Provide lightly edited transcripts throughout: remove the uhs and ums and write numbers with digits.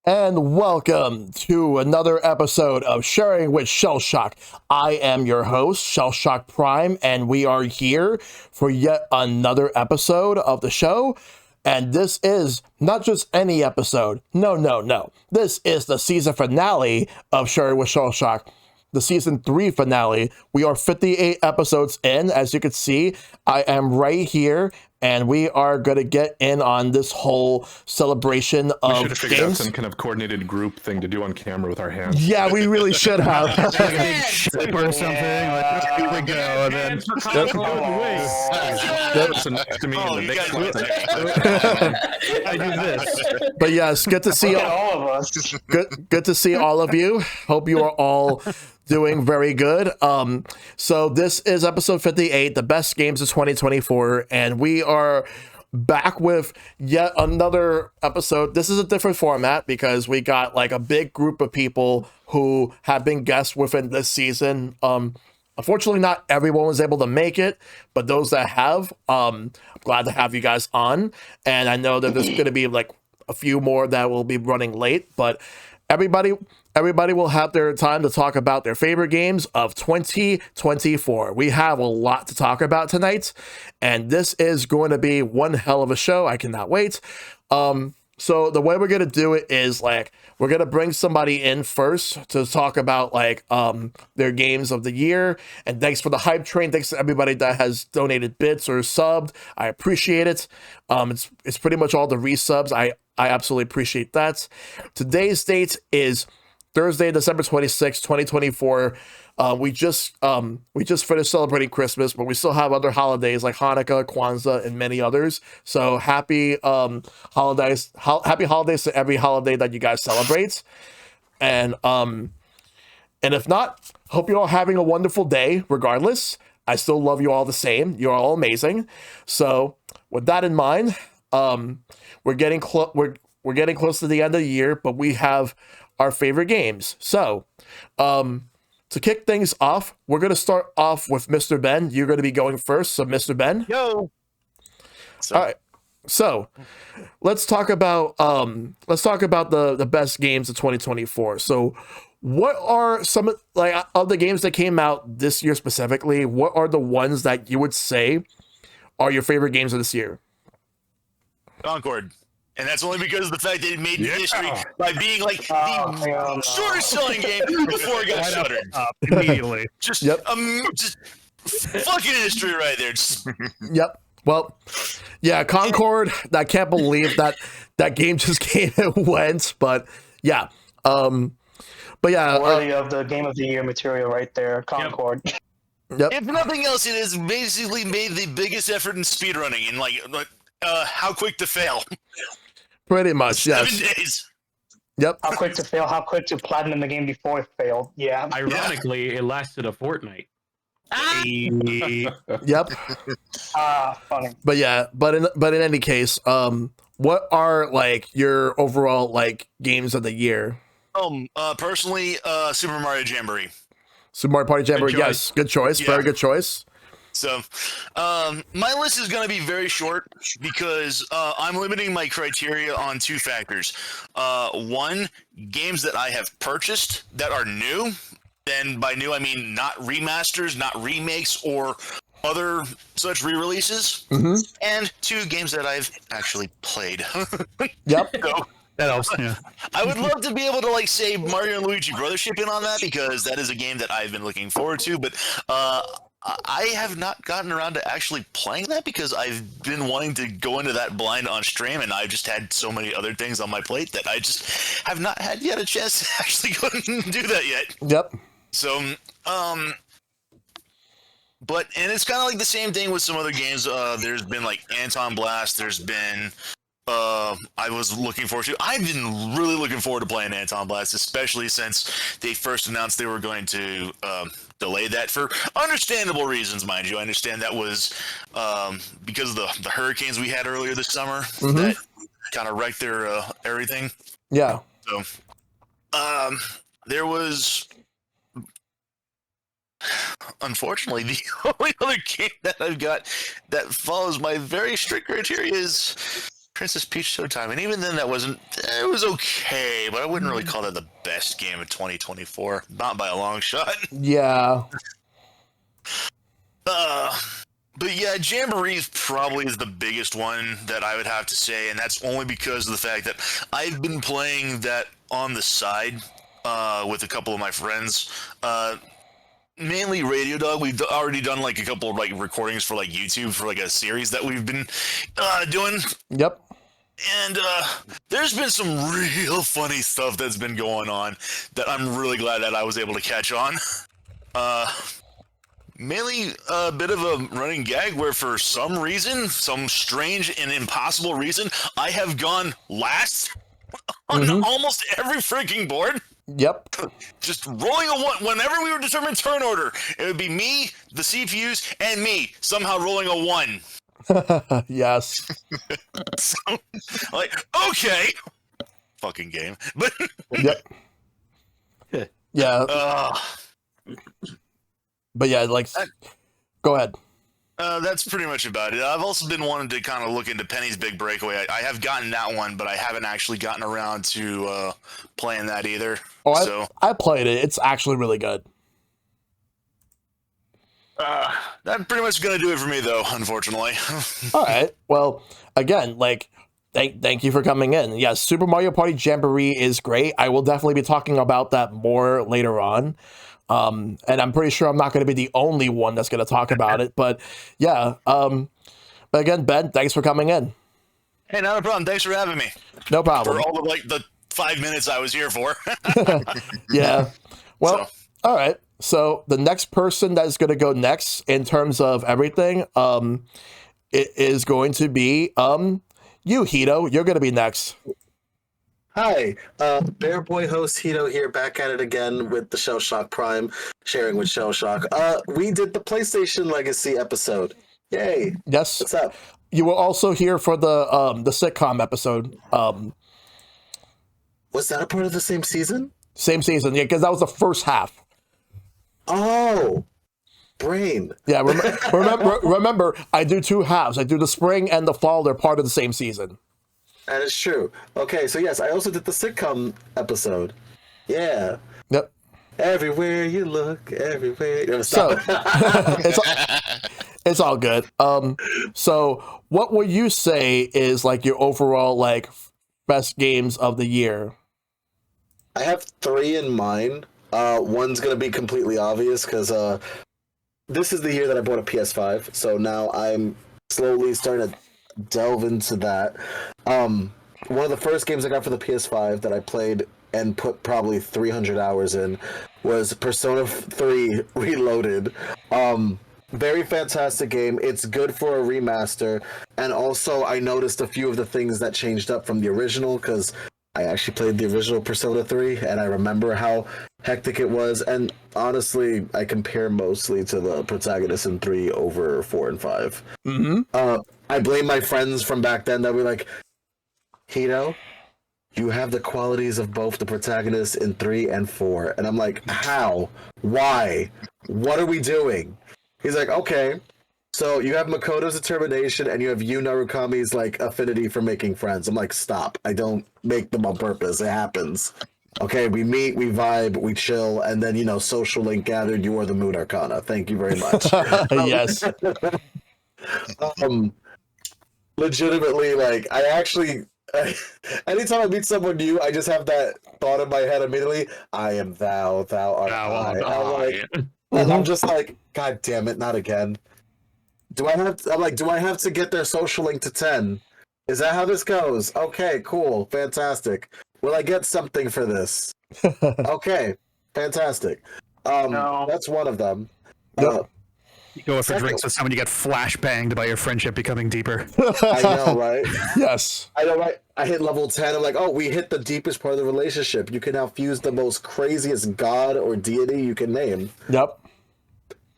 And welcome to another episode of Sharing with Shellshock. I am your host, ShellshockPrime, and we are here for yet another episode of the show. And this is not just any episode. No. This is the season finale of Sharing with Shellshock. The season 3 finale. We are 58 episodes in. As you can see, I am right here, and we are going to get in on this whole celebration of games. We should have figured out some kind of coordinated group thing to do on camera with our hands. Yeah, we really should have. Like a big ship or something. Like, here we go. And then... I do this. But yes, good to see all of us. Good to see all of you. Hope you are all doing very good. So this is episode 58, the best games of 2024, and we are back with yet another episode. This is a different format because we got like a big group of people who have been guests within this season. Unfortunately, not everyone was able to make it, but those that have, I'm glad to have you guys on. And I know that there's going to be like a few more that will be running late, but everybody will have their time to talk about their favorite games of 2024. We have a lot to talk about tonight, and this is going to be one hell of a show. I cannot wait. So the way we're going to do it is like, we're going to bring somebody in first to talk about like their games of the year. And thanks for the hype train. Thanks to everybody that has donated bits or subbed. I appreciate it. It's pretty much all the resubs. I absolutely appreciate that. Today's date is Thursday, December 26th, 2024. We just finished celebrating Christmas, but we still have other holidays like Hanukkah, Kwanzaa, and many others. So happy holidays to every holiday that you guys celebrate. And if not, hope you're all having a wonderful day regardless. I still love you all the same. You're all amazing. So with that in mind, we're getting close to the end of the year, but we have our favorite games. So, to kick things off, we're going to start off with Mr. Ben. You're going to be going first. So, Mr. Ben. Yo. All right. So, let's talk about the best games of 2024. So, what are some of the games that came out this year specifically? What are the ones that you would say are your favorite games of this year? Concord. And that's only because of the fact that it made history by being like the shortest selling game before it got shuttered. Immediately. Just fucking history right there. Yep. Well, yeah, Concord. I can't believe that game just came and went. But yeah. Worthy of the game of the year material right there. Concord. Yep. If nothing else, it has basically made the biggest effort in speedrunning and like how quick to fail. Pretty much, yes. 7 days. Yep. How quick to fail, how quick to platinum the game before it failed. Yeah. Ironically, it lasted a fortnight. Yep. Funny. But yeah, but in any case, what are like your overall like games of the year? Personally, Super Mario Jamboree. Super Mario Party Jamboree, yes, good choice, very good choice. So, my list is going to be very short because I'm limiting my criteria on 2 factors. One, games that I have purchased that are new. And by new, I mean not remasters, not remakes, or other such re-releases. Mm-hmm. And 2, games that I've actually played. Yep. That helps. Yeah. I would love to be able to like say Mario and Luigi Brothership in on that because that is a game that I've been looking forward to. But I have not gotten around to actually playing that because I've been wanting to go into that blind on stream, and I've just had so many other things on my plate that I just have not had yet a chance to actually go and do that yet. Yep. So, but and it's kind of like the same thing with some other games. There's been like Anton Blast. There's been. I was looking forward to. I've been really looking forward to playing Anton Blast, especially since they first announced they were going to delay that for understandable reasons, mind you. I understand that was because of the hurricanes we had earlier this summer that kind of wrecked their everything. Yeah. So, there was. Unfortunately, the only other game that I've got that follows my very strict criteria is Princess Peach Showtime, and even then, it was okay, but I wouldn't really call that the best game of 2024, not by a long shot. Yeah. But yeah, Jamboree probably is the biggest one that I would have to say, and that's only because of the fact that I've been playing that on the side with a couple of my friends. Mainly Radio Dog. We've already done like a couple of like recordings for like YouTube for like a series that we've been doing. Yep. And there's been some real funny stuff that's been going on that I'm really glad that I was able to catch on. Mainly a bit of a running gag where for some reason, some strange and impossible reason, I have gone last on almost every freaking board. Yep. Just rolling a one. Whenever we were determined turn order, it would be me, the CPUs, and me somehow rolling a 1. Yes. So, like, okay. Fucking game. But Yep. Yeah. But yeah, like, go ahead. That's pretty much about it. I've also been wanting to kind of look into Penny's Big Breakaway. I have gotten that one, but I haven't actually gotten around to playing that either. Oh, I played it. It's actually really good. That's pretty much going to do it for me, though, unfortunately. All right. Well, again, like, thank you for coming in. Yes, Super Mario Party Jamboree is great. I will definitely be talking about that more later on. And I'm pretty sure I'm not going to be the only one that's going to talk about it. But yeah. But again, Ben, thanks for coming in. Hey, not a problem. Thanks for having me. No problem. For all of like the 5 minutes I was here for. Yeah. Well, all right. So the next person that is going to go next in terms of everything, it is going to be you, Hito. You're going to be next. Hi, Bear Boy host Hito here, back at it again with the ShellshockPrime, sharing with Shellshock. We did the PlayStation Legacy episode. Yay! Yes. What's up? You were also here for the sitcom episode. Was that a part of the same season? Same season, yeah, because that was the first half. Oh, brain. Yeah, remember, I do 2 halves. I do the spring and the fall. They're part of the same season. That is true. Okay, so yes, I also did the sitcom episode. Yeah. Yep. Everywhere you look, everywhere. So it's all good. So what would you say is like your overall like best games of the year? I have 3 in mind. One's gonna be completely obvious because this is the year that I bought a PS5. So now I'm slowly starting to delve into that. One of the first games I got for the PS5 that I played and put probably 300 hours in was Persona 3 Reloaded. Very fantastic game. It's good for a remaster, and also I noticed a few of the things that changed up from the original because I actually played the original Persona 3 and I remember how hectic it was, and honestly I compare mostly to the protagonist in 3 over 4 and 5. I blame my friends from back then that were like, Hito, you have the qualities of both the protagonists in 3 and 4. And I'm like, how? Why? What are we doing? He's like, okay, so you have Makoto's determination and you have Yu Narukami's like affinity for making friends. I'm like, stop. I don't make them on purpose. It happens. Okay, we meet, we vibe, we chill, and then, social link gathered, you are the Moon Arcana. Thank you very much. Yes. Legitimately, like, I actually anytime I meet someone new, I just have that thought in my head immediately. I am thou, thou art I. And I'm just like, God damn it, not again. I'm like, do I have to get their social link to 10? Is that how this goes? Okay, cool, fantastic. Will I get something for this? Okay, fantastic. No. That's one of them. Yep. You go for drinks with someone, you get flashbanged by your friendship becoming deeper. I know, right? Yes. I know, right? I hit level 10. I'm like, oh, we hit the deepest part of the relationship. You can now fuse the most craziest god or deity you can name. Yep.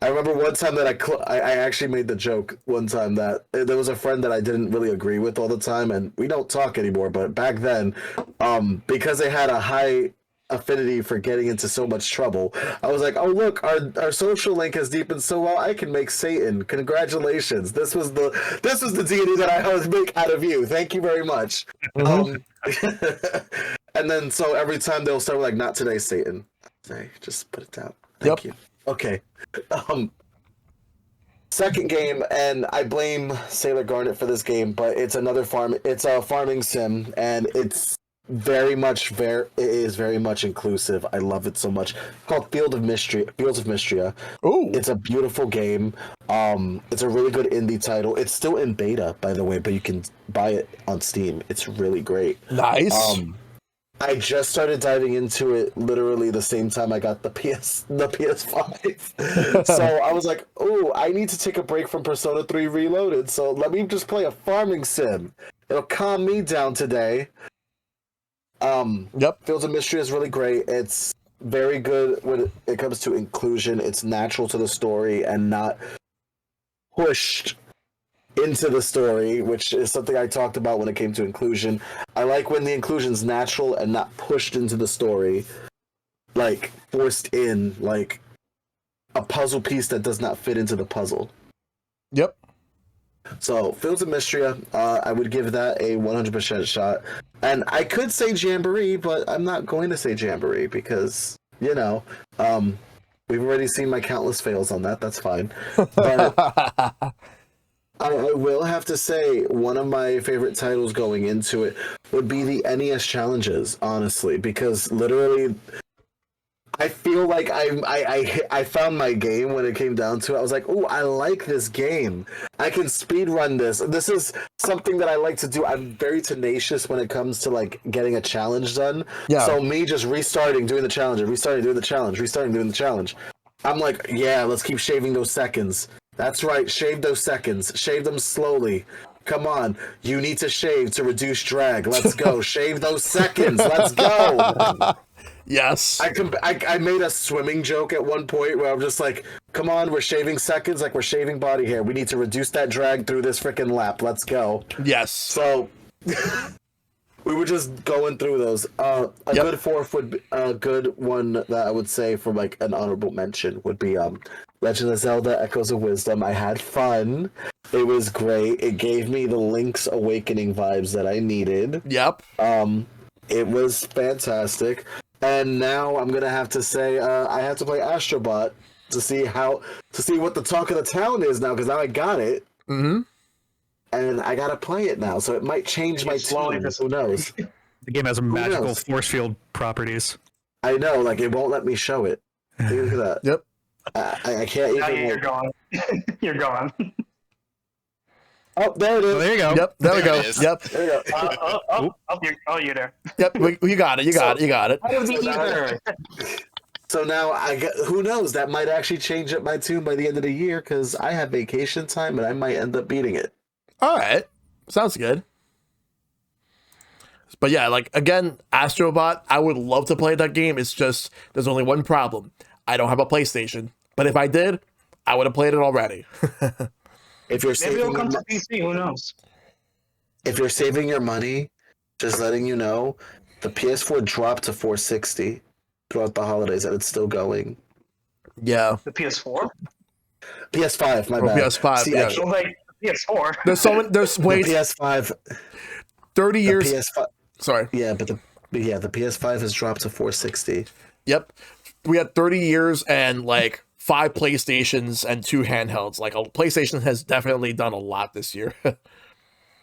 I remember one time that I actually made the joke one time that there was a friend that I didn't really agree with all the time, and we don't talk anymore, but back then, because they had a high affinity for getting into so much trouble, I was like, oh look, our social link has deepened so well, I can make Satan. Congratulations. This was the deity that I would make out of you. Thank you very much. And then so every time they'll start like, not today, Satan. Hey, just put it down. Thank you. Okay. Second game, and I blame Sailor Garnet for this game, but it's another it's a farming sim, and it's very much inclusive. I love it so much. It's called Fields of Mystria. Ooh. It's a beautiful game. It's a really good indie title. It's still in beta, by the way, but you can buy it on Steam. It's really great. Nice. I just started diving into it literally the same time I got the PS5. So I was like, oh, I need to take a break from Persona 3 Reloaded, so let me just play a farming sim. It'll calm me down today. Yep. Fields of Mystery is really great. It's very good when it comes to inclusion. It's natural to the story and not pushed into the story, which is something I talked about when it came to inclusion. I like when the inclusion's natural and not pushed into the story, like forced in, like a puzzle piece that does not fit into the puzzle. Yep. So, Fields of Mystria, I would give that a 100% shot. And I could say Jamboree, but I'm not going to say Jamboree because, we've already seen my countless fails on that. That's fine. But I will have to say one of my favorite titles going into it would be the NES challenges, honestly, because literally I feel like I found my game when it came down to it. I was like, oh, I like this game. I can speed run this. This is something that I like to do. I'm very tenacious when it comes to like getting a challenge done. Yeah. So me just restarting, doing the challenge, restarting, doing the challenge, restarting, doing the challenge. I'm like, yeah, let's keep shaving those seconds. That's right, shave those seconds. Shave them slowly. Come on, you need to shave to reduce drag. Let's go. Shave those seconds. Let's go. Yes. I made a swimming joke at one point where I'm just like, come on, we're shaving seconds like we're shaving body hair. We need to reduce that drag through this freaking lap. Let's go. Yes. So we were just going through those. Good fourth would be a good one that I would say for like an honorable mention would be Legend of Zelda Echoes of Wisdom. I had fun. It was great. It gave me the Link's Awakening vibes that I needed. Yep. It was fantastic. And now I'm gonna have to say I have to play Astrobot to see what the talk of the town is now, because now I got it. Mm-hmm. And I gotta play it now, so it might change my tune. Who knows? The game has magical force field properties. I know, like it won't let me show it. Look at that. Yep. I can't even. You're gone. You're gone. Oh, there it is. Oh, there you go. Yep. There we go. is. Yep. There you go. You're there. Yep. You got it. You got it. You got it. So now who knows? That might actually change up my tune by the end of the year because I have vacation time and I might end up beating it. All right. Sounds good. But yeah, like again, Astrobot, I would love to play that game. It's just there's only one problem. I don't have a PlayStation. But if I did, I would have played it already. If you're Maybe it'll come to PC. Who knows? If you're saving your money, just letting you know, the PS4 dropped to $460 throughout the holidays, and it's still going. Yeah. The PS4. PS5, my bad. PS5. See, Yeah. Well, like PS4. There's wait. The PS5. 30 years. PS5. Sorry. Yeah, but the PS5 has dropped to $460. Yep. We had 30 years and like 5 PlayStations and 2 handhelds. Like a PlayStation has definitely done a lot this year.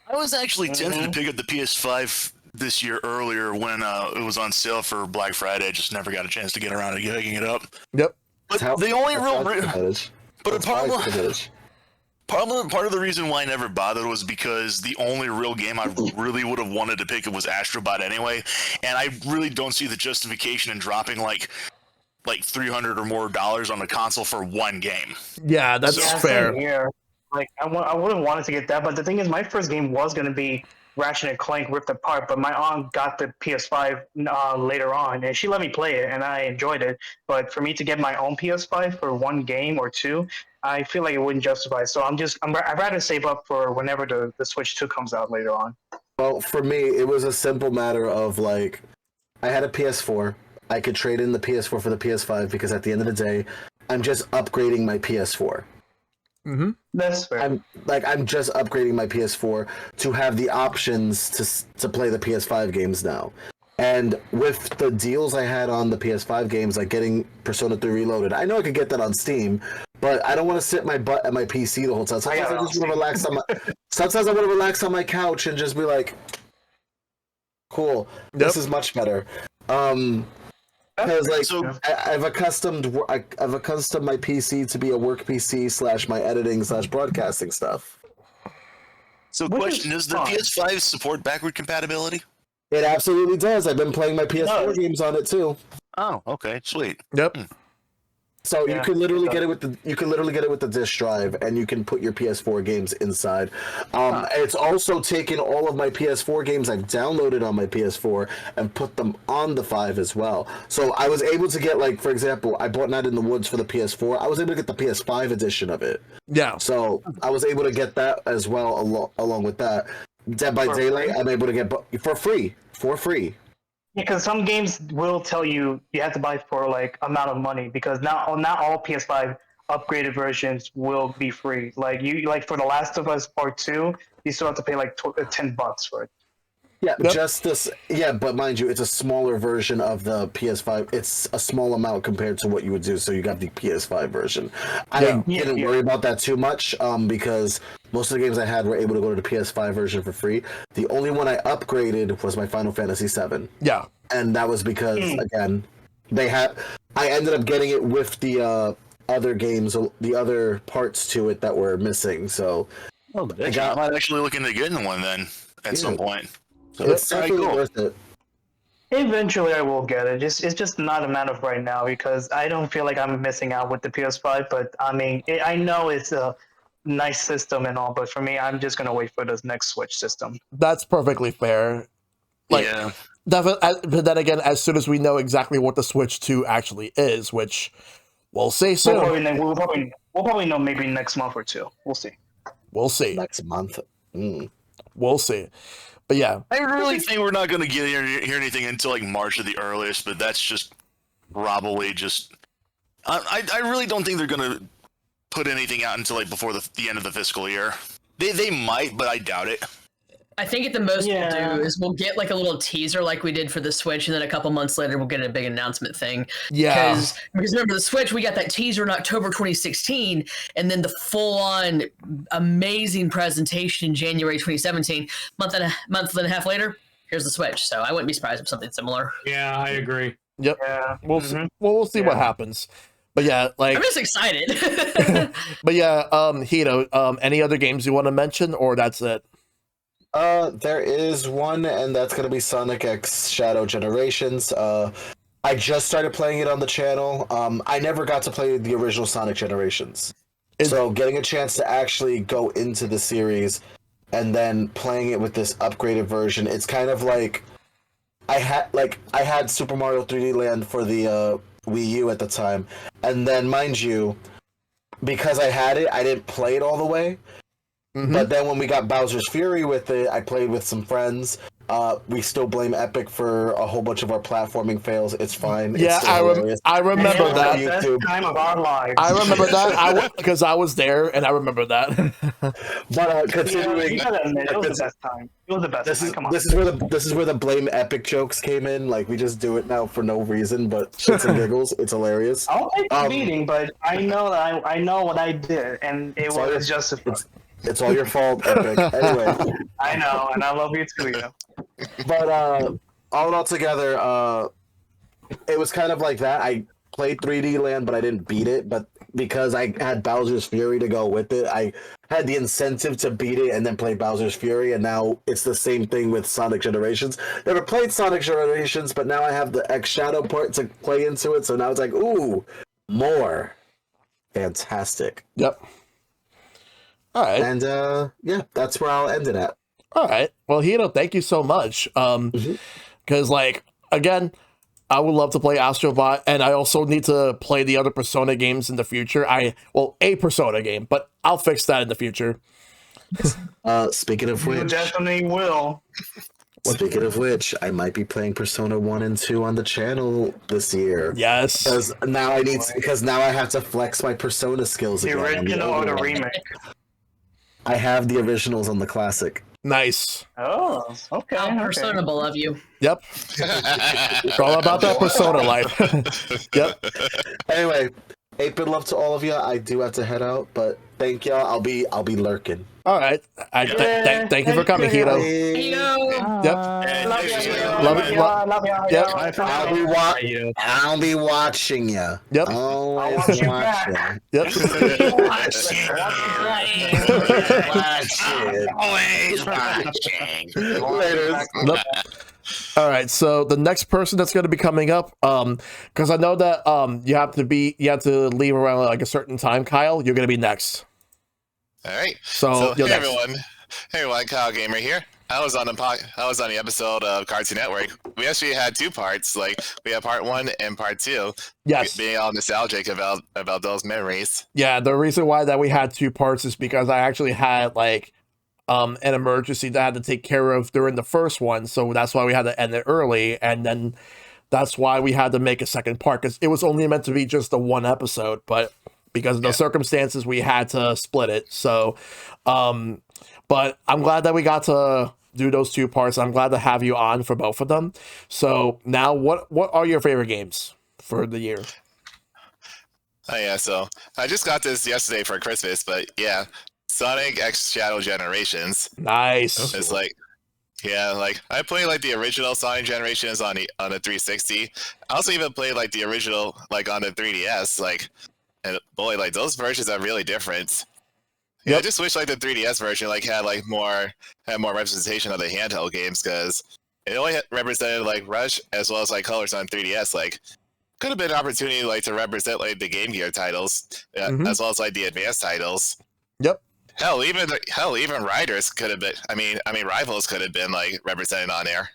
I was actually tempted to pick up the PS5 this year earlier when it was on sale for Black Friday. I just never got a chance to get around to picking it up. Yep. But the only real, part of the reason why I never bothered was because the only real game I really would have wanted to pick up was Astrobot anyway, and I really don't see the justification in dropping like $300 or more on the console for one game. Yeah, that's fair. Same here. Like I would have wanted to get that, but the thing is, my first game was going to be Ratchet and Clank Rift Apart, but my aunt got the PS5 later on, and she let me play it, and I enjoyed it. But for me to get my own PS5 for one game or two, I feel like it wouldn't justify. So I'd rather save up for whenever the Switch 2 comes out later on. Well, for me, it was a simple matter of like, I had a PS4. I could trade in the PS4 for the PS5 because at the end of the day, I'm just upgrading my PS4. Mm-hmm. That's fair. I'm just upgrading my PS4 to have the options to play the PS5 games now. And with the deals I had on the PS5 games, like getting Persona 3 Reloaded, I know I could get that on Steam, but I don't want to sit my butt at my PC the whole time. Sometimes I just want to relax sometimes I want to relax on my couch and just be like, cool, this is much better. Because I've accustomed my PC to be a work PC / my editing / broadcasting stuff. So, question: does the PS5 support backward compatibility? It absolutely does. I've been playing my PS4 games on it too. Oh, okay, sweet. Yep. So you can literally get it with the disk drive, and you can put your PS4 games inside. It's also taken all of my PS4 games I've downloaded on my PS4 and put them on the 5 as well. So I was able to get, like, for example, I bought Night in the Woods for the PS4. I was able to get the PS5 edition of it. Yeah. So I was able to get that as well along with that. Dead by Daylight, I'm able to get for free. Because some games will tell you have to buy for like amount of money, because not all PS5 upgraded versions will be free. Like for The Last of Us Part 2, you still have to pay like $10 for it. Yeah, just this. Yeah, but mind you, it's a smaller version of the PS5. It's a small amount compared to what you would do. So you got the PS5 version. I didn't worry about that too much because most of the games I had were able to go to the PS5 version for free. The only one I upgraded was my Final Fantasy VII. Yeah, and that was because again, I ended up getting it with the other games, the other parts to it that were missing. So I might actually look into getting one then at some point. So it's definitely worth it. Eventually, I will get it. It's just not a matter of right now, because I don't feel like I'm missing out with the PS5. But I mean, I know it's a nice system and all, but for me, I'm just gonna wait for this next Switch system. That's perfectly fair. But then again, as soon as we know exactly what the Switch 2 actually is, which we'll see soon. We'll probably know maybe next month or two. We'll see. Next month. We'll see. But yeah, I really think we're not going to hear anything until like March at the earliest. But that's just probably just. I really don't think they're going to put anything out until like before the end of the fiscal year. They might, but I doubt it. I think at the most we'll do is we'll get like a little teaser like we did for the Switch, and then a couple months later we'll get a big announcement thing. Yeah. Because remember, the Switch, we got that teaser in October 2016, and then the full-on amazing presentation in January 2017. Month and a half later, here's the Switch. So I wouldn't be surprised if something similar. Yeah, I agree. Yep. Yeah. We'll see what happens. But yeah, like I'm just excited. But yeah, Hito, any other games you want to mention, or that's it? There is one, and that's going to be Sonic X Shadow Generations. I just started playing it on the channel. I never got to play the original Sonic Generations. So getting a chance to actually go into the series and then playing it with this upgraded version, it's kind of like I had Super Mario 3D Land for the Wii U at the time. And then, mind you, because I had it, I didn't play it all the way. But then when we got Bowser's Fury with it, I played with some friends. We still blame Epic for a whole bunch of our platforming fails. It's fine. Yeah, I remember that. Best time of our lives. I remember that because I was there, and I remember that. But continuing, it was the best time. It was the best time. Come on. This is where the blame Epic jokes came in. Like, we just do it now for no reason, but shits and giggles. It's hilarious. I'll take the beating, but I know that I know what I did, and it was justified. It's all your fault, Epic. Anyway, I know, and I love you too, you know. but all in all together, it was kind of like that. I played 3D Land, but I didn't beat it. But because I had Bowser's Fury to go with it, I had the incentive to beat it and then play Bowser's Fury. And now it's the same thing with Sonic Generations. Never played Sonic Generations, but now I have the X Shadow part to play into it. So now it's like, ooh, more. Fantastic. Yep. All right. And yeah, that's where I'll end it at. All right. Well, Hito, thank you so much. Because, like, again, I would love to play Astrobot, and I also need to play the other Persona games in the future. A Persona game, but I'll fix that in the future. Speaking of You which, definitely will. speaking of which, I might be playing Persona 1 and 2 on the channel this year. Yes. Because now I have to flex my Persona skills The again. original or the older one. remake? I have the originals on the classic. Nice. Oh, okay. How okay. personable of you. Yep. It's all about that Persona life. Yep. Anyway, 8-bit love to all of you. I do have to head out, but thank y'all. I'll be lurking. All right. Thank you for coming, Hito. Yep. Love you. Love you. Love you. Yep. I'll be watching you. Yep. Always watch you watching. back. Yep. Always watching. Later. Nope. All right, so the next person that's going to be coming up, because I know that you have to leave around like a certain time, Kyle. You're going to be next. All right. So hey you're next. everyone, Kyle Gamer here. I was on the episode of Cartoon Network. We actually had two parts. Like we had part 1 and part 2. Yes. Being all nostalgic about those memories. Yeah, the reason why that we had 2 parts is because I actually had like an emergency that I had to take care of during the first one, so that's why we had to end it early, and then that's why we had to make a second part, because it was only meant to be just the 1 episode, but because of the circumstances we had to split it. So but I'm glad that we got to do those 2 parts. I'm glad to have you on for both of them. So now what are your favorite games for the year? Oh yeah, so I just got this yesterday for Christmas, but yeah, Sonic X Shadow Generations. Nice. It's like, yeah, like I played like the original Sonic Generations on the 360. I also even played like the original like on the 3DS. Like, and boy, like those versions are really different. Yeah, I just wish like the 3DS version like had more representation of the handheld games, because it only represented like Rush as well as like Colors on 3DS. Like, could have been an opportunity like to represent like the Game Gear titles as well as like the advanced titles. Yep. Hell, even Riders could have been. I mean, Rivals could have been like represented on there.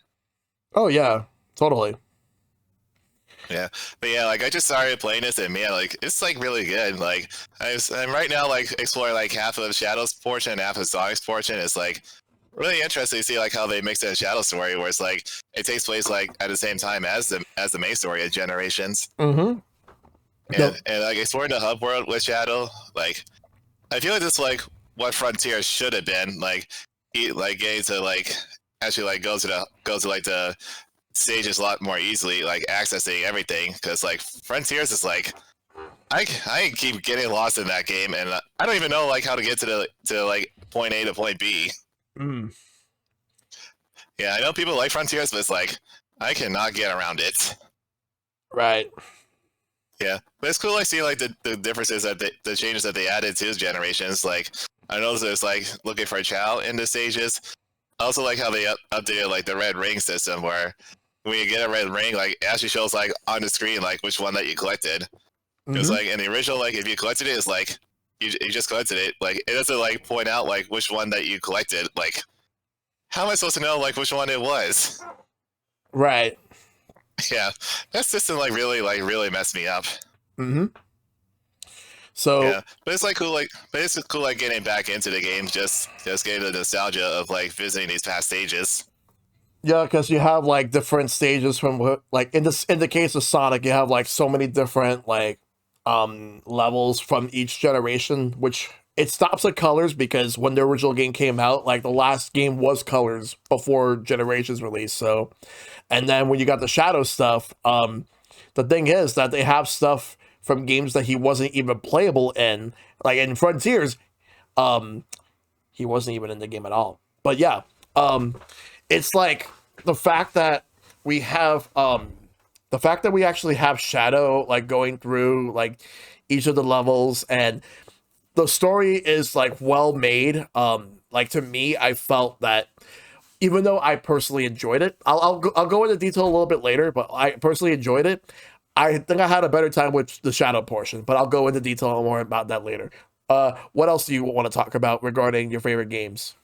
Oh yeah, totally. Yeah, but yeah, like I just started playing this, and man, like it's like really good. Like I'm right now like exploring like half of Shadow's portion, half of Sonic's portion. It's like really interesting to see like how they mix in a Shadow story, where it's like it takes place like at the same time as the main story of Generations. Mm-hmm. And like exploring the hub world with Shadow, like I feel like this is like what Frontier should have been, like getting to like actually like go to like the stages a lot more easily, like accessing everything, because like Frontiers is like I keep getting lost in that game, and I don't even know like how to get to like point A to point B. Yeah, I know people like Frontiers, but it's like I cannot get around it. Right. Yeah, but it's cool. I see like the differences that the changes that they added to Generations. Like I noticed there's like looking for a child in the stages. I also like how they updated like the red ring system, where when you get a red ring, like it actually shows like on the screen like which one that you collected. Because like in the original, like if you collected it, it's like you just collected it. Like it doesn't like point out like which one that you collected. Like how am I supposed to know like which one it was? Right. Yeah, that system really messed me up. So yeah, but it's cool like getting back into the game, just getting the nostalgia of like visiting these past stages. yeah, because you have like different stages from like in the case of Sonic, you have like so many different like levels from each generation, which it stops at Colors, because when the original game came out, like the last game was Colors before Generations release. So, and then when you got the Shadow stuff, the thing is that they have stuff from games that he wasn't even playable in. Like in Frontiers, he wasn't even in the game at all. But yeah, it's like the fact that we actually have Shadow like going through like each of the levels, and the story is like well made. Like to me, I felt that even though I personally enjoyed it, I'll go into detail a little bit later, but I personally enjoyed it. I think I had a better time with the Shadow portion, but I'll go into detail more about that later. What else do you want to talk about regarding your favorite games?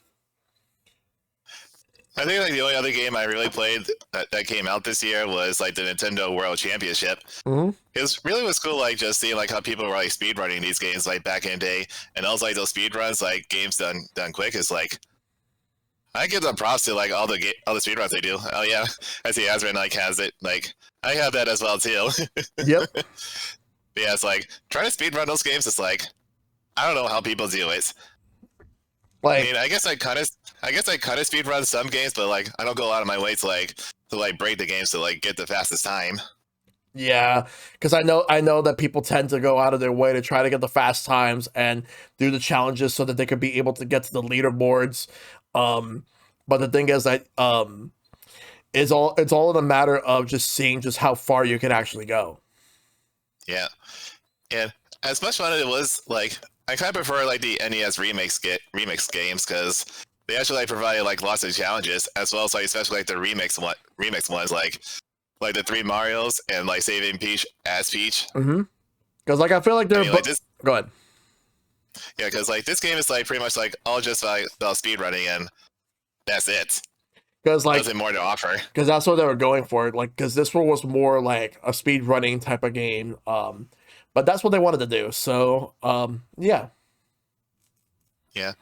I think like the only other game I really played that came out this year was like the Nintendo World Championship. Mm-hmm. It was cool, like just seeing like how people were like speedrunning these games like back in the day, and also like those speedruns, like games done quick. Is like I give them props to like all the speedruns they do. Oh yeah, I see Asrin like has it. Like I have that as well too. Yep. Yeah, it's like trying to speedrun those games. It's like I don't know how people do it. Like, I mean, I guess I kind of speedrun some games, but like I don't go out of my way to break the games to like get the fastest time. yeah, because I know that people tend to go out of their way to try to get the fast times and do the challenges so that they could be able to get to the leaderboards. But the thing is that it's all in a matter of just seeing just how far you can actually go. Yeah, and as much fun as it was, like I kind of prefer like the NES remix games because they actually like provided like lots of challenges, as well as like especially like the remix ones like the 3 Marios and like saving Peach as Peach. Mm-hmm. Because like I feel like they're go ahead. Yeah, because like this game is like pretty much like all just like about speedrunning and that's it. Because like nothing more to offer. Because that's what they were going for. Like because this one was more like a speed running type of game. But that's what they wanted to do. So yeah. Yeah.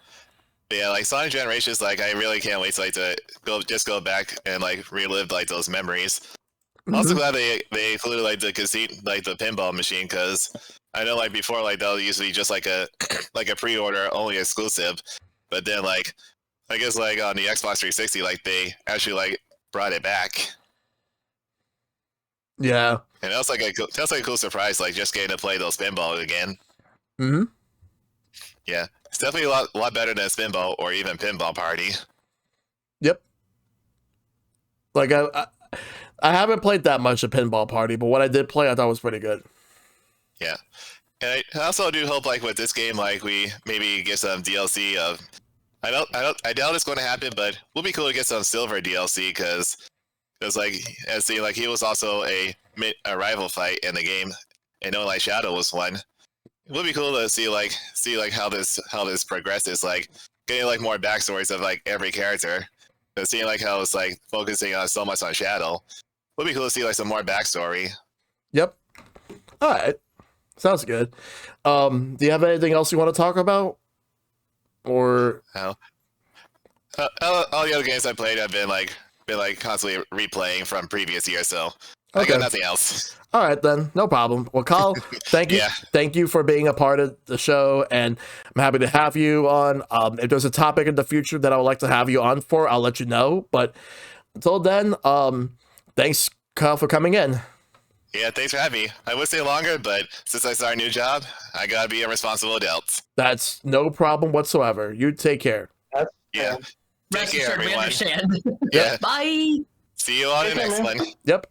But yeah, like Sonic Generations, like I really can't wait to like to go back and like relive like those memories. I'm also glad they included like the casino, like the pinball machine, because I know like before like that was usually just like a pre-order only exclusive, but then like I guess like on the Xbox 360 like they actually like brought it back. Yeah, and that's like a cool surprise, like just getting to play those pinball again. Mm-hmm. Yeah, it's definitely a lot better than Spinball or even Pinball Party. Yep. Like I haven't played that much of Pinball Party, but what I did play, I thought was pretty good. Yeah, and I also do hope like with this game, like we maybe get some DLC of. I doubt it's going to happen, but it would be cool to get some Silver DLC because like as see like he was also a rival fight in the game, and no like Shadow was one. It would be cool to see how this progresses, like getting like more backstories of like every character. But seeing like how it's like focusing on so much on Shadow. Would be cool to see like some more backstory. Yep. All right. Sounds good. Do you have anything else you want to talk about? Or all the other games I played have been constantly replaying from previous years, so I got nothing else. All right then, no problem. Well, Kyle, thank you, thank you for being a part of the show, and I'm happy to have you on. If there's a topic in the future that I would like to have you on for, I'll let you know. But until then, thanks, Kyle, for coming in. Yeah, thanks for having me. I would stay longer, but since I started a new job, I gotta be a responsible adult. That's no problem whatsoever. You take care. Yeah. Take care, everyone. We understand. Yeah. Bye. See you on the next one. Yep.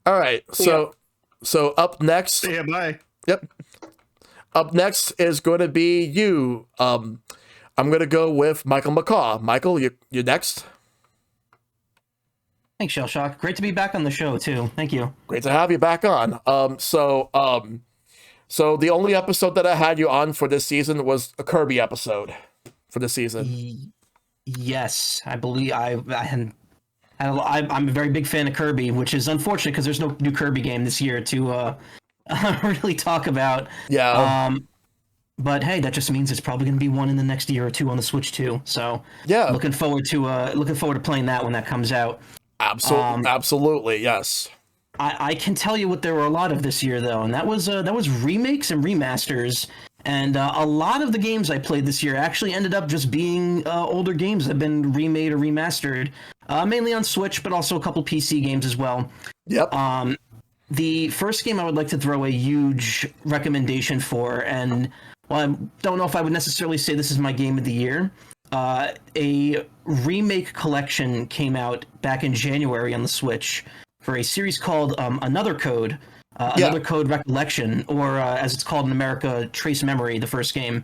All right. So up next. Yeah, bye. Yep. Up next is going to be you. I'm going to go with Michael McCaw. Michael, you're next. Thanks, Shellshock. Great to be back on the show too. Thank you. Great to have you back on. So the only episode that I had you on for this season was a Kirby episode for this season. Yes, I believe I'm a very big fan of Kirby, which is unfortunate because there's no new Kirby game this year to really talk about. Yeah. But hey, that just means it's probably going to be one in the next year or two on the Switch too. So yeah, looking forward to playing that when that comes out. Absolutely, yes. I can tell you what there were a lot of this year though, and that was remakes and remasters. And a lot of the games I played this year actually ended up just being older games that have been remade or remastered, mainly on Switch, but also a couple PC games as well. Yep. The first game I would like to throw a huge recommendation for, and I don't know if I would necessarily say this is my game of the year. A remake collection came out back in January on the Switch for a series called Another Code, Another Code Recollection, or as it's called in America, Trace Memory, the first game.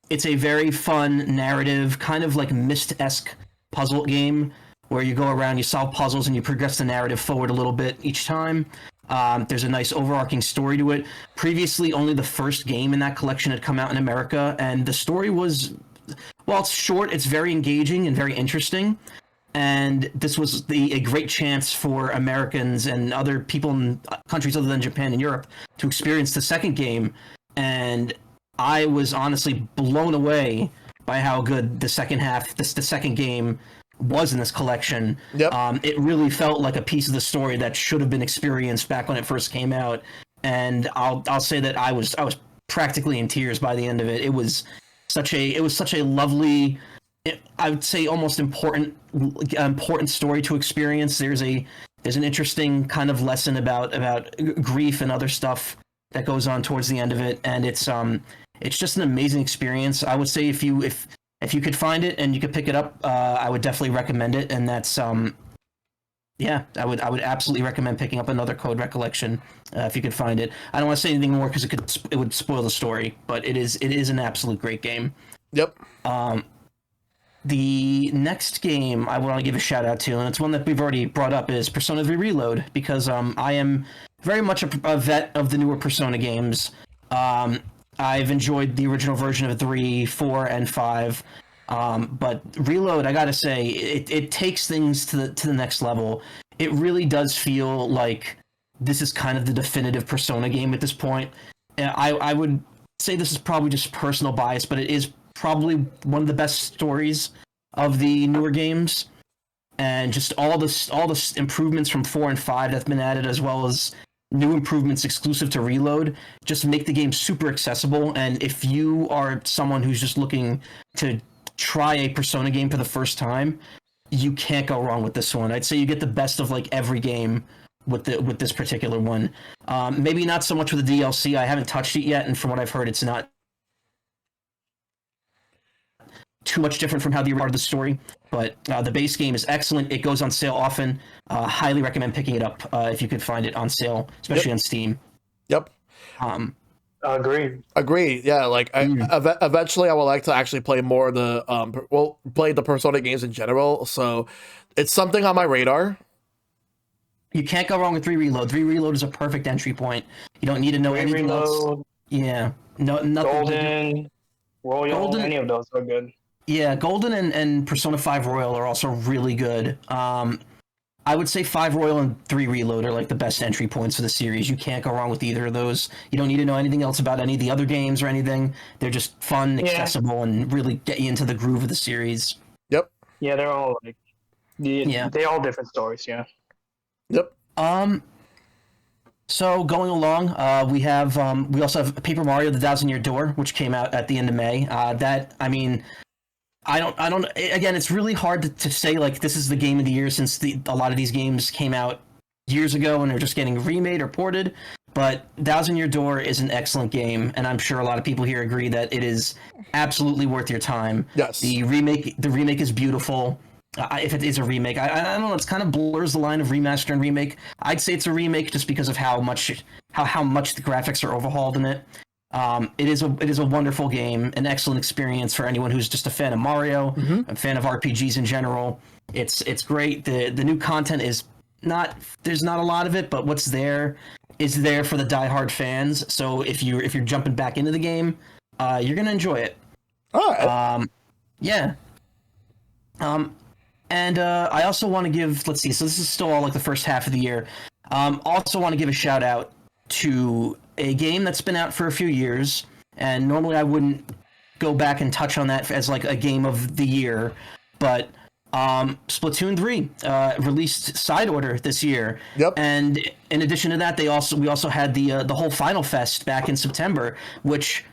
It's a very fun narrative, kind of like Myst-esque puzzle game, where you go around, you solve puzzles, and you progress the narrative forward a little bit each time. There's a nice overarching story to it. Previously, only the first game in that collection had come out in America, and the story was, well, it's short, it's very engaging and very interesting. And this was a great chance for Americans and other people in countries other than Japan and Europe to experience the second game. And I was honestly blown away by how good the second half, the second game was in this collection. Yep. It really felt like a piece of the story that should have been experienced back when it first came out. And I'll say that I was practically in tears by the end of it. It was such a lovely, I would say almost important story to experience. There's an interesting kind of lesson about grief and other stuff that goes on towards the end of it, and it's just an amazing experience. I would say if you could find it and you could pick it up, I would definitely recommend it. And that's I would absolutely recommend picking up Another Code Recollection if you could find it. I don't want to say anything more because it would spoil the story, but it is an absolute great game. Yep. The next game I want to give a shout out to, and it's one that we've already brought up, is Persona 3 Reload, because I am very much a vet of the newer Persona games. I've enjoyed the original version of 3, 4, and 5, but Reload, I gotta say, it takes things to the next level. It really does feel like this is kind of the definitive Persona game at this point. I would say this is probably just personal bias, but it is probably one of the best stories of the newer games, and just all the improvements from 4 and 5 that's been added, as well as new improvements exclusive to Reload, just make the game super accessible. And if you are someone who's just looking to try a Persona game for the first time, you can't go wrong with this one. I'd say you get the best of like every game with this particular one. Maybe not so much with the DLC. I haven't touched it yet, and from what I've heard, it's not too much different from how the part of the story, but the base game is excellent. It goes on sale often. Highly recommend picking it up if you could find it on sale, especially on Steam. Yep. Agreed. Yeah, like eventually I would like to actually play more of the play the Persona games in general. So it's something on my radar. You can't go wrong with 3 Reload. 3 Reload is a perfect entry point. You don't need to know anything else. Yeah. No, nothing. Golden, any of those are good. Yeah, Golden and Persona 5 Royal are also really good. I would say 5 Royal and 3 Reload are like the best entry points for the series. You can't go wrong with either of those. You don't need to know anything else about any of the other games or anything. They're just fun, accessible, and really get you into the groove of the series. Yep. Yeah, they're all like, they're all different stories. Yeah. Yep. So going along, we also have Paper Mario: The Thousand-Year Door, which came out at the end of May. I don't. Again, it's really hard to say like this is the game of the year, since a lot of these games came out years ago and are just getting remade or ported. But Thousand-Year Door is an excellent game, and I'm sure a lot of people here agree that it is absolutely worth your time. Yes. The remake is beautiful. If it is a remake, I don't know. It's kind of blurs the line of remaster and remake. I'd say it's a remake just because of how much the graphics are overhauled in it. It is a wonderful game, an excellent experience for anyone who's just a fan of Mario, a fan of RPGs in general. It's great. The new content is there's not a lot of it, but what's there is there for the diehard fans. So if you're jumping back into the game, you're gonna enjoy it. All right. Yeah. And I also want to give, let's see, so this is still all like the first half of the year. Also want to give a shout out to a game that's been out for a few years, and normally I wouldn't go back and touch on that as like a game of the year, but Splatoon 3 released Side Order this year. Yep. And in addition to that, we also had the whole Final Fest back in September, which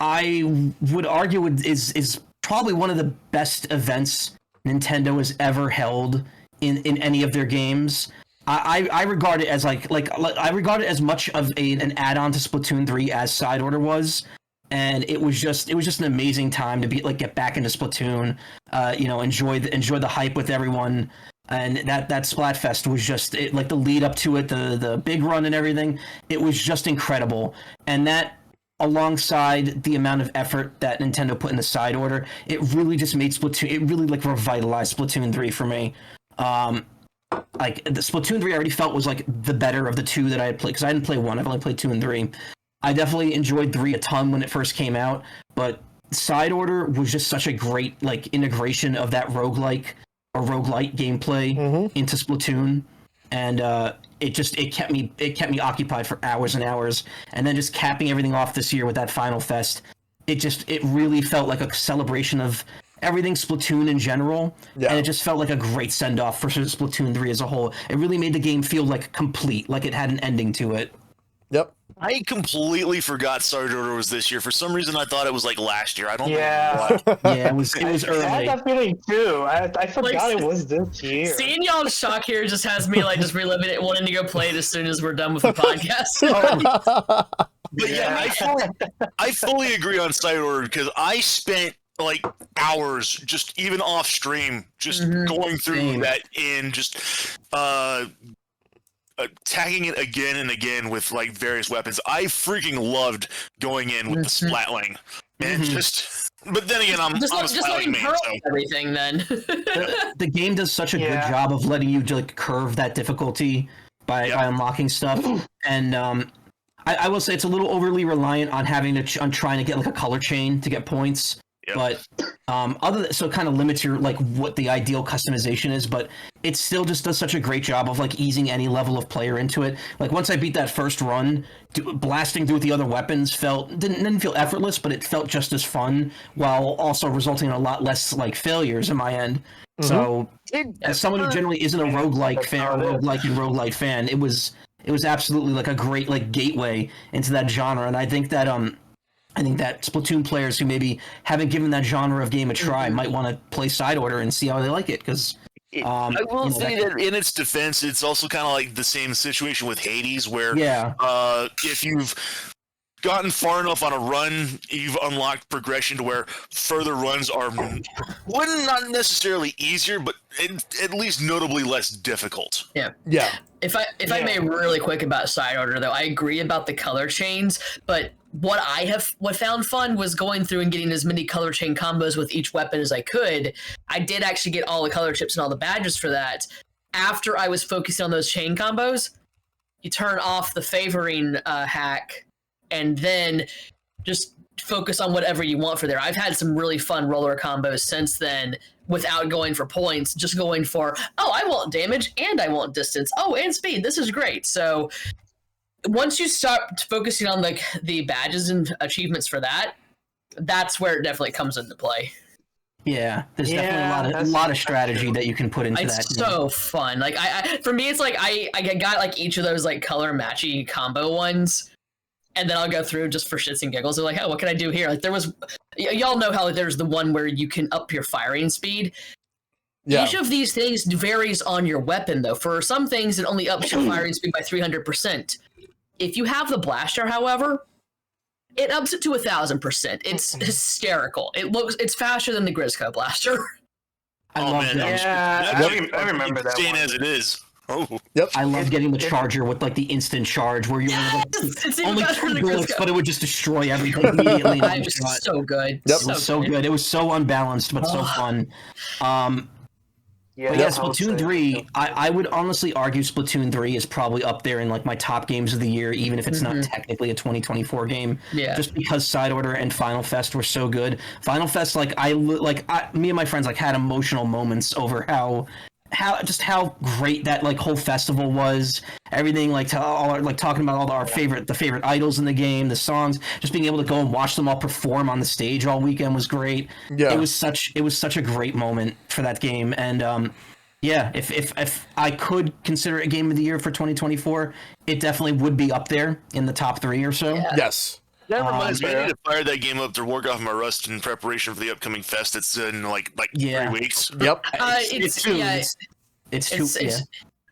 I would argue is probably one of the best events Nintendo has ever held in any of their games. I regard it as like I regard it as much of an add-on to Splatoon 3 as Side Order was. and it was just an amazing time to get back into Splatoon, enjoy the hype with everyone. And that Splatfest was just the lead up to it, the big run and everything. It was just incredible, and that, alongside the amount of effort that Nintendo put in the side order, it really just made Splatoon. It really revitalized Splatoon 3 for me. The Splatoon 3 I already felt was the better of the two that I had played, because I didn't play 1. I've only played 2 and 3. I definitely enjoyed 3 a ton when it first came out, but side order was just such a great integration of that roguelike gameplay into Splatoon, and it kept me occupied for hours and hours. And then just capping everything off this year with that Final Fest, it really felt like a celebration of everything Splatoon in general, and it just felt like a great send off for Splatoon 3 as a whole. It really made the game feel complete, like it had an ending to it. Yep. I completely forgot Side Order was this year. For some reason, I thought it was last year. I don't know why. Yeah, it was early. I had that feeling too. I forgot it was this year. Seeing y'all's shock here just has me just reliving it, wanting to go play it as soon as we're done with the podcast. But I fully agree on Side Order, because I spent hours just even off stream just going through that and just attacking it again and again with various weapons. I freaking loved going in with the Splatling and but then again, I'm a Splatling man, so everything then. The game does such a good job of letting you curve that difficulty by unlocking stuff, and I will say it's a little overly reliant on on trying to get a color chain to get points. But so it kind of limits your what the ideal customization is, but it still just does such a great job of easing any level of player into it. Once I beat that first run, blasting through with the other weapons didn't feel effortless, but it felt just as fun, while also resulting in a lot less failures in my end. So as someone who generally isn't a roguelike fan or roguelite fan, it was absolutely a great gateway into that genre. And I think that Splatoon players who maybe haven't given that genre of game a try might want to play Side Order and see how they like it, because I will say that in its defense, it's also kind of the same situation with Hades, where if you've gotten far enough on a run, you've unlocked progression to where further runs are not necessarily easier, but at least notably less difficult. Yeah. If I may really quick about Side Order, though, I agree about the color chains, but what found fun was going through and getting as many color chain combos with each weapon as I could. I did actually get all the color chips and all the badges for that. After I was focusing on those chain combos, you turn off the favoring hack and then just focus on whatever you want for there. I've had some really fun roller combos since then without going for points, just going for, I want damage and I want distance. And speed. This is great. So once you start focusing on the badges and achievements for that, that's where it definitely comes into play. Yeah, there's definitely a lot of strategy that you can put into that. It's so fun. For me, it's I got each of those color matchy combo ones, and then I'll go through just for shits and giggles. They're what can I do here? There was, y'all know how there's the one where you can up your firing speed. Yeah. Each of these things varies on your weapon, though. For some things, it only ups your firing speed by 300%. If you have the blaster, however, it ups it to 1,000%. It's hysterical. It's faster than the Grizzco blaster. I remember that one. As it is. I love getting the charger with the instant charge where you're only 2 bullets, but it would just destroy everything immediately. It was so good. It was so good. It was so unbalanced, but so fun. Splatoon 3, I would honestly argue Splatoon 3 is probably up there in my top games of the year, even if it's not technically a 2024 game. Yeah. Just because Side Order and Final Fest were so good. Final Fest, me and my friends had emotional moments over how great that whole festival was. Everything talking about all our favorite idols in the game, the songs, just being able to go and watch them all perform on the stage all weekend was great. Yeah, it was such a great moment for that game. And if I could consider it game of the year for 2024, it definitely would be up there in the top 3 or so. Yeah. Yes. That reminds me, I need to fire that game up to work off my rust in preparation for the upcoming fest. It's in 3 weeks. Yep. It's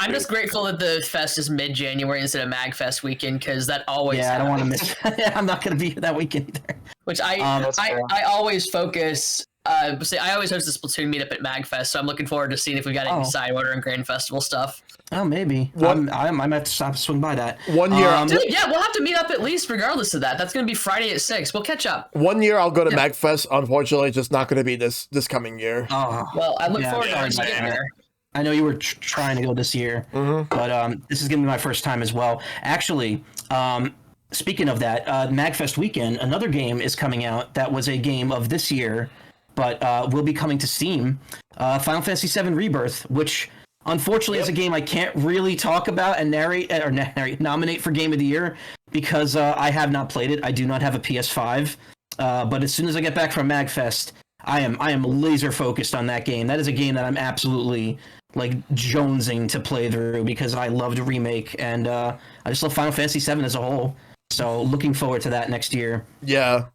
I'm just grateful that the fest is mid-January instead of MagFest weekend because that always. Yeah, I don't want to miss. I'm not going to be here that weekend either. Which I always focus. I always host the Splatoon meetup at MagFest, so I'm looking forward to seeing if we got any side order and Grand Festival stuff. Oh, maybe. I might have to stop swing by that. 1 year. Dude, yeah, we'll have to meet up at least regardless of that. That's going to be Friday at 6. We'll catch up. 1 year I'll go to MagFest. Unfortunately, just not going to be this coming year. Oh, well, I look forward to getting there. I know you were trying to go this year, but this is going to be my first time as well. Actually, speaking of that, MagFest weekend, another game is coming out that was a game of this year, but will be coming to Steam. Final Fantasy VII Rebirth, which unfortunately is a game I can't really talk about and nominate for Game of the Year because I have not played it. I do not have a PS5, but as soon as I get back from MagFest, I am laser focused on that game. That is a game that I'm absolutely jonesing to play through because I loved Remake and I just love Final Fantasy VII as a whole. So looking forward to that next year. Yeah,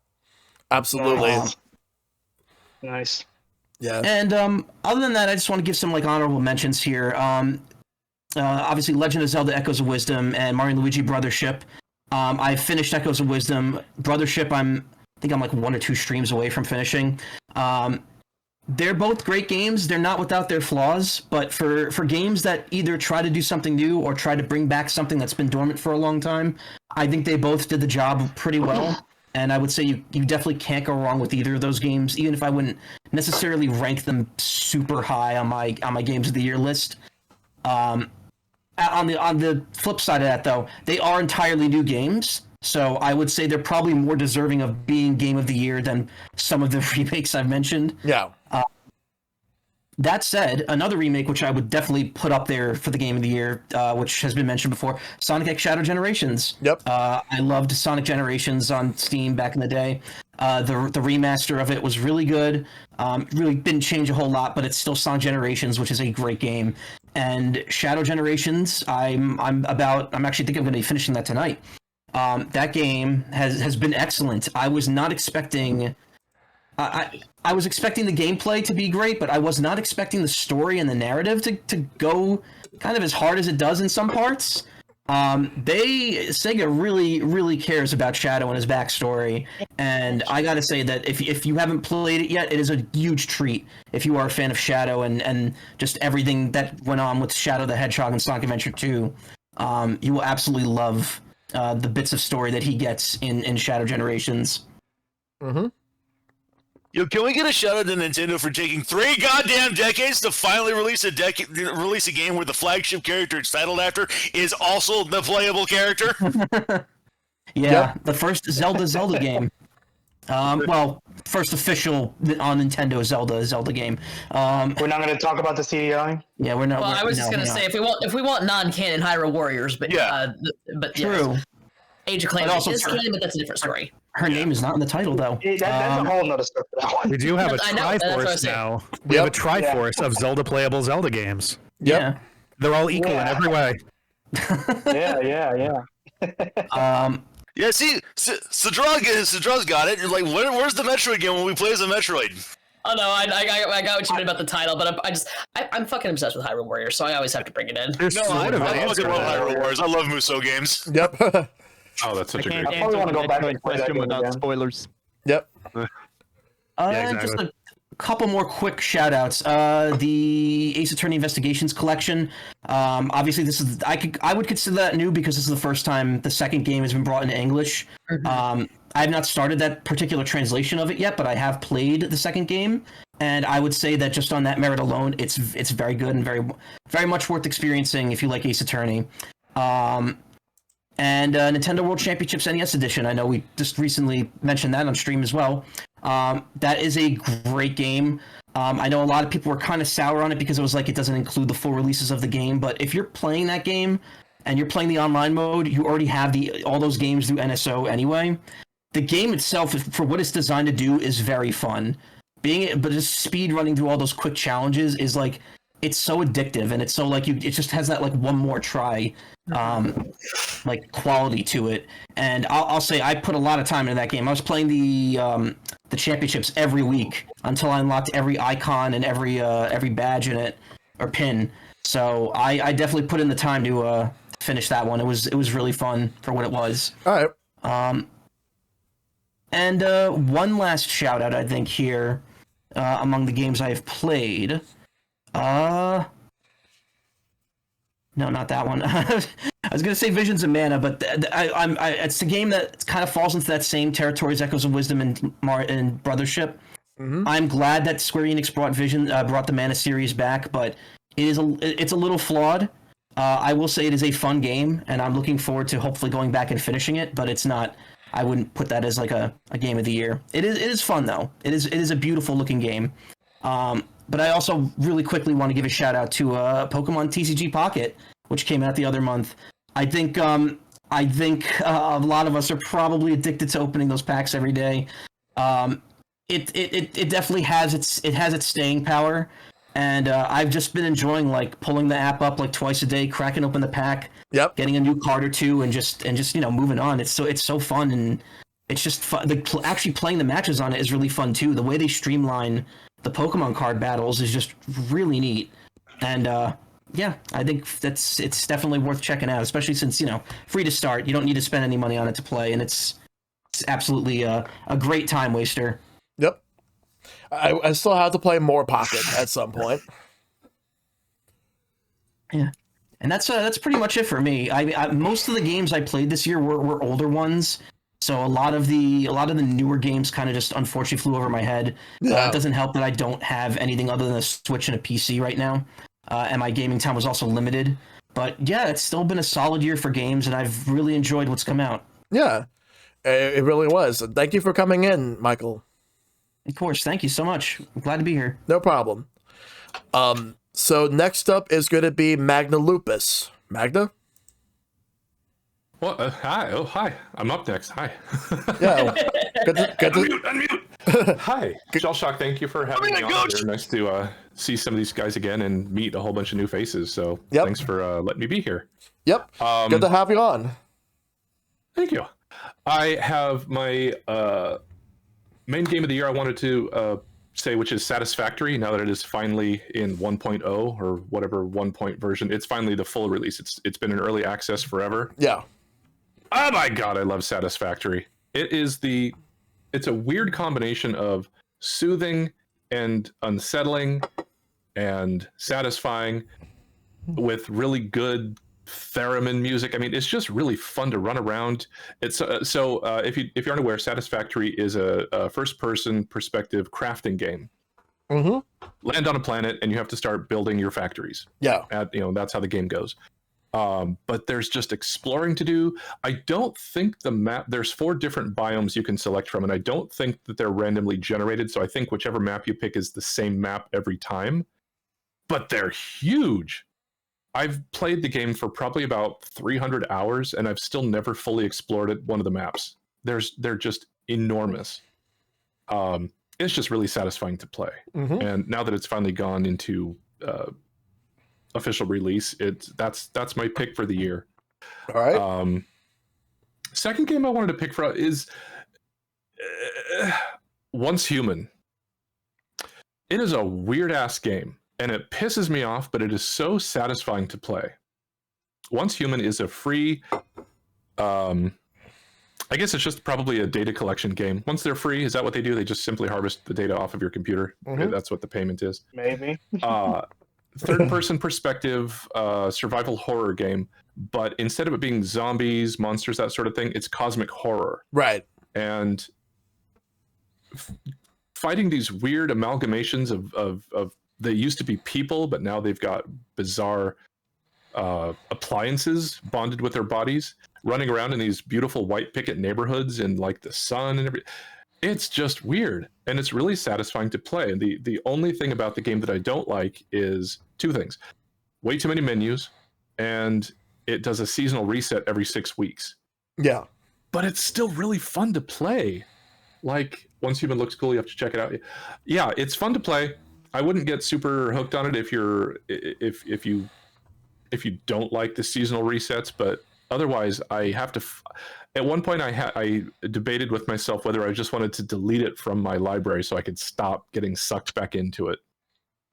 absolutely. Nice. Yeah. And other than that, I just want to give some honorable mentions here. Obviously, Legend of Zelda: Echoes of Wisdom and Mario & Luigi Brothership. I finished Echoes of Wisdom. Brothership, I think I'm 1 or 2 streams away from finishing. They're both great games. They're not without their flaws, but for games that either try to do something new or try to bring back something that's been dormant for a long time, I think they both did the job pretty well. And I would say you definitely can't go wrong with either of those games, even if I wouldn't necessarily rank them super high on my games of the year list. On the flip side of that, though, they are entirely new games. So I would say they're probably more deserving of being Game of the Year than some of the remakes I've mentioned. Yeah. That said, another remake which I would definitely put up there for the Game of the Year, which has been mentioned before, Sonic X Shadow Generations. Yep. I loved Sonic Generations on Steam back in the day. The remaster of it was really good. Really didn't change a whole lot, but it's still Sonic Generations, which is a great game. And Shadow Generations, I'm actually thinking I'm going to be finishing that tonight. That game has been excellent. I was not expecting. I was expecting the gameplay to be great, but I was not expecting the story and the narrative to go kind of as hard as it does in some parts. Sega really cares about Shadow and his backstory, and I gotta say that if you haven't played it yet, it is a huge treat if you are a fan of Shadow and just everything that went on with Shadow the Hedgehog and Sonic Adventure 2. You will absolutely love the bits of story that he gets in Shadow Generations. Mm-hmm. Yo, can we get a shout out to Nintendo for taking 3 goddamn decades to finally release a game where the flagship character it's titled after is also the playable character? The first Zelda game. First official on Nintendo Zelda game. We're not going to talk about the CDI. Yeah, we're not. Well, I was just going to say if we want non-canon Hyrule Warriors, but true. Yes. Age of Calamity is canon, but that's a different story. Her name is not in the title, though. That's a whole nother stuff for that one. We do have a Triforce now. We have a Triforce of Zelda playable Zelda games. Yep. Yeah. They're all equal in every way. Yeah. Yeah, see, Sidraw's got it. Like, where's the Metroid game when we play as a Metroid? Oh no, I got what you meant about the title, but I'm fucking obsessed with Hyrule Warriors, so I always have to bring it in. I fucking love Hyrule Warriors. I love Musou games. Yep. Oh, that's such a great I probably want to go back and play that game without again. spoilers. Yep. Exactly. Just a couple more quick shout outs. The Ace Attorney Investigations collection. Obviously this is I would consider that new because this is the first time the second game has been brought into English. I have not started that particular translation of it yet, but I have played the second game, and I would say that just on that merit alone, it's very good and very very much worth experiencing if you like Ace Attorney. And Nintendo World Championships NES Edition. I know we just recently mentioned that on stream as well. That is a great game. I know a lot of people were kind of sour on it because it was it doesn't include the full releases of the game, but if you're playing that game and you're playing the online mode, you already have all those games through NSO anyway. The game itself, for what it's designed to do, is very fun. But just speed running through all those quick challenges is it's so addictive, and it's so it just has that one more try quality to it. And I'll say I put a lot of time into that game. I was playing the championships every week until I unlocked every icon and every badge in it or pin. So I definitely put in the time to finish that one. It was really fun for what it was. All right. And one last shout out, I think, here among the games I have played. No, not that one. I was gonna say Visions of Mana, but it's the game that kind of falls into that same territory as Echoes of Wisdom and Brothership. Mm-hmm. I'm glad that Square Enix brought the Mana series back, but it's a little flawed. I will say it is a fun game, and I'm looking forward to hopefully going back and finishing it. But it's not. I wouldn't put that as like a game of the year. It is fun though. It is a beautiful looking game. But I also really quickly want to give a shout out to Pokemon TCG Pocket, which came out the other month. I think a lot of us are probably addicted to opening those packs every day. It definitely has its staying power, and I've just been enjoying like pulling the app up like twice a day, cracking open the pack, getting a new card or two, and just moving on. It's so fun, and it's just fun. Actually playing the matches on it is really fun too. The way they streamline the Pokemon card battles is just really neat, and yeah, I think it's definitely worth checking out, especially since free to start. You don't need to spend any money on it to play, and it's absolutely a great time waster. Yep. I still have to play more Pocket at some point. Yeah, and that's pretty much it for me. I most of the games I played this year were older ones, so a lot of the newer games kind of just unfortunately flew over my head. Yeah. It doesn't help that I don't have anything other than a Switch and a PC right now, and my gaming time was also limited. But yeah, it's still been a solid year for games, and I've really enjoyed what's come out. Yeah, it really was. Thank you for coming in, Michael. Of course, thank you so much. I'm glad to be here. No problem. So next up is going to be Magna Lupus. Magna? Well, hi. Oh, hi. I'm up next. Hi. Yeah. Unmute. Hi. Shellshock, thank you for having me on here. Nice to see some of these guys again and meet a whole bunch of new faces. So thanks for letting me be here. Yep. Good to have you on. Thank you. I have my main game of the year I wanted to say, which is Satisfactory, now that it is finally in 1.0 or whatever 1 version. It's finally the full release. It's been in early access forever. Yeah. Oh my god, I love Satisfactory. It's a weird combination of soothing and unsettling and satisfying with really good theremin music. I mean, it's just really fun to run around. It's if you're unaware, Satisfactory is a first-person perspective crafting game. Mm-hmm. Land on a planet, and you have to start building your factories. Yeah, that's how the game goes. But there's just exploring to do. I don't think the map. There's 4 different biomes you can select from, and I don't think that they're randomly generated. So I think whichever map you pick is the same map every time. But they're huge. I've played the game for probably about 300 hours, and I've still never fully explored one of the maps. They're just enormous. It's just really satisfying to play. Mm-hmm. And now that it's finally gone into official release, that's my pick for the year. All right. Second game I wanted to pick for is Once Human. It is a weird ass game. And it pisses me off, but it is so satisfying to play. Once Human is a free, I guess it's just probably a data collection game. Once they're free, is that what they do? They just simply harvest the data off of your computer. Mm-hmm. That's what the payment is. Maybe. Third-person perspective survival horror game, but instead of it being zombies, monsters, that sort of thing, it's cosmic horror. Right. And fighting these weird amalgamations of they used to be people, but now they've got bizarre appliances bonded with their bodies, running around in these beautiful white picket neighborhoods in like the sun and everything. It's just weird, and it's really satisfying to play. And the only thing about the game that I don't like is 2 things: way too many menus, and it does a seasonal reset every 6 weeks. Yeah, but it's still really fun to play. Like, Once Human looks cool, you have to check it out. Yeah, it's fun to play. I wouldn't get super hooked on it if you don't like the seasonal resets, but otherwise I have to. At one point, I debated with myself whether I just wanted to delete it from my library so I could stop getting sucked back into it.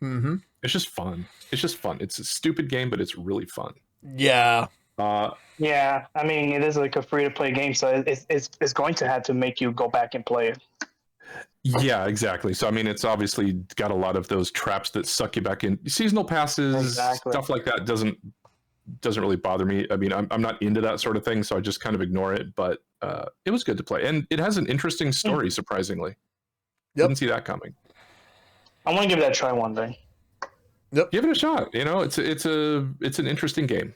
Mm-hmm. It's just fun. It's just fun. It's a stupid game, but it's really fun. Yeah. Yeah, I mean, it is like a free to play game, so it's going to have to make you go back and play it. Yeah, exactly. So I mean, it's obviously got a lot of those traps that suck you back in. Seasonal passes, stuff like that doesn't really bother me. I mean, I'm not into that sort of thing, so I just kind of ignore it. But it was good to play, and it has an interesting story. Surprisingly, didn't see that coming. I want to give that a try one day. Yep, give it a shot. You know, it's an interesting game.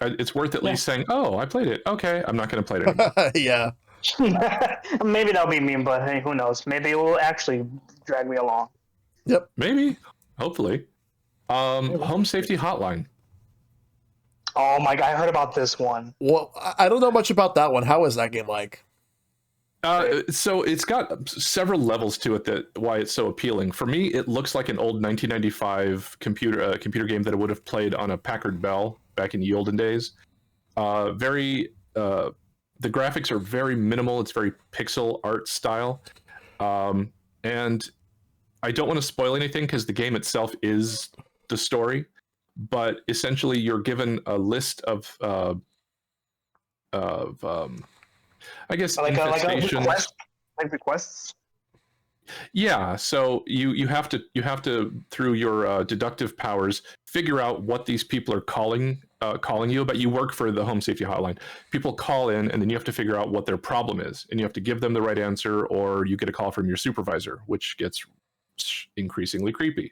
It's worth at least saying, "Oh, I played it. Okay, I'm not going to play it anymore." Yeah. Maybe that'll be me, but hey, who knows? Maybe it will actually drag me along. Yep. Maybe. Hopefully. Home Safety Hotline. Oh my god, I heard about this one. Well, I don't know much about that one. How is that game like? So it's got several levels to it that why it's so appealing. For me, it looks like an old 1995 computer game that I would have played on a Packard Bell back in the olden days. The graphics are very minimal. It's very pixel art style. And I don't want to spoil anything because the game itself is the story. But essentially, you're given a list of I guess like infestations. Requests. Yeah, so you have to through your deductive powers figure out what these people are calling you. But you work for the Home Safety Hotline. People call in, and then you have to figure out what their problem is, and you have to give them the right answer, or you get a call from your supervisor, which gets increasingly creepy.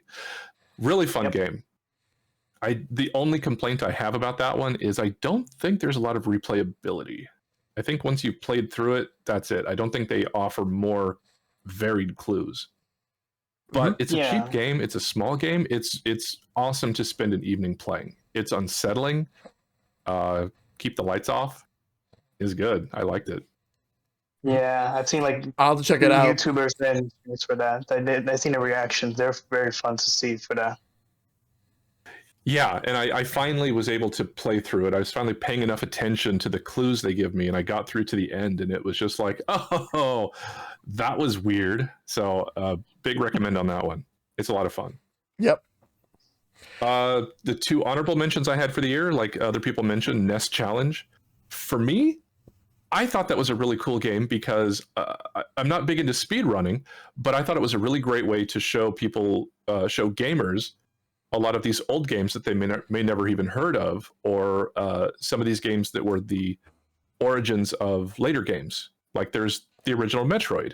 Really fun game. The only complaint I have about that one is I don't think there's a lot of replayability. I think once you've played through it, that's it. I don't think they offer more varied clues. But it's a cheap game. It's a small game. It's awesome to spend an evening playing. It's unsettling. Keep the lights off is good. I liked it. Yeah, I've seen I'll have to check it out. YouTubers and for that. I've seen the reactions. They're very fun to see for that. Yeah, and I finally was able to play through it. I was finally paying enough attention to the clues they give me, and I got through to the end, and it was just like, oh, that was weird. So big recommend on that one. It's a lot of fun. Yep. The two honorable mentions I had for the year, like other people mentioned, Nest Challenge. For me, I thought that was a really cool game because I'm not big into speed running, but I thought it was a really great way to show people, show gamers, a lot of these old games that they may never even heard of, or some of these games that were the origins of later games. Like there's the original Metroid.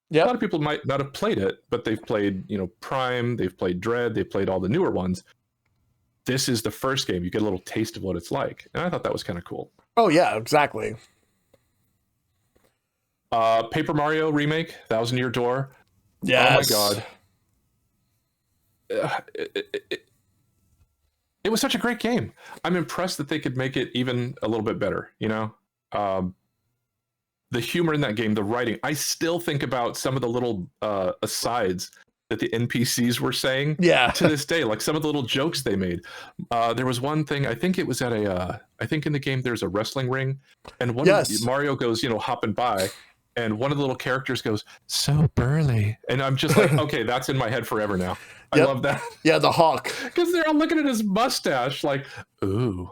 Yeah, a lot of people might not have played it, but they've played, Prime, they've played Dread, they've played all the newer ones. This is the first game. You get a little taste of what it's like, and I thought that was kind of cool. Oh yeah, exactly. Paper Mario remake, Thousand Year Door. Yes. Oh my god. It was such a great game. I'm impressed that they could make it even a little bit better, the humor in that game, the writing. I still think about some of the little asides that the NPCs were saying to this day, like some of the little jokes they made. There was one thing, I think it was at I think in the game there's a wrestling ring, and Mario goes, hopping by, and one of the little characters goes, "So burly," and I'm just like, okay, that's in my head forever now. I love that. Yeah, the hawk. Because they're all looking at his mustache like, ooh.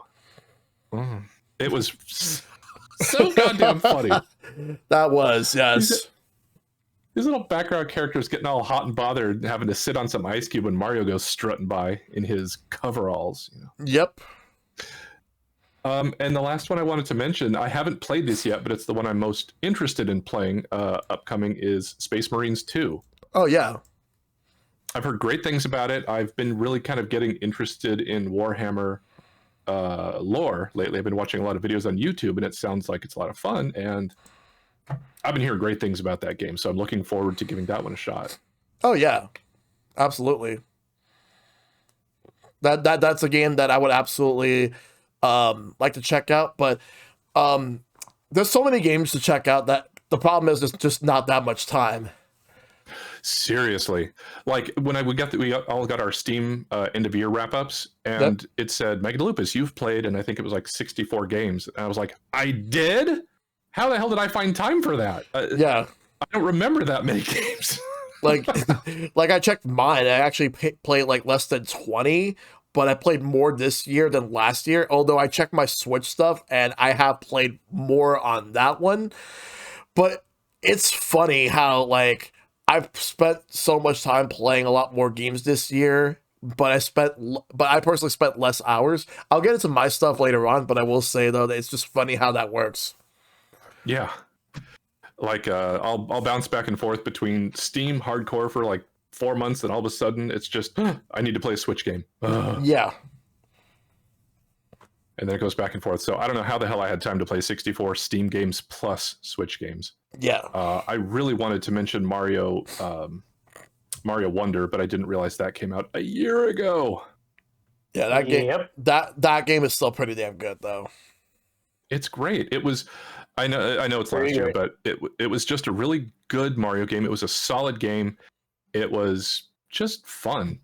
It was so goddamn funny. That was, yes. These little background characters getting all hot and bothered, having to sit on some ice cube when Mario goes strutting by in his coveralls. Yep. And the last one I wanted to mention, I haven't played this yet, but it's the one I'm most interested in playing upcoming, is Space Marines 2. Oh, yeah. I've heard great things about it. I've been really kind of getting interested in Warhammer lore lately. I've been watching a lot of videos on YouTube, and it sounds like it's a lot of fun, and I've been hearing great things about that game, so I'm looking forward to giving that one a shot. Oh, yeah. Absolutely. That's a game that I would absolutely like to check out, but there's so many games to check out that the problem is there's just not that much time. Seriously, like when we all got our Steam end of year wrap ups, and it said, Megalupus, you've played, and I think it was like 64 games. And I was like, I did? How the hell did I find time for that? Yeah, I don't remember that many games. Like, like I checked mine. I actually played like less than 20, but I played more this year than last year. Although I checked my Switch stuff and I have played more on that one. But it's funny how like I've spent so much time playing a lot more games this year, but I personally spent less hours. I'll get into my stuff later on, but I will say though that it's just funny how that works. Yeah. Like I'll bounce back and forth between Steam hardcore for like 4 months, and all of a sudden it's just I need to play a Switch game. Yeah. And then it goes back and forth. So I don't know how the hell I had time to play 64 Steam games plus Switch games. Yeah. I really wanted to mention Mario Wonder, but I didn't realize that came out a year ago. Yeah, that game. That game is still pretty damn good though. It's great. It was. I know it's last year, but it was just a really good Mario game. It was a solid game. It was just fun.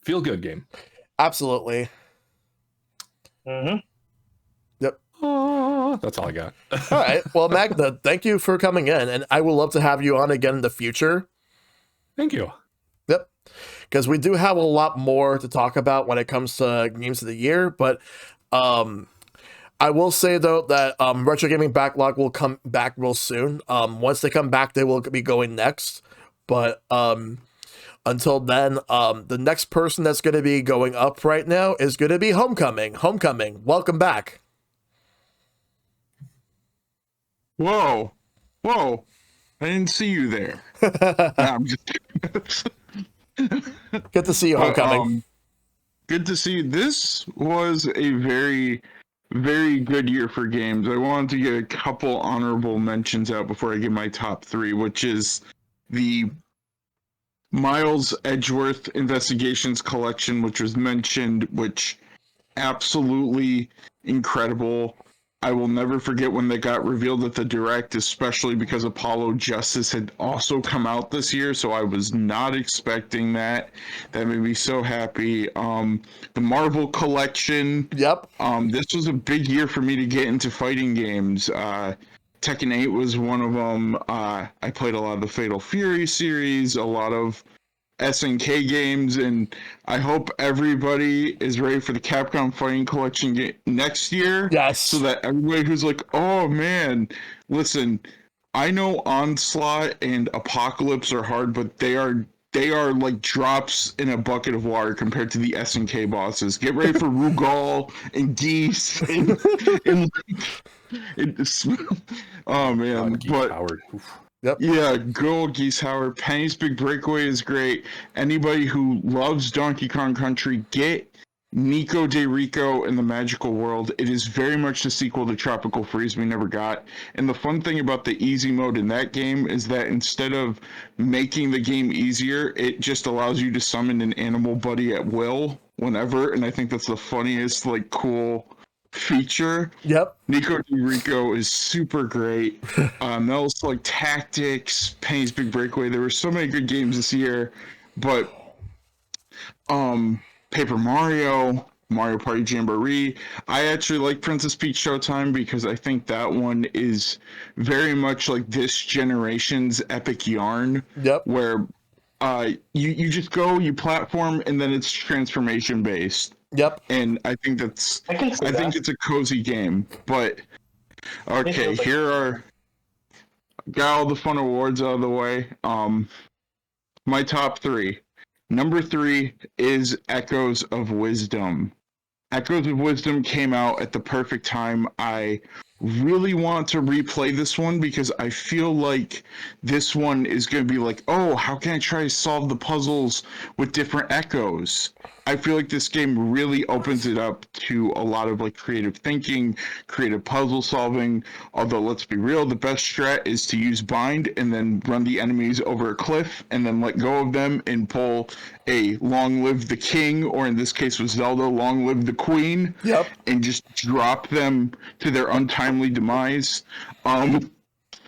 Feel good game. Absolutely. Yep. That's all I got. All right. Well, Magna, thank you for coming in, and I would love to have you on again in the future. Thank you. Yep. Because we do have a lot more to talk about when it comes to games of the year, but I will say though that Retro Gaming Backlog will come back real soon. Once they come back, they will be going next. But until then, the next person that's going to be going up right now is going to be Homecoming. Homecoming, welcome back. Whoa. I didn't see you there. I'm just... Good to see you, Homecoming. Good to see you. This was a very, very good year for games. I wanted to get a couple honorable mentions out before I give my top 3, which is the Miles Edgeworth Investigations Collection, which was mentioned, which absolutely incredible. I will never forget when they got revealed at the Direct, especially because Apollo Justice had also come out this year, so I was not expecting that. That made me so happy. The Marvel Collection. Yep. This was a big year for me to get into fighting games. Tekken 8 was one of them. I played a lot of the Fatal Fury series, a lot of SNK games, and I hope everybody is ready for the Capcom Fighting Collection next year. Yes. So that everybody who's like, oh man, listen, I know Onslaught and Apocalypse are hard, but they are like drops in a bucket of water compared to the SNK bosses. Get ready for Rugal and Geese oh man, but Howard. Yep. Yeah, go Geese Howard. Penny's Big Breakaway is great. Anybody who loves Donkey Kong Country, get Nico de Rico in the Magical World. It is very much the sequel to Tropical Freeze we never got. And the fun thing about the easy mode in that game is that instead of making the game easier, it just allows you to summon an animal buddy at will whenever. And I think that's the funniest, like, cool feature. Yep. Nico de Rico is super great. That was like Tactics, Penny's Big Breakaway. There were so many good games this year, but Paper Mario, Mario Party Jamboree. I actually like Princess Peach Showtime because I think that one is very much like this generation's epic yarn. Yep. Where you just go, you platform, and then it's transformation based. Yep. And I think I think it's a cozy game. But okay, got all the fun awards out of the way. My top 3. Number 3 is Echoes of Wisdom. Echoes of Wisdom came out at the perfect time. I really want to replay this one because I feel like this one is going to be like, oh, how can I try to solve the puzzles with different echoes? I feel like this game really opens it up to a lot of like creative thinking, creative puzzle solving. Although let's be real, the best strat is to use bind and then run the enemies over a cliff and then let go of them and pull a long live the king, or in this case with Zelda, long live the queen. Yep. And just drop them to their untimely demise.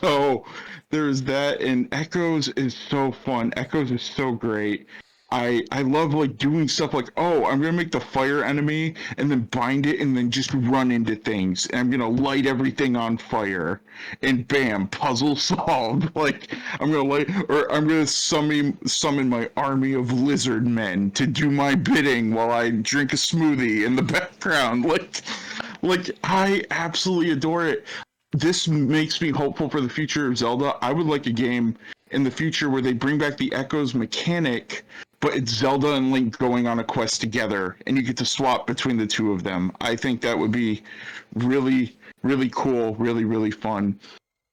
So there's that, and Echoes is so fun. Echoes is so great. I love like doing stuff like, oh, I'm gonna make the fire enemy and then bind it and then just run into things. And I'm gonna light everything on fire, and bam, puzzle solved. Like I'm gonna summon my army of lizard men to do my bidding while I drink a smoothie in the background. Like I absolutely adore it. This makes me hopeful for the future of Zelda. I would like a game in the future where they bring back the Echoes mechanic, but it's Zelda and Link going on a quest together, and you get to swap between the two of them. I think that would be really, really cool, really, really fun.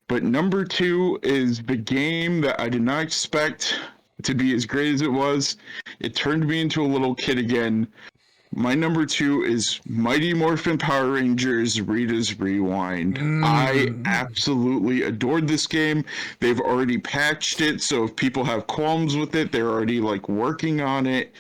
But number 2 is the game that I did not expect to be as great as it was. It turned me into a little kid again. My number 2 is Mighty Morphin Power Rangers Rita's Rewind. I absolutely adored this game. They've already patched it, so if people have qualms with it, they're already like working on it.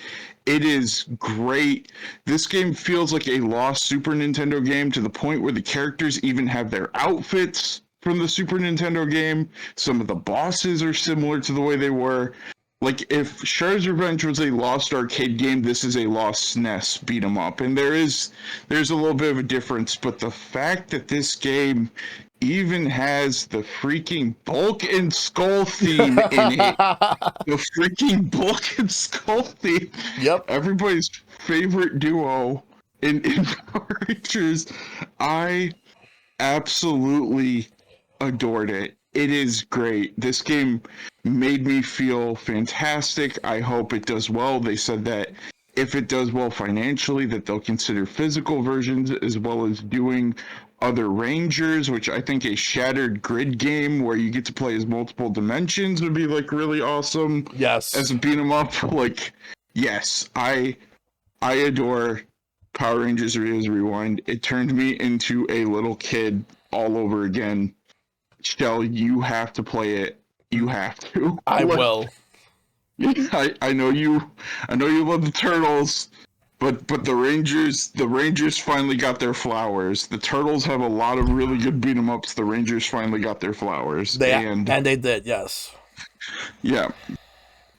It is great. This game feels like a lost Super Nintendo game to the point where the characters even have their outfits from the Super Nintendo game. Some of the bosses are similar to the way they were. Like, if Shredder's Revenge was a lost arcade game, this is a lost SNES beat 'em up. And there's a little bit of a difference, but the fact that this game even has the freaking Bulk and Skull theme in it. The freaking Bulk and Skull theme. Yep. Everybody's favorite duo in Power Rangers. I absolutely adored it. It is great. This game made me feel fantastic. I hope it does well. They said that if it does well financially, that they'll consider physical versions as well as doing other Rangers, which I think a shattered grid game where you get to play as multiple dimensions would be like really awesome. Yes. As a beat 'em up, like, yes, I adore Power Rangers Rita's Rewind. It turned me into a little kid all over again. Shell, you have to play it. You have to. I will. I know you love the Turtles, but the Rangers finally got their flowers. The Turtles have a lot of really good beat 'em ups. The Rangers finally got their flowers. And they did, yes. Yeah.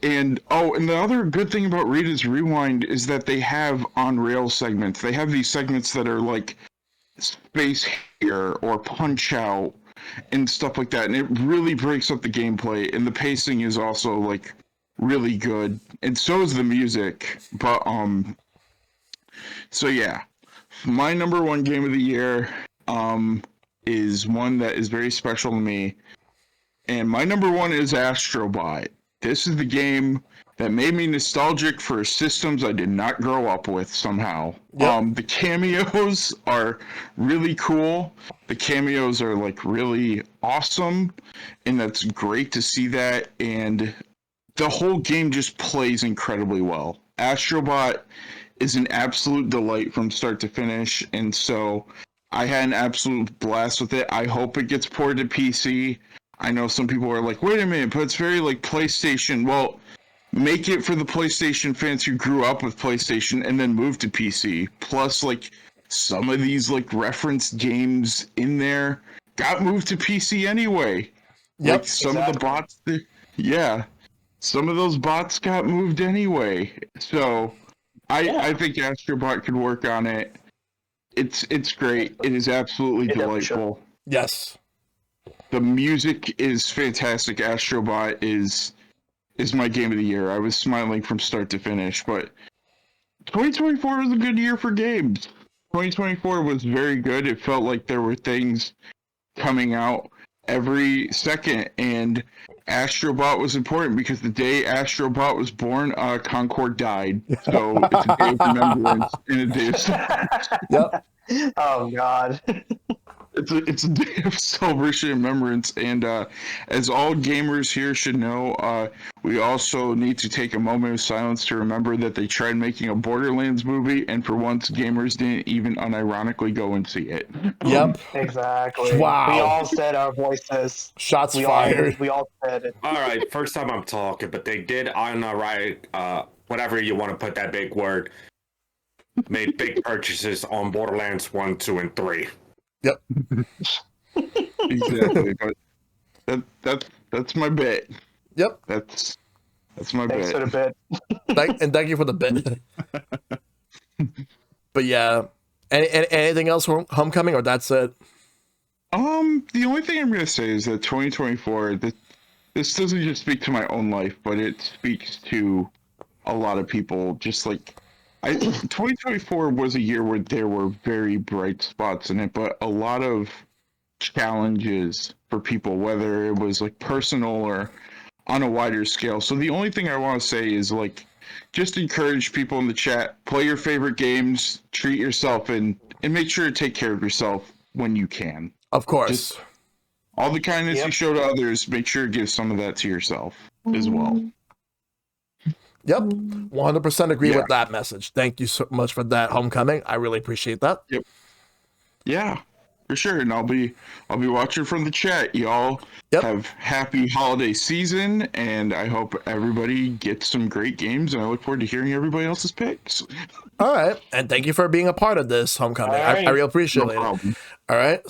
And the other good thing about Rita's Rewind is that they have on-rail segments. They have these segments that are like Space Here or Punch Out and stuff like that, and it really breaks up the gameplay, and the pacing is also like really good, and so is the music. But so yeah, my number 1 game of the year is one that is very special to me, and my number 1 is Astrobot. This is the game that made me nostalgic for systems I did not grow up with somehow. Yep. The cameos are really cool. The cameos are like really awesome, and that's great to see that. And the whole game just plays incredibly well. Astrobot is an absolute delight from start to finish, and so I had an absolute blast with it. I hope it gets ported to PC. I know some people are like, wait a minute, but it's very like PlayStation. Well, make it for the PlayStation fans who grew up with PlayStation and then moved to PC. Plus, like, some of these like reference games in there got moved to PC anyway. Yep. Like some of the bots, some of those bots got moved anyway. So I think Astrobot could work on it. It's great. It is absolutely delightful. Yes. The music is fantastic. Astrobot is my game of the year. I was smiling from start to finish, but 2024 was a good year for games. 2024 was very good. It felt like there were things coming out every second, and Astrobot was important because the day Astrobot was born, Concord died. So it's a day of remembrance and a day of celebration. Yep. Oh, God. It's a day of celebration and remembrance, and as all gamers here should know, we also need to take a moment of silence to remember that they tried making a Borderlands movie, and for once, gamers didn't even unironically go and see it. Yep. Exactly. Wow. We all said our voices. Shots fired. We all said it. All right, first time I'm talking, but they did whatever you want to put that big word, made big purchases on Borderlands 1, 2, and 3. Yep. Exactly. But that's my bet. Yep. That's That's my Thanks bit. for the bit. Thank you for the bit. But yeah, anything else from Homecoming, or that's it? The only thing I'm gonna say is that 2024. This doesn't just speak to my own life, but it speaks to a lot of people. Just like 2024 was a year where there were very bright spots in it, but a lot of challenges for people, whether it was like personal or on a wider scale. So the only thing I want to say is like, just encourage people in the chat, play your favorite games, treat yourself, and make sure to take care of yourself when you can. Of course. Just all the kindness you show to others, make sure to give some of that to yourself as well. Yep, 100% agree with that message. Thank you so much for that, Homecoming. I really appreciate that. Yep. Yeah, for sure. And I'll be watching from the chat. Y'all have happy holiday season, and I hope everybody gets some great games. And I look forward to hearing everybody else's picks. All right, and thank you for being a part of this, Homecoming. I really appreciate it. All right,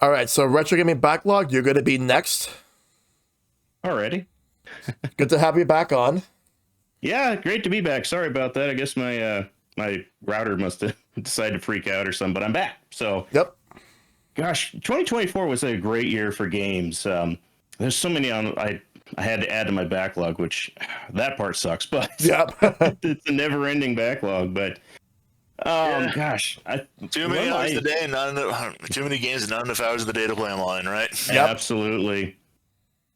all right, so Retro Gaming Backlog, you're going to be next. Alrighty. Good to have you back on. Yeah, great to be back. Sorry about that. I guess my my router must have decided to freak out or something, but I'm back. So gosh, 2024 was a great year for games. There's so many I had to add to my backlog, which that part sucks, but it's a never-ending backlog. But gosh, too many hours a day, too many games, and not enough hours of the day to play online, right? Absolutely.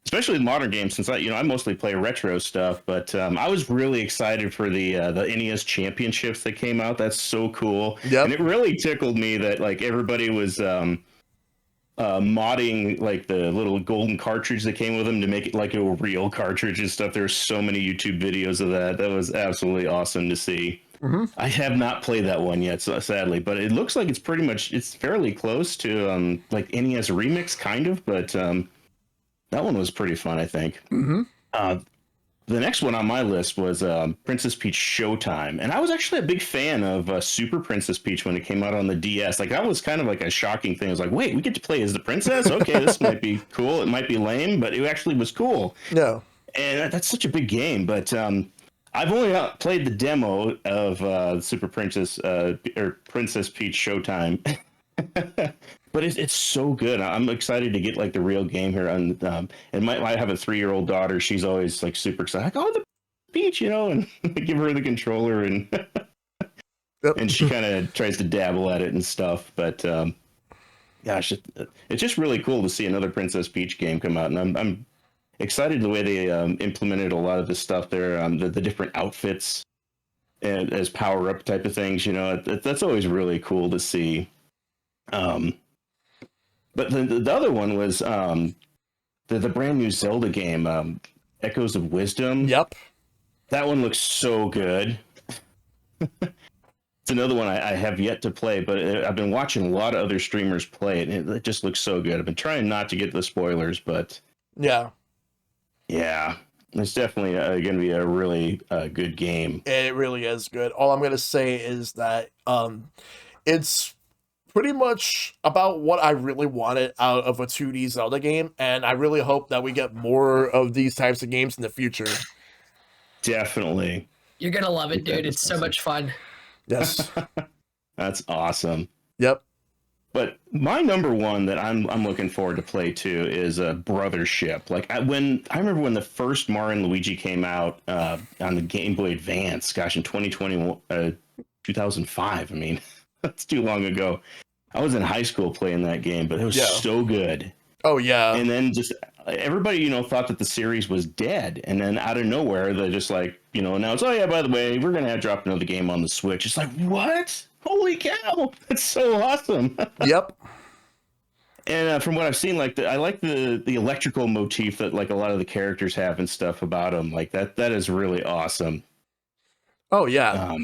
Especially modern games, since I mostly play retro stuff. But I was really excited for the NES Championships that came out. That's so cool. And it really tickled me that like everybody was modding like the little golden cartridge that came with them to make it like a real cartridge and stuff. There were so many YouTube videos of that. That was absolutely awesome to see. I have not played that one yet, so sadly, but it looks like it's fairly close to like NES Remix kind of, but that one was pretty fun, I think. The next one on my list was Princess Peach Showtime, and I was actually a big fan of Super Princess Peach when it came out on the DS. Like that was kind of like a shocking thing. I was like, wait, we get to play as the princess? Okay, this might be cool. It might be lame, but it actually was cool. Yeah, and that's such a big game. But I've only played the demo of Super Princess or Princess Peach Showtime. But it's so good. I'm excited to get like the real game here. And I have a 3-year-old daughter. She's always like super excited. Like, oh, the Peach, and I give her the controller and and she kind of tries to dabble at it and stuff. But gosh, it's just really cool to see another Princess Peach game come out. And I'm excited the way they implemented a lot of the stuff there. The different outfits and as power up type of things. That's always really cool to see. But the other one was the brand new Zelda game, Echoes of Wisdom. Yep. That one looks so good. It's another one I have yet to play, but I've been watching a lot of other streamers play it, and it just looks so good. I've been trying not to get the spoilers, but yeah, it's definitely going to be a really good game. It really is good. All I'm going to say is that it's pretty much about what I really wanted out of a 2D Zelda game, and I really hope that we get more of these types of games in the future. Definitely. You're gonna love it, dude. It's so much fun. Yes. That's awesome. Yep. But my number one that I'm looking forward to play too is Brothership. Like I remember when the first Mario and Luigi came out on the Game Boy Advance, gosh, in 2005. I mean, that's too long ago. I was in high school playing that game, but it was so good. Oh yeah. And then just everybody, thought that the series was dead, and then out of nowhere, they just like, announced, oh yeah, by the way, we're gonna drop another game on the Switch. It's like, what? Holy cow! That's so awesome. Yep. And from what I've seen, like I like the electrical motif that like a lot of the characters have and stuff about them. Like that is really awesome. Oh yeah.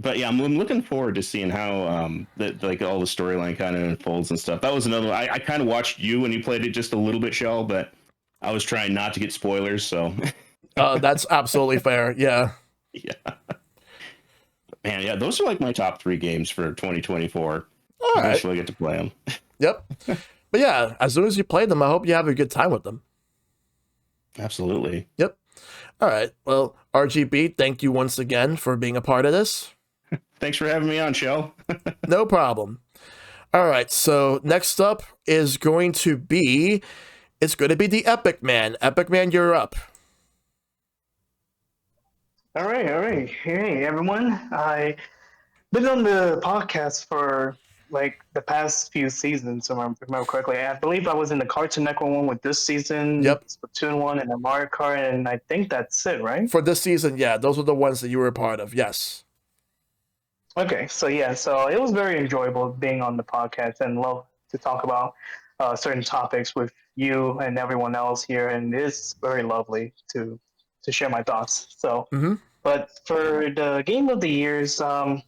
But yeah, I'm looking forward to seeing how that like all the storyline kind of unfolds and stuff. That was another one. I kind of watched you when you played it just a little bit, Shell, but I was trying not to get spoilers. So that's absolutely fair. Yeah. Yeah. Man, yeah, those are like my top 3 games for 2024. All right. Eventually get to play them. Yep. But yeah, as soon as you play them, I hope you have a good time with them. Absolutely. Yep. All right. Well, RGB, thank you once again for being a part of this. Thanks for having me on, Shell. No problem. All right. So next up is going to be, it's going to be the Epic Man. Epic Man, you're up. All right. Hey, everyone. I've been on the podcast for like the past few seasons, if I remember correctly. I believe I was in the Cartoon Network one with this season, Yep. Splatoon one, and the Mario Kart, and I think that's it, right? For this season, yeah, those were the ones that you were a part of. Yes. Okay, so yeah, so it was very enjoyable being on the podcast and love to talk about certain topics with you and everyone else here, and it's very lovely to share my thoughts. So, but for the game of the years, I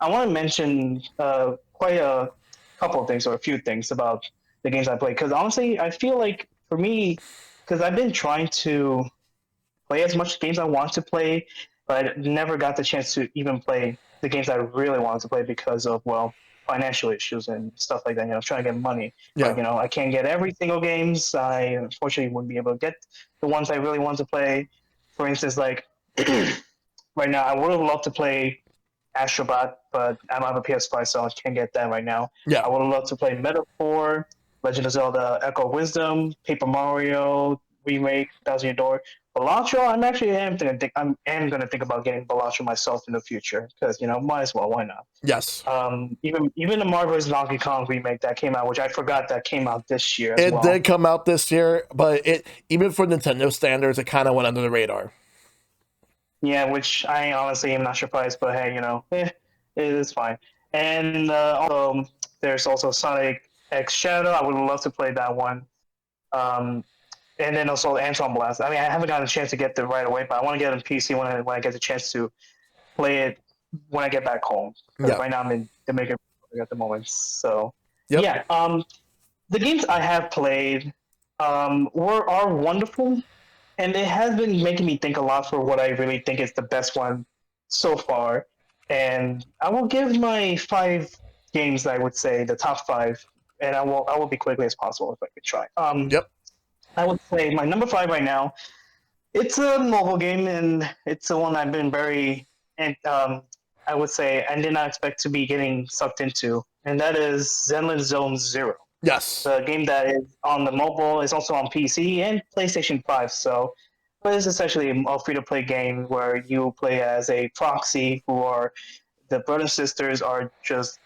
want to mention quite a couple of things or a few things about the games I played because honestly, I feel like for me, because I've been trying to play as much games I want to play, but I never got the chance to even play the games I really wanted to play because of financial issues and stuff like that. Trying to get money. Yeah. Like, I can't get every single games. I unfortunately wouldn't be able to get the ones I really want to play. For instance, like right now, I would have loved to play Astrobot, but I don't have a PS5, so I can't get that right now. Yeah. I would have loved to play Metaphor, Legend of Zelda: Echo of Wisdom, Paper Mario Remake, Thousand Year Door. Balatro, I'm gonna think about getting Balatro myself in the future because might as well, why not? Yes. Even the Marvel's Donkey Kong remake that came out, which I forgot that came out this year as well. It did come out this year, but even for Nintendo standards, it kind of went under the radar. Yeah, which I honestly am not surprised, but hey, it is fine. And also, there's also Sonic X Shadow. I would love to play that one. And then also Anton Blast. I mean, I haven't gotten a chance to get it right away, but I want to get it on PC when I get the chance to play it when I get back home. Because right now I'm in Dominican Republic at the moment. So yeah, the games I have played are wonderful, and it has been making me think a lot for what I really think is the best one so far. And I will give my 5 games, I would say, the top 5, and I will be quickly as possible if I could try. I would say my number 5 right now. It's a mobile game, and it's the one I've been very, and I would say I did not expect to be getting sucked into, and that is Zenless Zone Zero. Yes. The game that is on the mobile is also on PC and PlayStation 5. So, but it's essentially a free-to-play game where you play as a proxy who are the brothers and sisters are just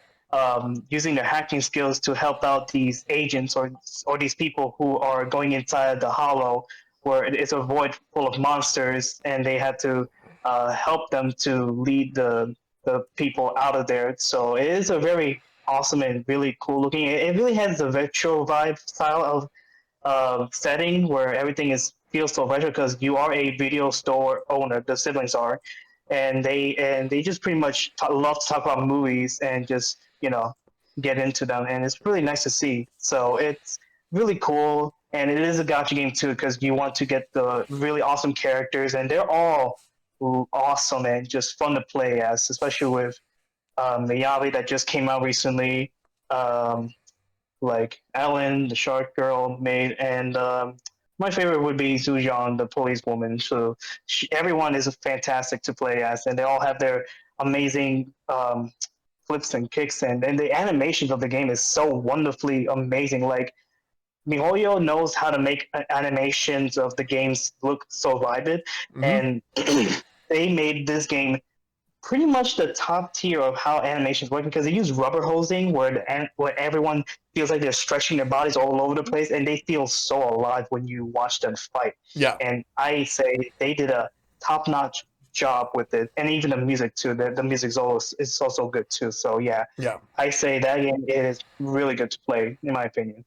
using their hacking skills to help out these agents or these people who are going inside the hollow where it's a void full of monsters, and they have to help them to lead the people out of there. So it is a very awesome and really cool looking. It really has a retro vibe style of setting where everything feels so retro because you are a video store owner. The siblings are, and they just pretty much love to talk about movies and just get into them, and it's really nice to see. So it's really cool, and it is a gacha game too because you want to get the really awesome characters, and they're all awesome and just fun to play as, especially with the Yavi that just came out recently, like Ellen, the Shark Girl maid, and my favorite would be Zujan, the policewoman. So everyone is fantastic to play as, and they all have their amazing flips and kicks, and the animations of the game is so wonderfully amazing. Like MiHoYo knows how to make animations of the games look so vivid, and they made this game pretty much the top tier of how animations work because they use rubber hosing where everyone feels like they're stretching their bodies all over the place, and they feel so alive when you watch them fight. Yeah. And I say they did a top-notch job with it, and even the music too. The music is also good too. So yeah, I say that game is really good to play in my opinion.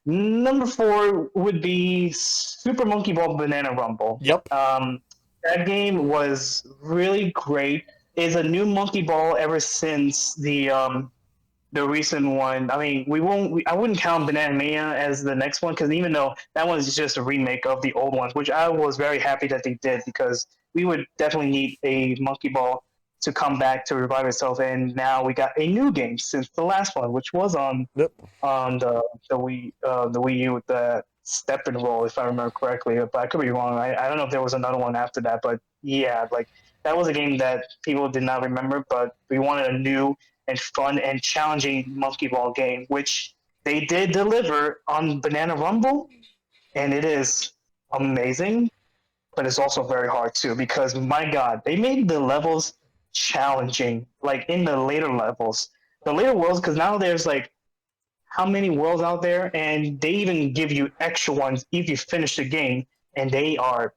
Number 4 would be Super Monkey Ball Banana Rumble. Yep. That game was really great. It's a new Monkey Ball ever since the recent one. I mean, I wouldn't count Banana Mania as the next one because even though that one is just a remake of the old ones, which I was very happy that they did because we would definitely need a Monkey Ball to come back to revive itself. And now we got a new game since the last one, which was on the Wii U with the Steppenwolf, if I remember correctly, but I could be wrong. I don't know if there was another one after that, but yeah, like that was a game that people did not remember, but we wanted a new and fun and challenging monkey ball game, which they did deliver on Banana Rumble, and it is amazing, but it's also very hard too because my God, they made the levels challenging, like in the later levels, the later worlds, because now there's like how many worlds out there, and they even give you extra ones if you finish the game, and they are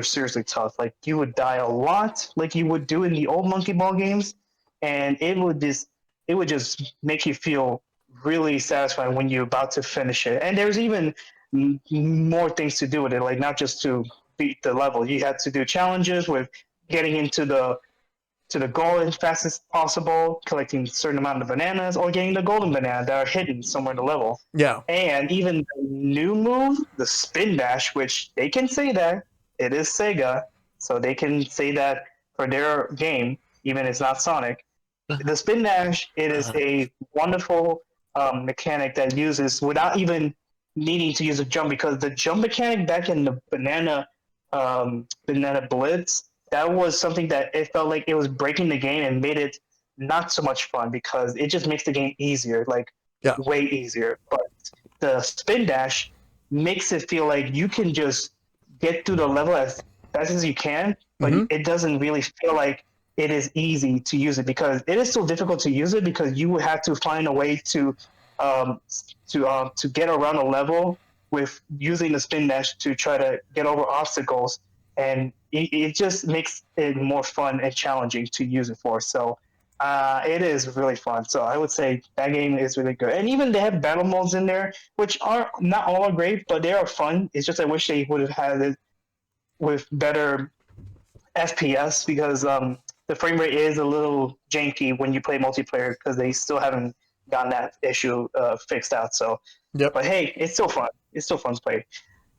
seriously tough. Like you would die a lot, like you would do in the old monkey ball games, and it would just make you feel really satisfied when you're about to finish it. And there's even more things to do with it, like not just to beat the level. You had to do challenges with getting into the goal as fast as possible, collecting a certain amount of bananas, or getting the golden banana that are hidden somewhere in the level. Yeah. And even the new move, the spin dash, which they can say that it is Sega, so they can say that for their game, even if it's not Sonic. The spin dash, it is a wonderful mechanic that uses without even needing to use a jump, because the jump mechanic back in the banana blitz, that was something that it felt like it was breaking the game and made it not so much fun because it just makes the game easier, like way easier. But the spin dash makes it feel like you can just get through the level as fast as you can, but it doesn't really feel like it is easy to use it, because it is still difficult to use it, because you would have to find a way to get around a level with using the spin dash to try to get over obstacles, and it just makes it more fun and challenging to use it for. So it is really fun. So I would say that game is really good. And even they have battle modes in there, which are not all great, but they are fun. It's just I wish they would have had it with better FPS, because the frame rate is a little janky when you play multiplayer, because they still haven't gotten that issue fixed out. So, but hey, it's still fun. It's still fun to play.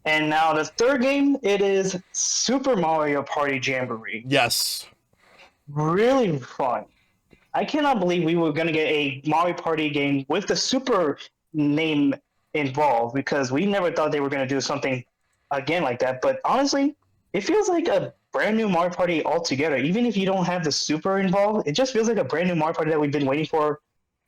And now the third game, it is Super Mario Party Jamboree. Yes. Really fun. I cannot believe we were going to get a Mario Party game with the Super name involved, because we never thought they were going to do something again like that. But honestly, it feels like a brand new Mario Party altogether. Even if you don't have the Super involved, it just feels like a brand new Mario Party that we've been waiting for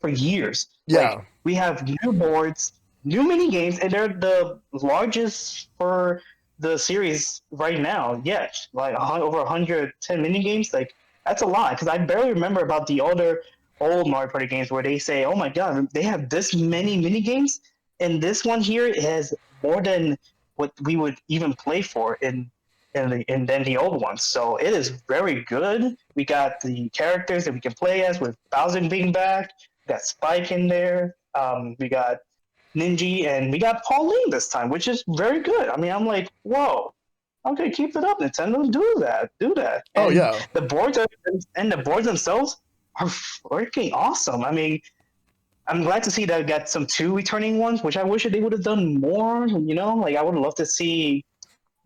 years. Yeah. Like, we have new boards, new mini games, and they're the largest for the series right now yet. Like over 110 mini games. Like, that's a lot, because I barely remember about the older old Mario Party games where they say, "Oh my God, they have this many mini games," and this one here has more than what we would even play for in than the old ones. So it is very good. We got the characters that we can play as, with Bowser being back. We got Spike in there. We got Ninja, and we got Pauline this time, which is very good. I mean, I'm like, whoa. Okay, keep it up, Nintendo. Do that. Oh, and yeah. the boards themselves are freaking awesome. I mean, I'm glad to see that I got some 2 returning ones, which I wish they would have done more. You know, like I would love to see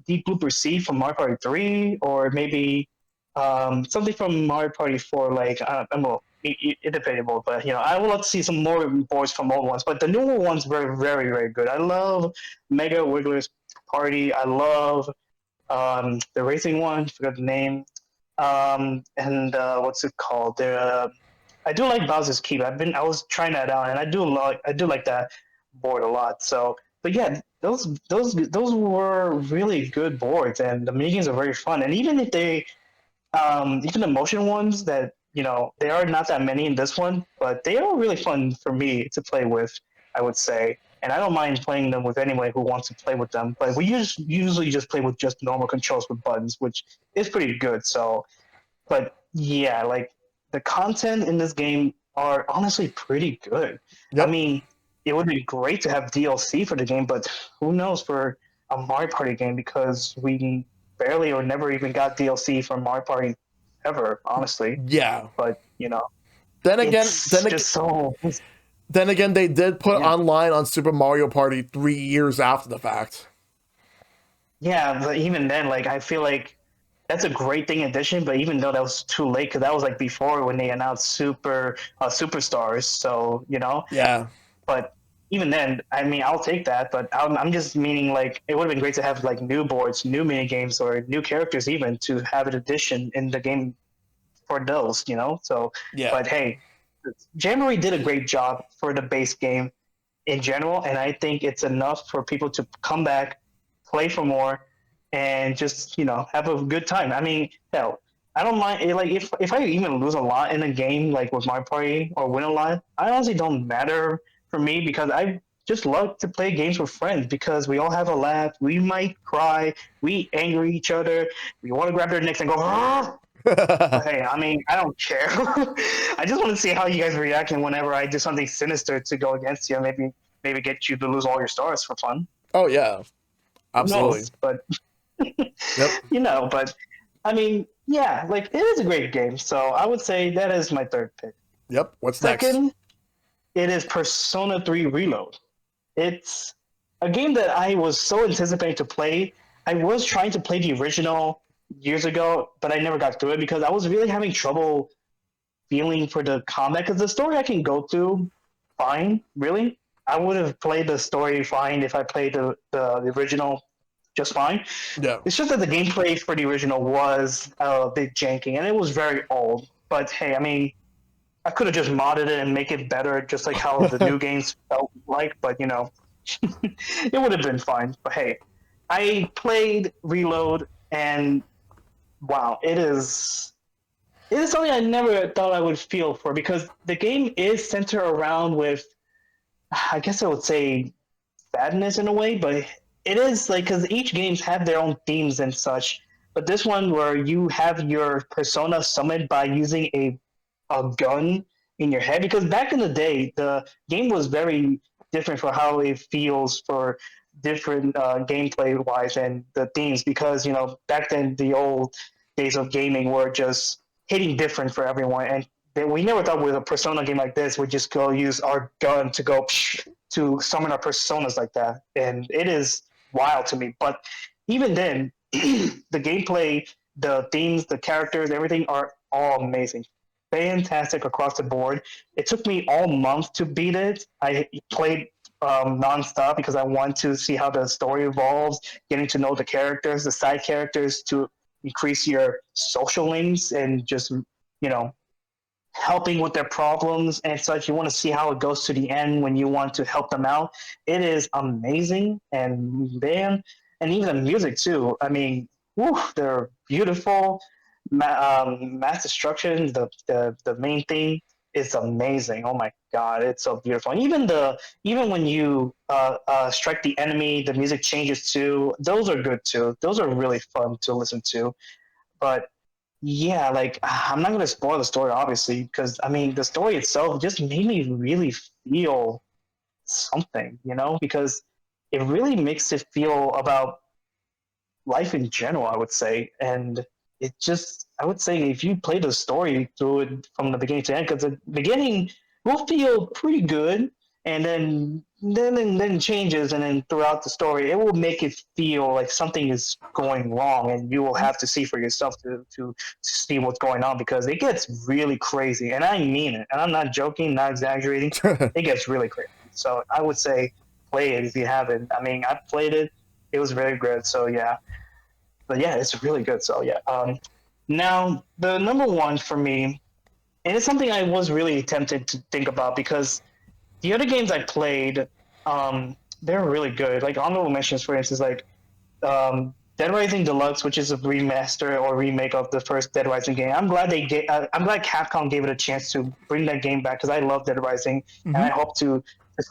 Deep Blooper C from Mario Party 3, or maybe something from Mario Party 4. Like it's debatable, but you know, I would love to see some more boards from old ones. But the newer ones were very, very good. I love Mega Wiggler's Party. I love the racing one. Forgot the name. And what's it called? I do like Bowser's Keep. I was trying that out, and I do like that board a lot. So, but yeah, those were really good boards, and the minigames are very fun. And even if even the motion ones that, you know, there are not that many in this one, but they are really fun for me to play with, I would say. And I don't mind playing them with anyone who wants to play with them. But we usually just play with just normal controls with buttons, which is pretty good. So, but yeah, like the content in this game are honestly pretty good. Yep. I mean, it would be great to have DLC for the game, but who knows for a Mario Party game, because we barely or never even got DLC for Mario Party ever, honestly. Yeah. But you know, Then again, they did put online on Super Mario Party 3 years after the fact. Yeah, but even then, like, I feel like that's a great thing in addition. But even though that was too late, because that was like before when they announced Superstars. So you know. Yeah. But even then, I mean, I'll take that, but I'm just meaning like it would have been great to have like new boards, new mini games, or new characters even to have an addition in the game for those, you know. So, Yeah. but hey, Jamboree did a great job for the base game in general, and I think it's enough for people to come back, play for more, and just have a good time. I mean, hell, I don't mind like if I even lose a lot in a game like with my party or win a lot, I honestly don't matter for me because I just love to play games with friends because we all have a laugh. We might cry, we angry each other, we want to grab their necks and go. "Ah!" But hey, I mean, I don't care. I just want to see how you guys react, and whenever I do something sinister to go against you, maybe get you to lose all your stars for fun. Oh yeah, absolutely. Who knows? But Yep. but I mean, yeah, like it is a great game. So I would say that is my third pick. Yep. What's next? Second, it is Persona 3 Reload. It's a game that I was so anticipating to play. I was trying to play the original years ago, but I never got through it because I was really having trouble feeling for the combat. Because the story I can go through fine, really. I would have played the story fine if I played the original just fine. Yeah. It's just that the gameplay for the original was a bit janky and it was very old. But hey, I mean, I could have just modded it and make it better, just like how the new games felt like. But it would have been fine. But hey, I played Reload, and wow, it is something I never thought I would feel for because the game is centered around with, I guess I would say, sadness in a way, but it is like because each games have their own themes and such. But this one where you have your persona summoned by using a gun in your head, because back in the day the game was very different for how it feels for different gameplay wise and the themes, because back then the old days of gaming were just hitting different for everyone, and we never thought with a persona game like this we'd just go use our gun to go to summon our personas like that, and it is wild to me. But even then the gameplay, the themes, the characters, everything are all amazing, fantastic across the board. It took me all month to beat it. I played nonstop because I want to see how the story evolves, getting to know the characters, the side characters, to increase your social links and just helping with their problems and such. You want to see how it goes to the end when you want to help them out. It is amazing, and man, and even the music too. I mean, they're beautiful. Mass destruction, the main thing is amazing. Oh my god, it's so beautiful. And even when you strike the enemy, the music changes too. Those are good too. Those are really fun to listen to. But yeah, like I'm not gonna spoil the story obviously, because I mean the story itself just made me really feel something, because it really makes it feel about life in general, I would say. And it just, I would say, if you play the story through it from the beginning to end, because the beginning will feel pretty good, and then it changes, and then throughout the story, it will make it feel like something is going wrong, and you will have to see for yourself to see what's going on, because it gets really crazy, and I mean it, and I'm not joking, not exaggerating. It gets really crazy. So I would say play it if you haven't. I mean, I played it; it was very good. So yeah. But yeah, it's really good. So yeah. Now the number one for me, and it's something I was really tempted to think about because the other games I played, they're really good. Like honorable mentions, for instance, like Dead Rising Deluxe, which is a remaster or remake of the first Dead Rising game. I'm glad I'm glad Capcom gave it a chance to bring that game back because I love Dead Rising, and I hope to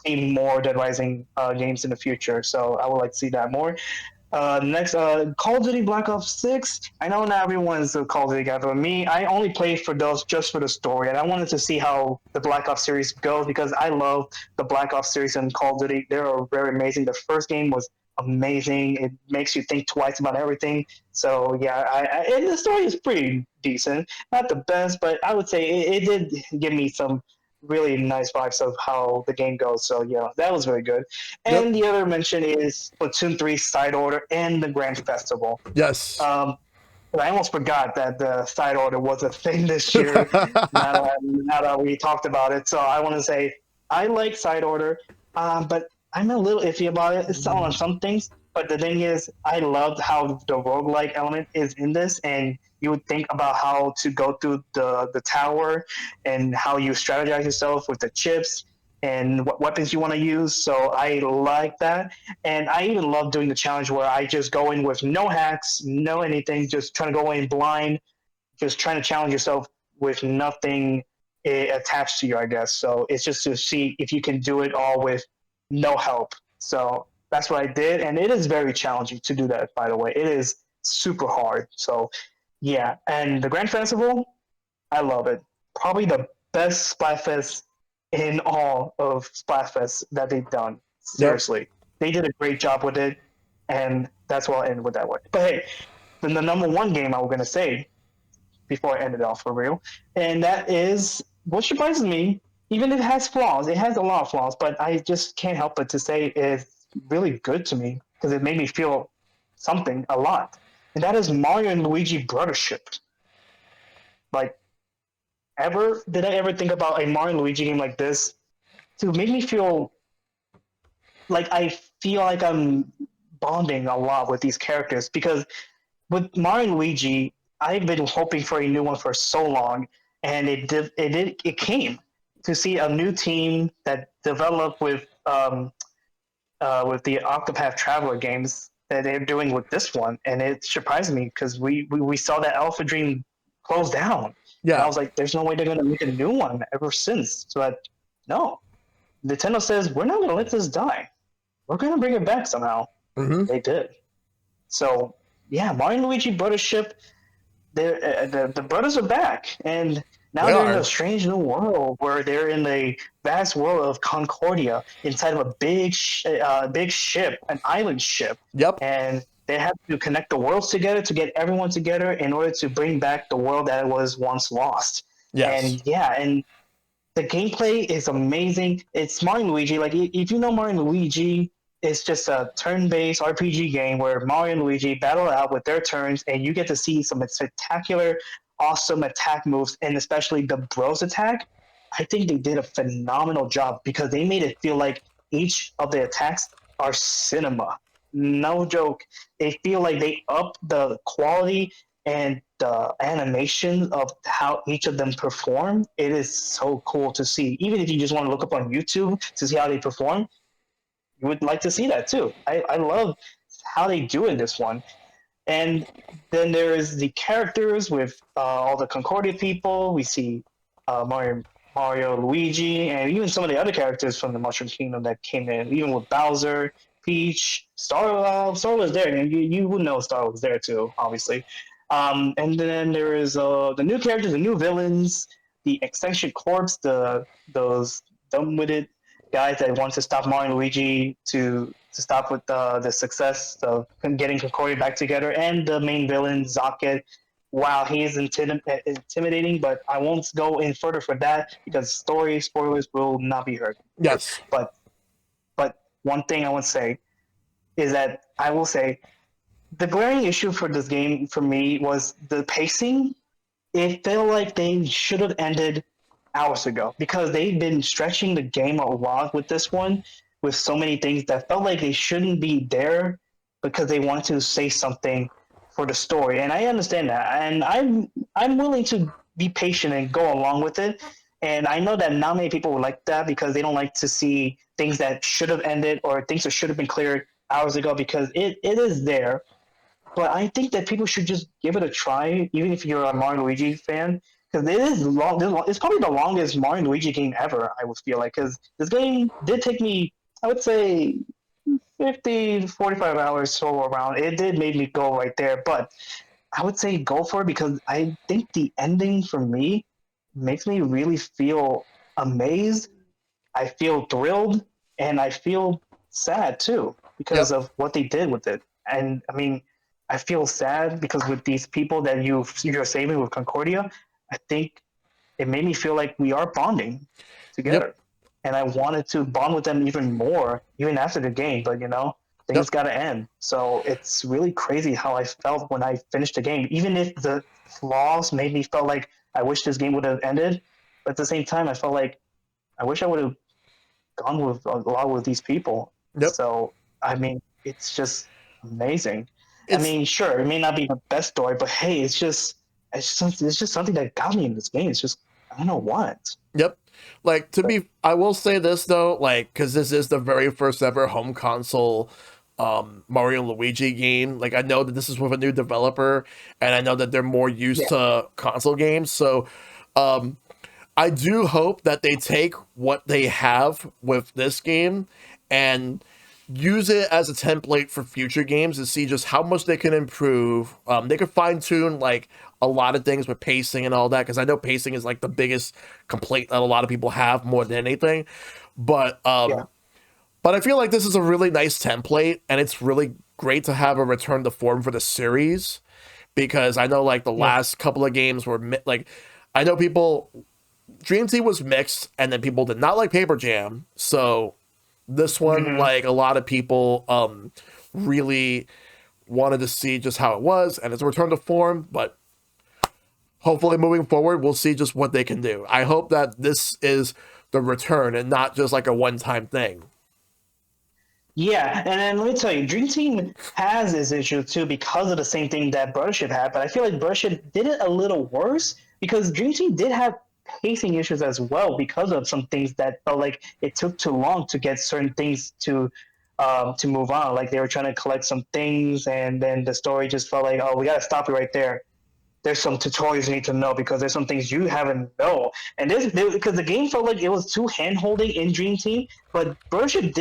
see more Dead Rising games in the future. So I would like to see that more. Next, Call of Duty Black Ops 6. I know not everyone's a Call of Duty guy, but me, I only played for those just for the story, and I wanted to see how the Black Ops series goes because I love the Black Ops series and Call of Duty. They're very amazing. The first game was amazing. It makes you think twice about everything. So yeah, and the story is pretty decent. Not the best, but I would say it did give me some really nice vibes of how the game goes. So yeah, that was very good. And the other mention is Splatoon 3 Side Order and the Grand Festival. Yes. But I almost forgot that the Side Order was a thing this year. now that we talked about it, so I want to say I like Side Order. But I'm a little iffy about it. It's on some things, but the thing is, I loved how the roguelike element is in this, and you would think about how to go through the tower and how you strategize yourself with the chips and what weapons you want to use. So I like that, and I even love doing the challenge where I just go in with no hacks, no anything, just trying to go in blind, just trying to challenge yourself with nothing attached to you, I guess. So it's just to see if you can do it all with no help. So that's what I did, and it is very challenging to do that. By the way, it is super hard. So yeah, and the Grand Festival, I love it. Probably the best Splatfest in all of Splatfest that they've done. Yep. Seriously, they did a great job with it, and that's why I'll end with that one. But hey, then the number one game I was gonna say before I end it off for real, and that is what surprises me. Even if it has flaws, it has a lot of flaws, but I just can't help but to say it's really good to me because it made me feel something a lot, and that is Mario and Luigi Brothership. Like, ever did I ever think about a Mario and Luigi game like this to make me feel like I feel like I'm bonding a lot with these characters because with Mario and Luigi, I've been hoping for a new one for so long, and it came to see a new team that developed with the Octopath Traveler games that they're doing with this one, and it surprised me because we saw that Alpha Dream close down, and I Yeah. was like, "There's no way they're gonna make a new one ever since." But no, Nintendo says we're not gonna let this die. We're gonna bring it back somehow. Mm-hmm. They did. So yeah, Mario and Luigi Brothership, the brothers are back, and now They they're in are. a strange new world where they're in a vast world of Concordia inside of a big ship, an island ship, Yep. and they have to connect the worlds together to get everyone together in order to bring back the world that was once lost. Yes. And yeah, and the gameplay is amazing. It's Mario and Luigi. Like if you know Mario and Luigi, it's just a turn-based RPG game where Mario and Luigi battle out with their turns, and you get to see some spectacular, awesome attack moves, and especially the Bros attack. I think they did a phenomenal job because they made it feel like each of the attacks are cinema. No joke. They feel like they up the quality and the animation of how each of them perform. It is so cool to see. Even if you just want to look up on YouTube to see how they perform, you would like to see that too. I love how they do in this one. And then there is the characters with all the Concordia people. We see Mario, Luigi, and even some of the other characters from the Mushroom Kingdom that came in, even with Bowser, Peach, Star was there, and you would know Star was there too, obviously. And then there is the new characters, the new villains, the Extinction Corps, those dumb-witted guys that want to stop Mario and Luigi to stop with the success of getting Concordia back together, and the main villain Zocket. Wow, he is intimidating, but I won't go in further for that because story spoilers will not be heard. Yes. But one thing I want to say is that I will say the glaring issue for this game for me was the pacing. It felt like they should have ended hours ago because they've been stretching the game a lot with this one, with so many things that felt like they shouldn't be there because they want to say something for the story. And I understand that, and I'm willing to be patient and go along with it. And I know that not many people would like that because they don't like to see things that should have ended or things that should have been cleared hours ago because it is there, but I think that people should just give it a try, even if you're a Mario and Luigi fan, because it is long. It's probably the longest Mario and Luigi game ever. I would feel like because this game did take me, I would say, 50 to 45 hours so around. It did make me go right there, but I would say go for it because I think the ending for me makes me really feel amazed. I feel thrilled, and I feel sad too because Yep. of what they did with it. And I mean, I feel sad because with these people that you're saving with Concordia, I think it made me feel like we are bonding Yep. together, and I wanted to bond with them even more, even after the game. But things Yep. got to end. So it's really crazy how I felt when I finished the game, even if the flaws made me feel like I wish this game would have ended. But at the same time, I felt like I wish I would have gone with a lot with these people. Yep. So I mean, it's just amazing. I It's mean, sure, it may not be the best story, but hey, it's just something that got me in this game. It's just I don't know what. Yep. Like I will say this though, like, because this is the very first ever home console Mario and Luigi game. Like, I know that this is with a new developer, and I know that they're more used to console games. So, I do hope that they take what they have with this game and use it as a template for future games to see just how much they can improve. They could fine tune like a lot of things with pacing and all that, because I know pacing is like the biggest complaint that a lot of people have more than anything. But but I feel like this is a really nice template, and it's really great to have a return to form for the series, because I know like the last couple of games were like, I know people, Dream Team was mixed, and then people did not like Paper Jam. So this one, like a lot of people really wanted to see just how it was, and it's a return to form, but hopefully moving forward, we'll see just what they can do. I hope that this is the return and not just like a one-time thing. Yeah, and then let me tell you, Dream Team has this issue too because of the same thing that Brothership had, but I feel like Brothership did it a little worse because Dream Team did have pacing issues as well because of some things that felt like it took too long to get certain things to move on. Like they were trying to collect some things, and then the story just felt like, oh, we gotta stop it right there. There's some tutorials you need to know because there's some things you haven't know. And because the game felt like it was too hand-holding in Dream Team, but Brothership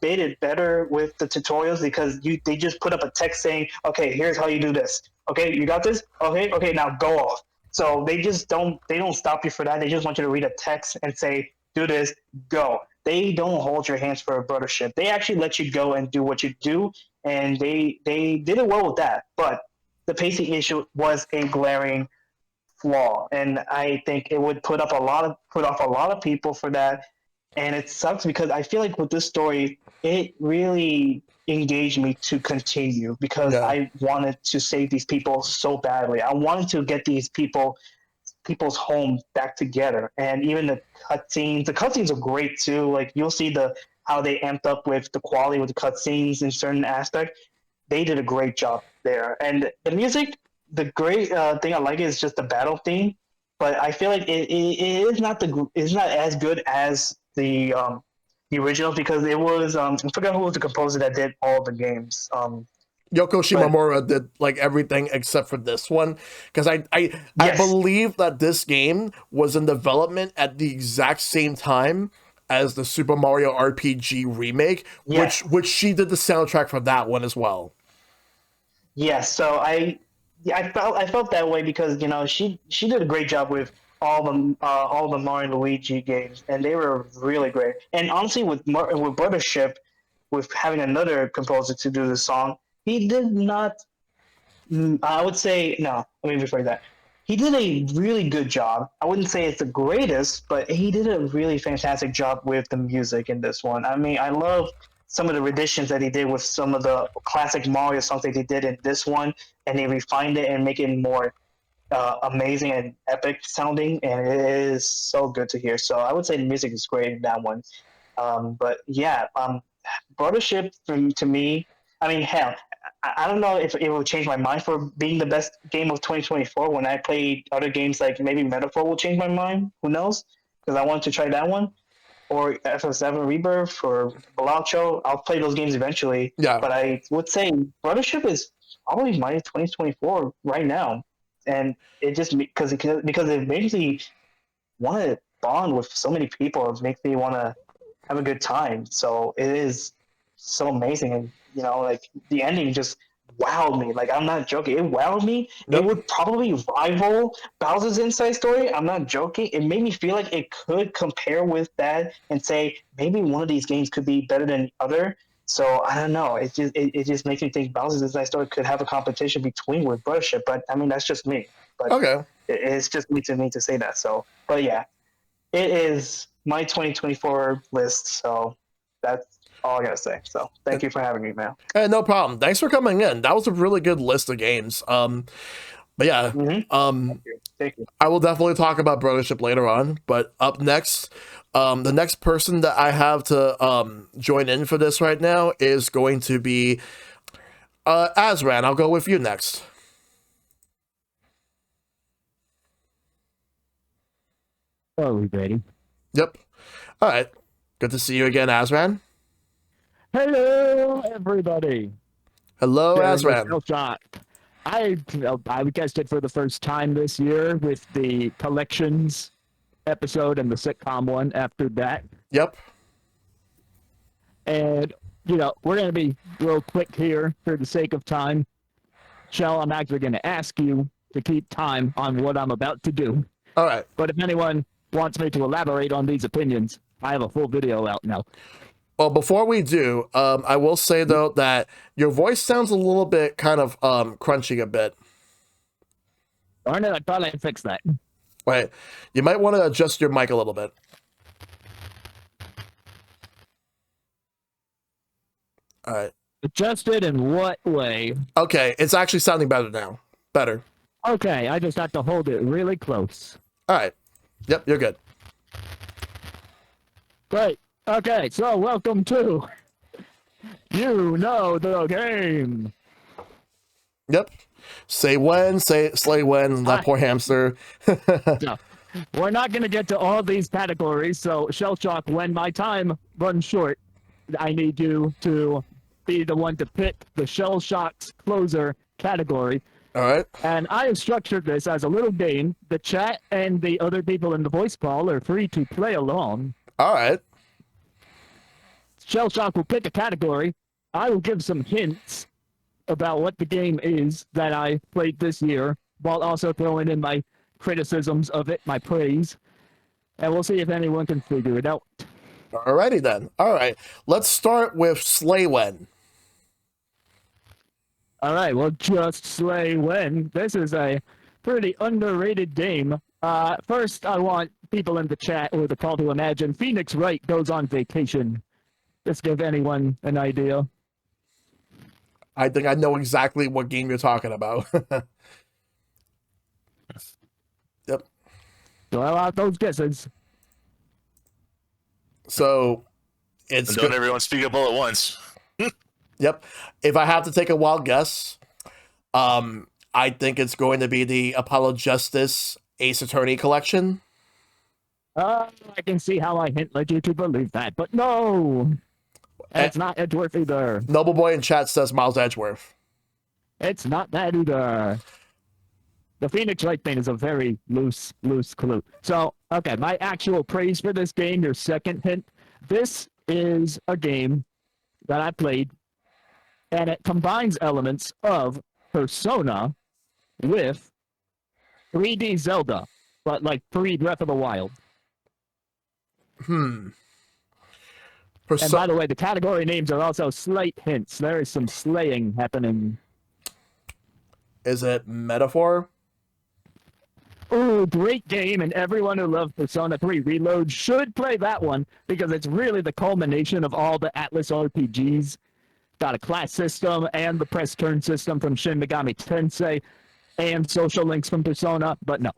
made it better with the tutorials because they just put up a text saying, okay, here's how you do this. Okay, you got this? Okay, now go off. So they don't stop you for that. They just want you to read a text and say, do this, go. They don't hold your hands for a Brothership. They actually let you go and do what you do, and they did it well with that. But the pacing issue was a glaring flaw, and I think it would put off a lot of people for that. And it sucks because I feel like with this story, it really engaged me to continue because I wanted to save these people so badly. I wanted to get these people's home back together, and even the cutscenes are great too. Like you'll see how they amped up with the quality with the cutscenes in certain aspects. They did a great job there, and the music. The great thing I like is just the battle theme, but I feel like it is not as good as the original because it was I forgot who was the composer that did all the games. Yoko Shimomura did like everything except for this one, because I believe that this game was in development at the exact same time as the Super Mario RPG remake, which she did the soundtrack for that one as well. Yes, so I felt that way because she did a great job with all the Mario and Luigi games, and they were really great. And honestly, with Brothership, with having another composer to do the song, he did not. I would say no. Let me rephrase that. He did a really good job. I wouldn't say it's the greatest, but he did a really fantastic job with the music in this one. I mean, I love some of the renditions that he did with some of the classic Mario songs that he did in this one, and they refined it and make it more amazing and epic sounding, and it is so good to hear. So I would say the music is great in that one. But yeah, Brothership to me, I mean, hell, I don't know if it will change my mind for being the best game of 2024 when I play other games like maybe Metaphor will change my mind. Who knows? Because I want to try that one. Or FF7 Rebirth or Balacho. I'll play those games eventually. Yeah. But I would say Brothership is probably my 2024 right now. And it just because it makes me want to bond with so many people. It makes me want to have a good time. So it is so amazing. And, like the ending just wowed me. Like, I'm not joking. It wowed me. It would probably rival Bowser's Inside Story. I'm not joking. It made me feel like it could compare with that and say maybe one of these games could be better than the other. So I don't know. It just makes me think Bowser's Inside Story could have a competition between with Brothership. But I mean, that's just me. But okay, it's just me to say that. So, but yeah, it is my 2024 list. So that's all I gotta say. So thank you for having me, man. Hey, no problem. Thanks for coming in. That was a really good list of games. But yeah, Thank you. I will definitely talk about Brothership later on. But up next, the next person that I have to join in for this right now is going to be Azran. I'll go with you next. Oh, we ready? Yep. All right. Good to see you again, Azran. Hello, everybody. Hello, Azran. Shellshock. I guessed it for the first time this year with the collections episode and the sitcom one after that. Yep. And, we're going to be real quick here for the sake of time. Shell, I'm actually going to ask you to keep time on what I'm about to do. All right. But if anyone wants me to elaborate on these opinions, I have a full video out now. Well, before we do, I will say, though, that your voice sounds a little bit kind of crunchy a bit. Darn it, I thought I'd fix that. Wait, you might want to adjust your mic a little bit. All right. Adjusted in what way? Okay, it's actually sounding better now. Better. Okay, I just have to hold it really close. All right. Yep, you're good. Great. Okay, so welcome to You Know the Game. Yep. Say when, slay when, that poor hamster. No, we're not going to get to all these categories, so Shellshock, when my time runs short, I need you to be the one to pick the Shellshock's closer category. All right. And I have structured this as a little game. The chat and the other people in the voice call are free to play along. All right. Shellshock will pick a category. I will give some hints about what the game is that I played this year, while also throwing in my criticisms of it, my praise. And we'll see if anyone can figure it out. Alrighty then. All right. Let's start with Slay When. All right, well, just Slay When. This is a pretty underrated game. First, I want people in the chat or the call to imagine Phoenix Wright goes on vacation. Just give anyone an idea. I think I know exactly what game you're talking about. Yep. Well, out those guesses. So it's don't everyone speak up all at once. Yep. If I have to take a wild guess, I think it's going to be the Apollo Justice Ace Attorney collection. I can see how I led you to believe that, but no. It's not Edgeworth either. Noble Boy in chat says Miles Edgeworth. It's not that either. The Phoenix Wright thing is a very loose clue. So, okay, my actual praise for this game, your second hint, this is a game that I played, and it combines elements of Persona with 3D Zelda, but like pre-Breath of the Wild. And by the way, the category names are also slight hints. There is some slaying happening. Is it Metaphor? Ooh, great game, and everyone who loves Persona 3 Reload should play that one, because it's really the culmination of all the Atlas RPGs. Got a class system, and the press turn system from Shin Megami Tensei, and social links from Persona, but no.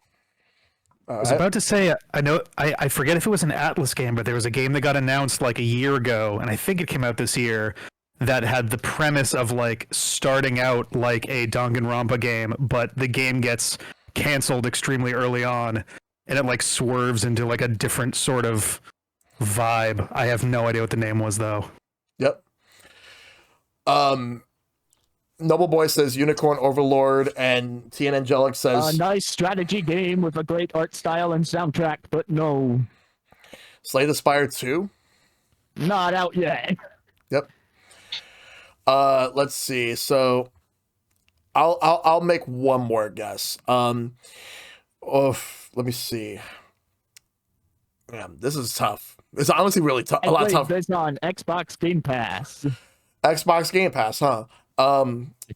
I was about to say, I forget if it was an Atlas game, but there was a game that got announced like a year ago, and I think it came out this year, that had the premise of like starting out like a Danganronpa game, but the game gets canceled extremely early on, and it like swerves into like a different sort of vibe. I have no idea what the name was though. Yep. Noble Boy says Unicorn Overlord, and TN Angelic says a nice strategy game with a great art style and soundtrack, but no. Slay the Spire 2? Not out yet. Yep. Let's see. So I'll make one more guess. Let me see. Man, this is tough. It's honestly really tough. A lot tough. This on Xbox Game Pass. Xbox Game Pass, huh? I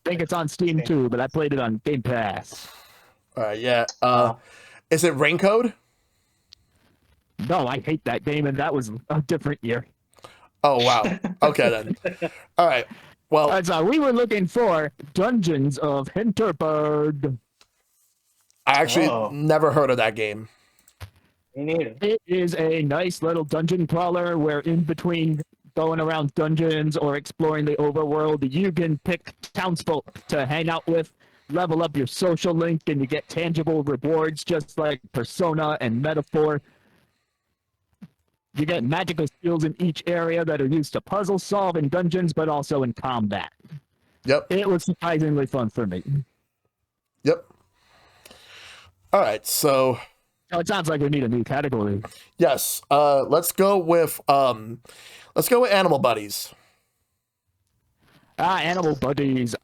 think it's on Steam too, but I played it on Game Pass. All right, yeah. Is it Raincode? No, I hate that game, and that was a different year. Oh wow. Okay then. All right. Well, we were looking for Dungeons of Hinterberg. I actually never heard of that game. Me neither. It is a nice little dungeon crawler where in between going around dungeons or exploring the overworld, you can pick townsfolk to hang out with, level up your social link, and you get tangible rewards just like Persona and Metaphor. You get magical skills in each area that are used to puzzle solve in dungeons, but also in combat. Yep. It was surprisingly fun for me. Yep. All right, so it sounds like we need a new category. Yes. Let's go with Animal Buddies. Animal Buddies.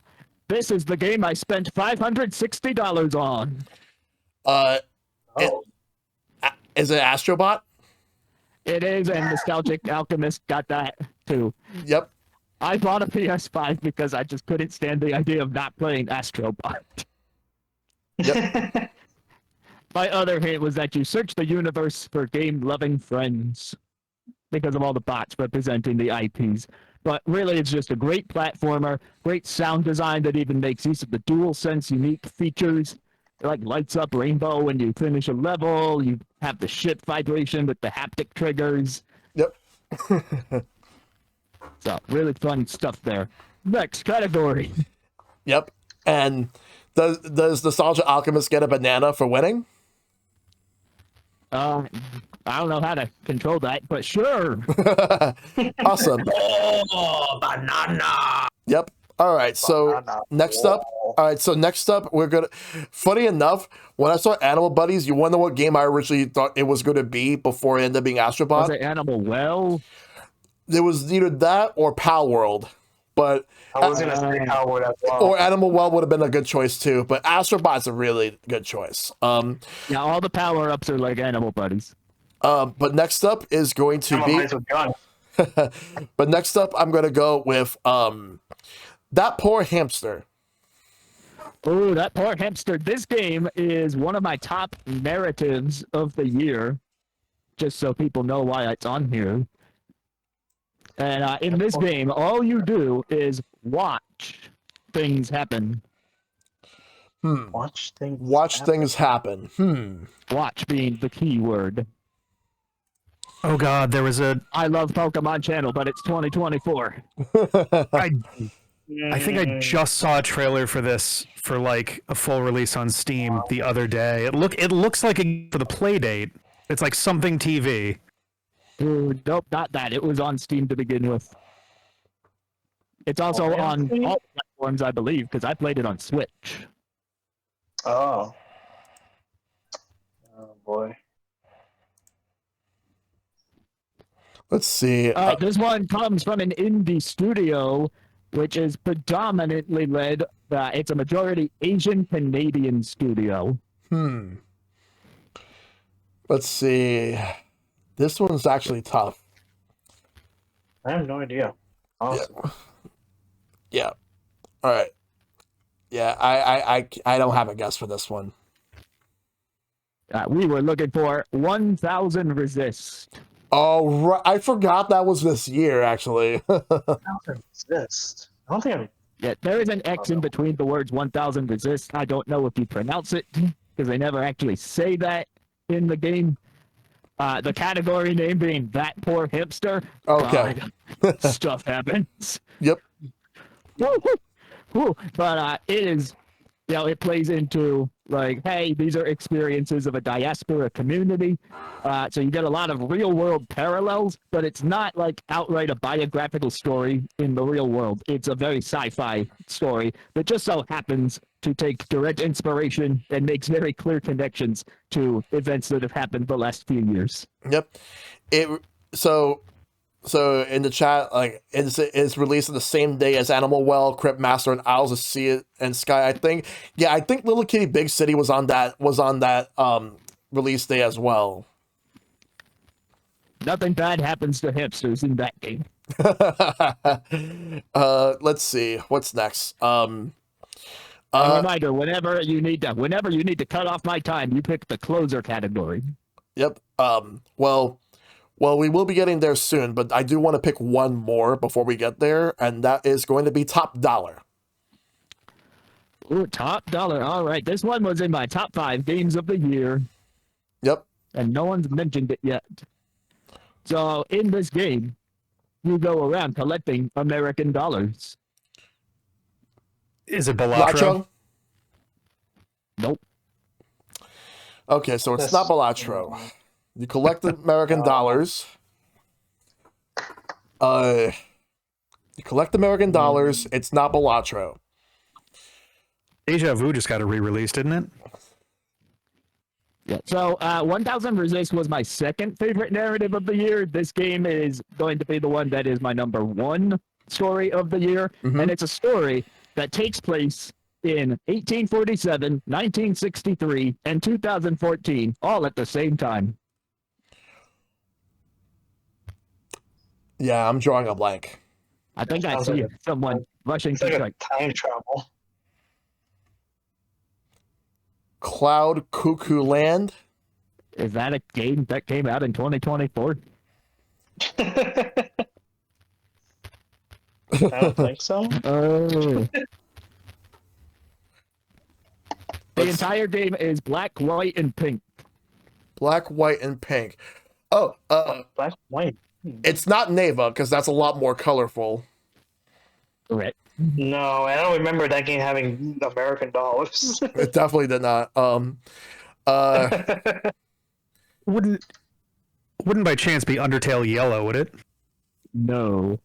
This is the game I spent $560 on. Is it Astrobot? It is, and Nostalgic Alchemist got that too. Yep. I bought a PS5 because I just couldn't stand the idea of not playing Astrobot. Yep. My other hint was that you search the universe for game-loving friends because of all the bots representing the IPs. But really, it's just a great platformer, great sound design that even makes use of the DualSense unique features. It like lights up rainbow when you finish a level. You have the ship vibration with the haptic triggers. Yep. So really fun stuff there. Next category. Yep. And does Nostalgia Alchemist get a banana for winning? I don't know how to control that, but sure. Awesome. Oh, banana. Yep. All right. So next up, we're gonna. Funny enough, when I saw Animal Buddies, you wonder what game I originally thought it was going to be before it ended up being Astrobot. Was it Animal Well? There was either that or Pal World, but I was gonna say Pal World as well. Or Animal Well would have been a good choice too, but Astrobot's a really good choice. Yeah, all the power ups are like Animal Buddies. But next up is going to be. But next up, I'm going to go with That Poor Hamster. Oh, That Poor Hamster. This game is one of my top narratives of the year, just so people know why it's on here. And in this game, all you do is watch things happen. Watch things happen. Watch being the key word. Oh God, there was a. I love Pokemon Channel, but it's 2024. I think I just saw a trailer for this for like a full release on Steam the other day. It looks like for the play date. It's like something TV. Ooh, nope, not that. It was on Steam to begin with. It's also on all platforms, I believe, because I played it on Switch. Oh boy. Let's see. All right, this one comes from an indie studio, which is predominantly led. It's a majority Asian Canadian studio. Let's see. This one's actually tough. I have no idea. Awesome. Yeah. All right. Yeah, I don't have a guess for this one. We were looking for 1000 Resist. Oh, right. I forgot that was this year, actually. 1000 Resist. I don't think Yeah, there is an X in between the words 1000 Resist. I don't know if you pronounce it, because they never actually say that in the game. The category name being That Poor Hipster. Okay. Stuff happens. Yep. But it is, it plays into like, hey, these are experiences of a diaspora community. So you get a lot of real world parallels, but it's not like outright a biographical story in the real world. It's a very sci-fi story that just so happens to take direct inspiration and makes very clear connections to events that have happened the last few years. Yep. So in the chat, like it's released on the same day as Animal Well, Crypt Master, and Owls of Sea and Sky. I think Little Kitty Big City was on that release day as well. Nothing bad happens to hipsters in that game. Let's see what's next. A reminder: whenever you need to cut off my time, you pick the closer category. Yep. Well, we will be getting there soon, but I do want to pick one more before we get there, and that is going to be Top Dollar. Ooh, top dollar. All right, this one was in my top 5 games of the year. Yep. And no one's mentioned it yet. So in this game, you go around collecting American dollars. Is it Balatro? Nope. Okay, so it's not Balatro. You collect American dollars. You collect American dollars. It's not Balatro. Deja Vu just got a re-release, didn't it? Yeah. So 1000 Resist was my second favorite narrative of the year. This game is going to be the one that is my number 1 story of the year. And it's a story that takes place in 1847, 1963, and 2014, all at the same time. Yeah, I'm drawing a blank. I think I see someone rushing to like time travel. Cloud Cuckoo Land. Is that a game that came out in 2024? I don't think so. Oh. The entire game is black, white, and pink. Black, white, and pink. Oh, black, white. It's not Neva because that's a lot more colorful. Correct. No, I don't remember that game having American dollars. It definitely did not. Wouldn't by chance be Undertale Yellow, would it? No.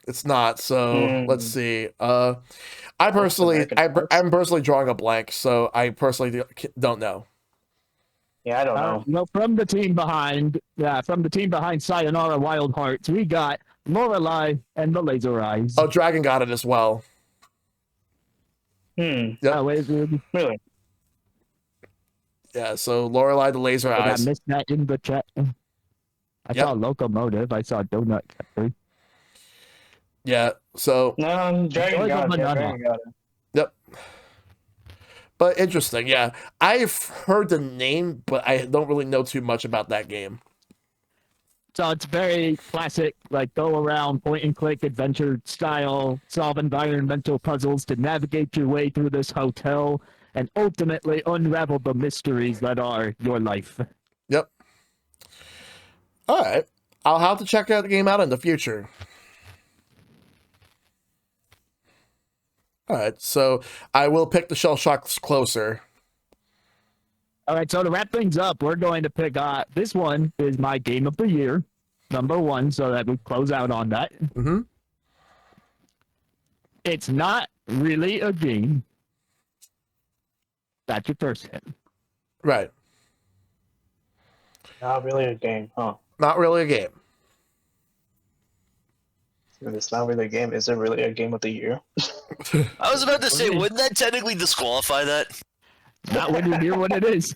It's not. So let's see. I'm personally drawing a blank, so I personally don't know. Yeah, I don't know. Well, from the team behind Sayonara Wild Hearts, we got Lorelei and the Laser Eyes. Oh, Dragon got it as well. Yep. Really? Yeah, so Lorelei the Laser Eyes. I missed that in the chat. I saw Locomotive. I saw Donut Factory. Yeah, so... No, Dragon got it. Yep. But interesting, yeah. I've heard the name, but I don't really know too much about that game. So it's very classic, like go around point and click adventure style, solve environmental puzzles to navigate your way through this hotel and ultimately unravel the mysteries that are your life. Yep. All right. I'll have to check the game out in the future. All right, so I will pick the Shellshock Closer. All right, so to wrap things up, we're going to pick this one is my game of the year, number 1, so that we close out on that. Mm-hmm. It's not really a game. That's your first hit. Right. Not really a game, huh? Not really a game. If it's not really a game, is it really a game of the year? I was about to say, wouldn't that technically disqualify that? Not when you hear what it is.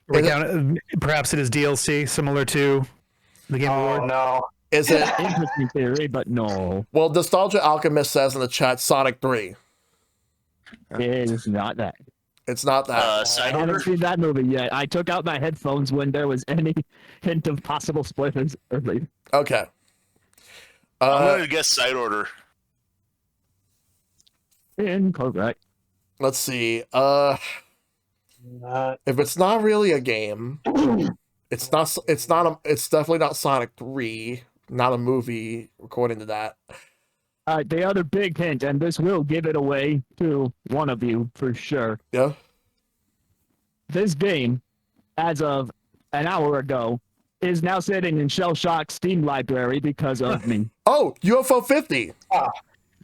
Perhaps it is DLC, similar to the Game Award. No. Is it? Interesting theory, but no. Well, Nostalgia Alchemist says in the chat Sonic 3. It is not that. It's not that. I haven't seen that movie yet. I took out my headphones when there was any hint of possible spoilers early. Okay. I'm going to guess Side Order. Incorrect. Let's see. If it's not really a game, it's definitely not Sonic 3, not a movie according to that. The other big hint, and this will give it away to one of you for sure. Yeah. This game, as of an hour ago, is now sitting in Shellshock's Steam library because of me. Oh, UFO 50.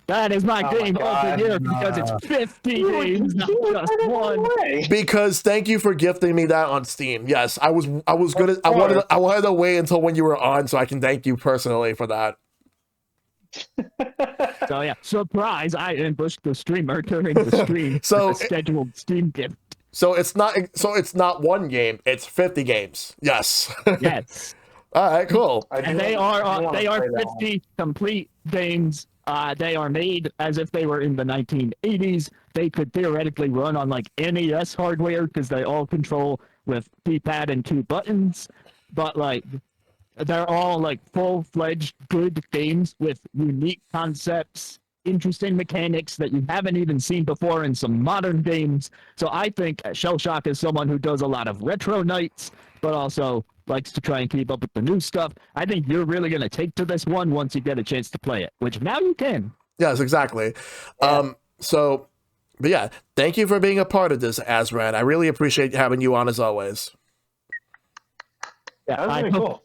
That is my game of the year because it's 50 games, not just one. Because thank you for gifting me that on Steam. Yes, I was good. I wanted to wait until when you were on so I can thank you personally for that. So yeah, surprise! I ambushed the streamer during the stream. So with a scheduled Steam gift. So it's not one game. It's 50 games. Yes. Yes. All right. Cool. And they are 50 complete games. They are made as if they were in the 1980s. They could theoretically run on like NES hardware because they all control with D-pad and 2 buttons. But like, they're all like full-fledged good games with unique concepts interesting mechanics that you haven't even seen before in some modern games. So I think Shellshock is someone who does a lot of retro nights, but also likes to try and keep up with the new stuff. I think you're really going to take to this one once you get a chance to play it, which now you can. Yes, exactly. Yeah. But yeah, thank you for being a part of this, Azran. I really appreciate having you on as always. Yeah, That was really cool.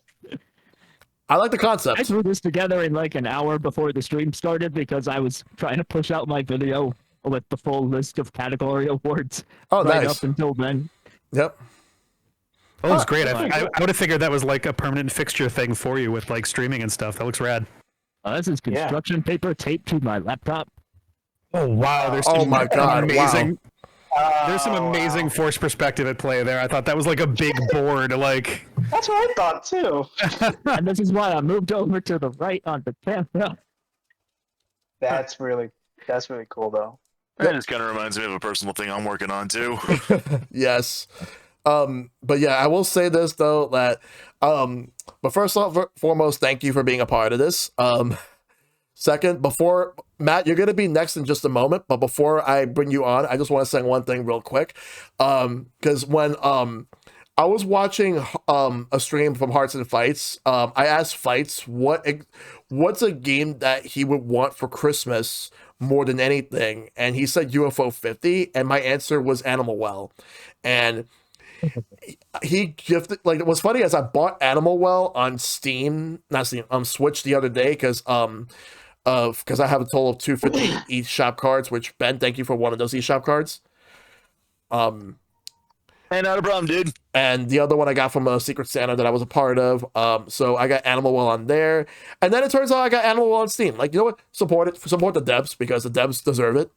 I like the I concept. threw this together in like an hour before the stream started because I was trying to push out my video with the full list of category awards Oh, right nice. up until then. Yep. Oh, it's great. I would have figured that was like a permanent fixture thing for you with like streaming and stuff. That looks rad. This is construction paper taped to my laptop. Oh wow! There's Oh my God! amazing. Wow. There's some amazing forced perspective at play there. I thought that was like a big board. Like That's what I thought too. And this is why I moved over to the right on the camera. That's really cool though. That just kind of reminds me of a personal thing I'm working on too. Yes. But yeah, I will say this though, that but first off, foremost, thank you for being a part of this. Second, before Matt, you're gonna be next in just a moment, but before I bring you on, I just want to say one thing real quick. Because when I was watching a stream from Hearts and Fights, I asked Fights what's a game that he would want for Christmas more than anything, and he said UFO 50, and my answer was Animal Well. And he gifted, like, what's funny is I bought Animal Well on Steam, not Steam, Switch the other day because I have a total of 250 eShop cards, which Ben, thank you for one of those eShop cards. Hey, not a problem, dude. And the other one I got from a Secret Santa that I was a part of. So I got Animal Well on there. And then it turns out I got Animal Well on Steam. Like, you know what? Support the devs because the devs deserve it.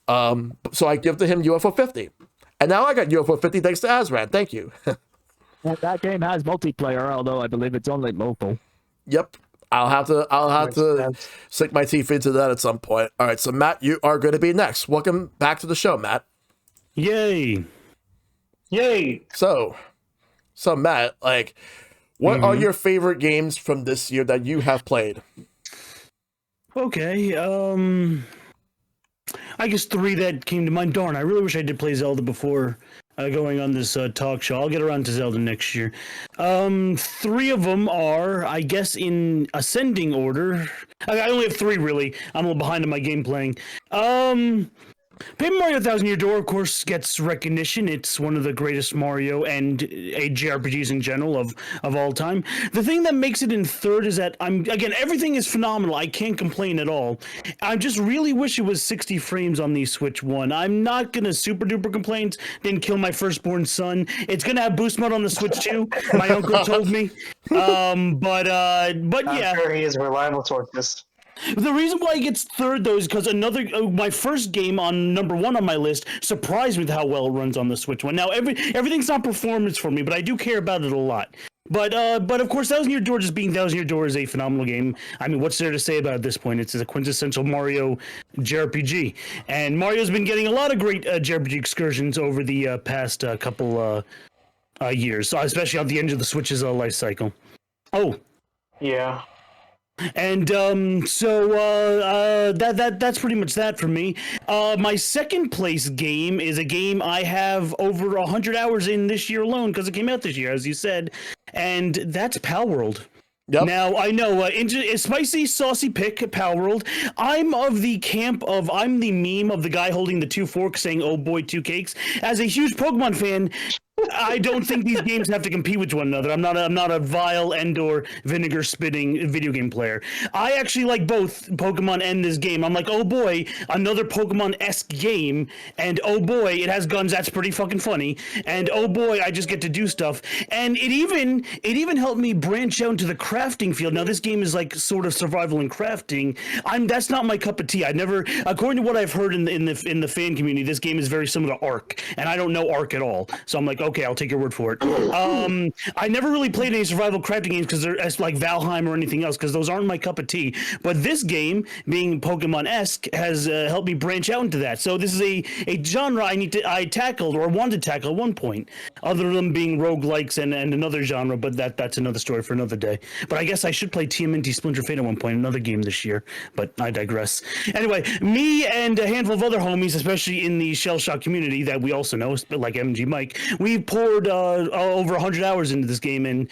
So I gifted him UFO 50. And now I got UFO 50 thanks to Azran. Thank you. Well, that game has multiplayer, although I believe it's only local. Yep. I'll have to sink my teeth into that at some point. All right, so Matt, you are going to be next. Welcome back to the show, Matt. yay! Yay! So Matt, like, what are your favorite games from this year that you have played? Okay, I guess 3 that came to mind. Darn, I really wish I did play Zelda before going on this talk show. I'll get around to Zelda next year. 3 of them are, I guess, in ascending order. I only have 3, really. I'm a little behind on my game playing. Paper Mario Thousand Year Door, of course, gets recognition. It's one of the greatest Mario and JRPGs in general of all time. The thing that makes it in 3rd is that everything is phenomenal. I can't complain at all. I just really wish it was 60 frames on the Switch 1. I'm not gonna super duper complain. Didn't kill my firstborn son. It's gonna have boost mode on the Switch 2. My uncle told me. But yeah. I'm sure he is a reliable source. This. The reason why it gets 3rd, though, is because my first game on number 1 on my list surprised me with how well it runs on the Switch 1. Now, everything's not performance for me, but I do care about it a lot. But of course, Thousand Year Door, just being Thousand Year Door, is a phenomenal game. I mean, what's there to say about it at this point? It's a quintessential Mario JRPG. And Mario's been getting a lot of great JRPG excursions over the past couple years, especially at the end of the Switch's life cycle. Oh. Yeah. And that's pretty much that for me. My second place game is a game I have over 100 hours in this year alone because it came out this year, as you said, and that's Pal World. Yep. Now, I know, spicy, saucy pick, Pal World. I'm of the camp of, I'm the meme of the guy holding the 2 forks saying, oh boy, 2 cakes. As a huge Pokemon fan, I don't think these games have to compete with one another. I'm not a vile and/or vinegar spitting video game player. I actually like both Pokemon and this game. I'm like, oh boy, another Pokemon-esque game, and oh boy, it has guns. That's pretty fucking funny. And oh boy, I just get to do stuff. And it even helped me branch out into the crafting field. Now this game is like sort of survival and crafting. That's not my cup of tea. I never, according to what I've heard in the fan community, this game is very similar to Ark, and I don't know Ark at all. So I'm like, Okay, I'll take your word for it. I never really played any survival crafting games because they're as like Valheim or anything else because those aren't my cup of tea. But this game, being Pokemon-esque, has helped me branch out into that. So this is a genre I tackled or wanted to tackle at one point, other than being roguelikes and another genre. But that's another story for another day. But I guess I should play TMNT Splinter Fate at one point, another game this year. But I digress. Anyway, me and a handful of other homies, especially in the Shellshock community that we also know, like MG Mike, we poured over 100 hours into this game, and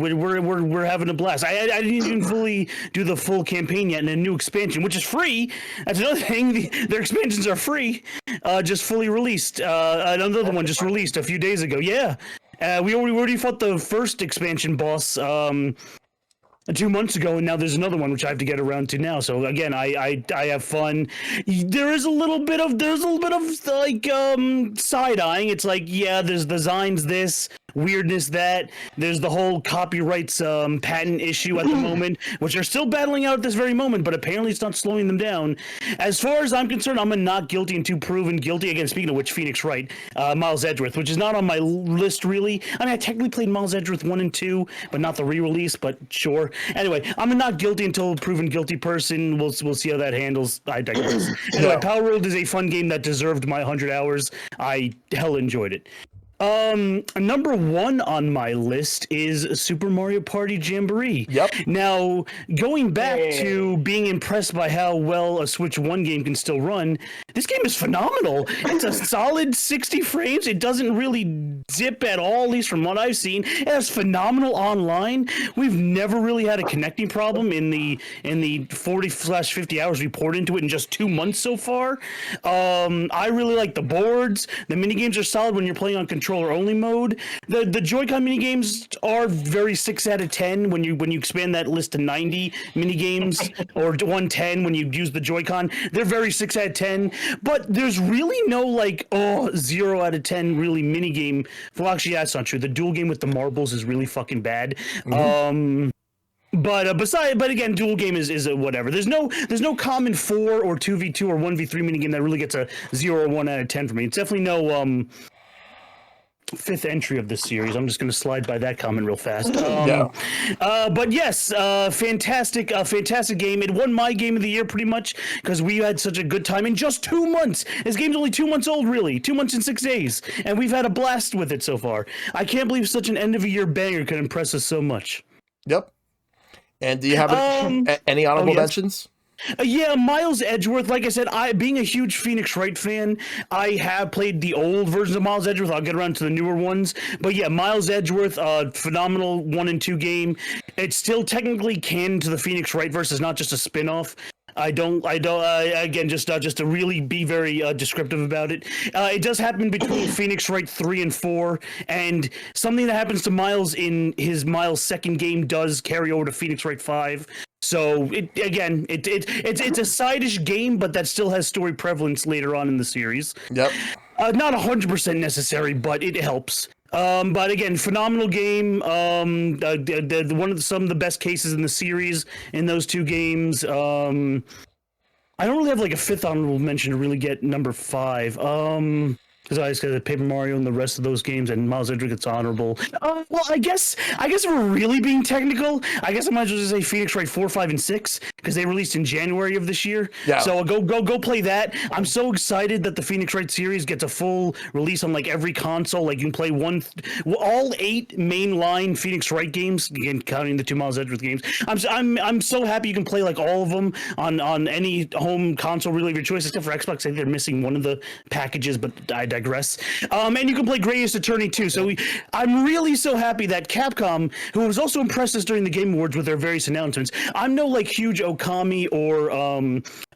we're having a blast. I didn't even fully do the full campaign yet, and a new expansion, which is free. That's another thing. Their expansions are free, just fully released. Another one just released a few days ago. Yeah, we already fought the first expansion boss 2 months ago, and now there's another one which I have to get around to now. So again, I have fun. There's a little bit of like side eyeing. It's like, yeah, there's designs this, weirdness that. There's the whole copyrights patent issue at the moment, which are still battling out at this very moment, but apparently it's not slowing them down. As far as I'm concerned, I'm a not guilty until proven guilty. Again, speaking of which, Phoenix Wright, Miles Edgeworth, which is not on my list really. I mean, I technically played Miles Edgeworth 1 and 2, but not the re-release, but sure. Anyway, I'm a not guilty until proven guilty person. We'll see how that handles. I digress. Anyway, Power World is a fun game that deserved my 100 hours. I hell enjoyed it. Number 1 on my list is Super Mario Party Jamboree. Yep. Now, going back to being impressed by how well a Switch 1 game can still run, this game is phenomenal. It's a solid 60 frames. It doesn't really dip at all, at least from what I've seen. It has phenomenal online. We've never really had a connecting problem in the 40/50 hours we poured into it in just 2 months so far. I really like the boards. The minigames are solid when you're playing on controller only mode. The Joy-Con minigames are very 6 out of 10 when you expand that list to 90 minigames or 110 when you use the Joy-Con. They're very 6 out of 10, but there's really no like 0 out of 10 really minigame. Well, actually, that's not true. The dual game with the marbles is really fucking bad. But again, dual game is whatever. There's no common 4 or 2v2 or 1v3 minigame that really gets a 0 or 1 out of 10 for me. It's definitely no 5th entry of this series. I'm just going to slide by that comment real fast. But yes, fantastic game. It won my game of the year pretty much because we had such a good time in just 2 months. This game's only 2 months old, really. 2 months and 6 days, and we've had a blast with it so far. I can't believe such an end of a year banger could impress us so much. Yep. And do you have any honorable mentions? Yeah, Miles Edgeworth. Like I said, being a huge Phoenix Wright fan, I have played the old versions of Miles Edgeworth. I'll get around to the newer ones. But yeah, Miles Edgeworth, phenomenal 1 and 2 game. It's still technically canon to the Phoenix Wright verse. It's not just a spin-off. Again, just to really be very descriptive about it. It does happen between Phoenix Wright 3 and 4, and something that happens to Miles in his Miles second game does carry over to Phoenix Wright 5. So it's a side-ish game, but that still has story prevalence later on in the series. Yep. Not 100% necessary, but it helps. But again, phenomenal game. One of some of the best cases in the series in those 2 games. I don't really have like a 5th honorable mention to really get number 5. Because I just got Paper Mario and the rest of those games, and Miles Edgeworth gets honorable. Well, I guess if we're really being technical, I guess I might as well just say Phoenix Wright 4, 5, and 6 because they released in January of this year. Yeah. So go play that. I'm so excited that the Phoenix Wright series gets a full release on like every console. Like you can play all 8 mainline Phoenix Wright games, again counting the 2 Miles Edgeworth games. I'm so happy you can play like all of them on any home console really of your choice, except for Xbox. I think they're missing one of the packages, but I digress. And you can play Greatest Attorney too. So I'm really so happy that Capcom, who was also impressed us during the Game Awards with their various announcements. I'm no like huge Okami or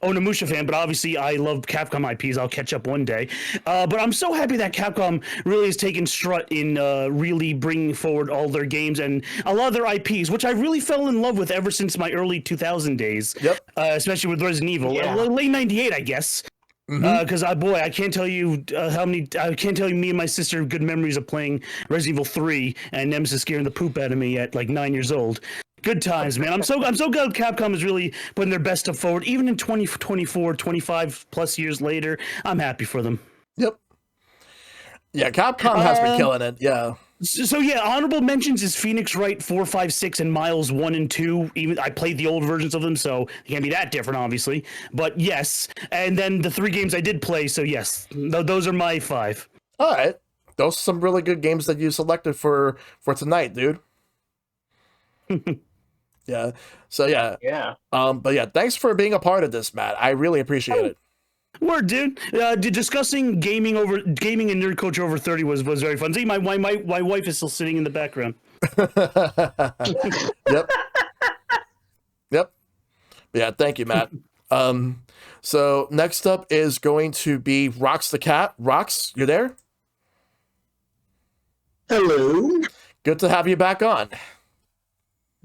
Onimusha fan, but obviously I love Capcom IPs. I'll catch up one day. But I'm so happy that Capcom really has taken strut in really bringing forward all their games and a lot of their IPs, which I really fell in love with ever since my early 2000 days. Yep. Especially with Resident Evil. Late 98, I guess. Because I can't tell you I can't tell you me and my sister have good memories of playing Resident Evil 3 and Nemesis scaring the poop out of me at like 9 years old. Good times, man. I'm so glad Capcom is really putting their best stuff forward, even in 2024, 25 plus years later. I'm happy for them. Yep. Yeah, Capcom has been killing it. Yeah. So yeah, honorable mentions is Phoenix Wright 4, 5, 6, and Miles 1 and 2. Even I played the old versions of them, so it can't be that different, obviously. But yes, and then the 3 games I did play. So yes, those are my 5. All right, those are some really good games that you selected for tonight, dude. Yeah. So yeah. Yeah. But yeah, thanks for being a part of this, Matt. I really appreciate it. Word, dude. Discussing gaming and nerd culture over 30 was very fun. See, my wife is still sitting in the background. Yep. Yep. Yeah, thank you, Matt. So next up is going to be Rox the Cat. Rox, you there? Hello. Good to have you back on.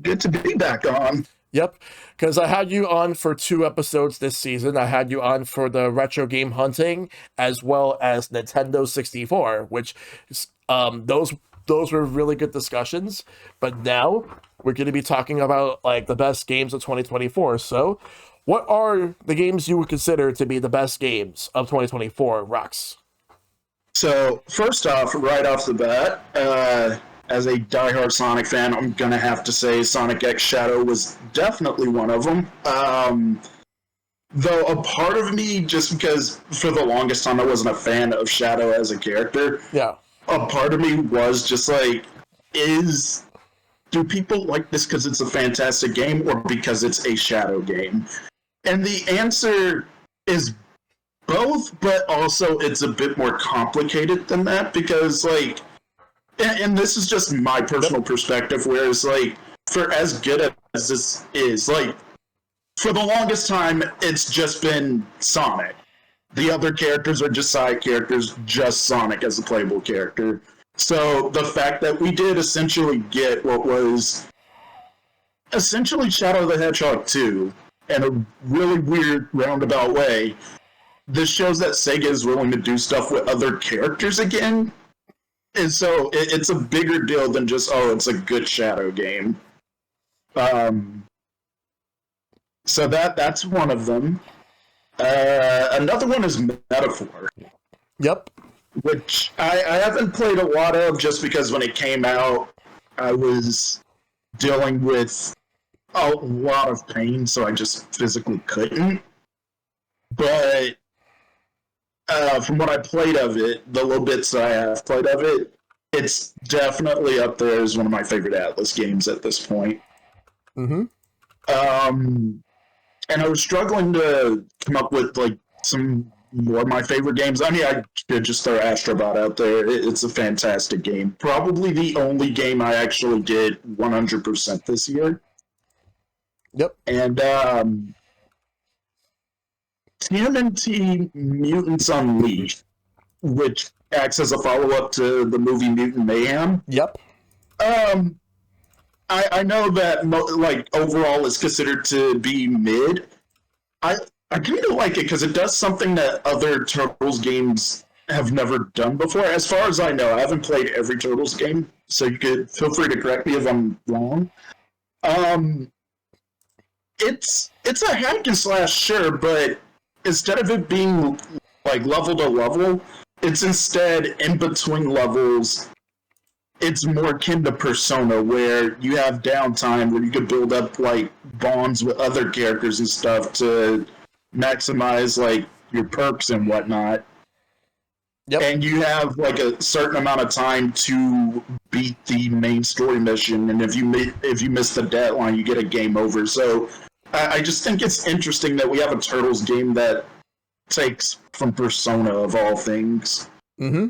Good to be back on. Yep, because I had you on for 2 episodes this season. I had you on for the retro game hunting as well as Nintendo 64, which those were really good discussions. But now we're going to be talking about like the best games of 2024. So, what are the games you would consider to be the best games of 2024, Rox? So first off, right off the bat, as a diehard Sonic fan, I'm going to have to say Sonic X Shadow was definitely one of them. Though a part of me, just because for the longest time I wasn't a fan of Shadow as a character, yeah, a part of me was just like, do people like this because it's a fantastic game or because it's a Shadow game? And the answer is both, but also it's a bit more complicated than that because, like, and this is just my personal perspective, whereas, like, for as good as this is, like, for the longest time, it's just been Sonic. The other characters are just side characters, just Sonic as a playable character. So the fact that we did essentially get what was essentially Shadow the Hedgehog 2 in a really weird roundabout way, this shows that Sega is willing to do stuff with other characters again. And so it's a bigger deal than just, it's a good Shadow game. So that's one of them. Another one is Metaphor. Yep. Which I haven't played a lot of just because when it came out, I was dealing with a lot of pain, so I just physically couldn't. But from what I played of it, the little bits that I have played of it, it's definitely up there as one of my favorite Atlas games at this point. Mm-hmm. And I was struggling to come up with like some more of my favorite games. I mean, I could just throw Astrobot out there. It's a fantastic game. Probably the only game I actually did 100% this year. Yep. And TMNT Mutants Unleashed, which acts as a follow-up to the movie Mutant Mayhem. Yep. I know that like overall is considered to be mid. I kind of like it because it does something that other Turtles games have never done before. As far as I know, I haven't played every Turtles game, so you could feel free to correct me if I'm wrong. It's a hack and slash, sure, but instead of it being like level to level, it's instead in between levels. It's more akin to Persona, where you have downtime where you can build up like bonds with other characters and stuff to maximize like your perks and whatnot. Yep. And you have like a certain amount of time to beat the main story mission, and if you miss the deadline, you get a game over. So I just think it's interesting that we have a Turtles game that takes from Persona of all things. Mm-hmm.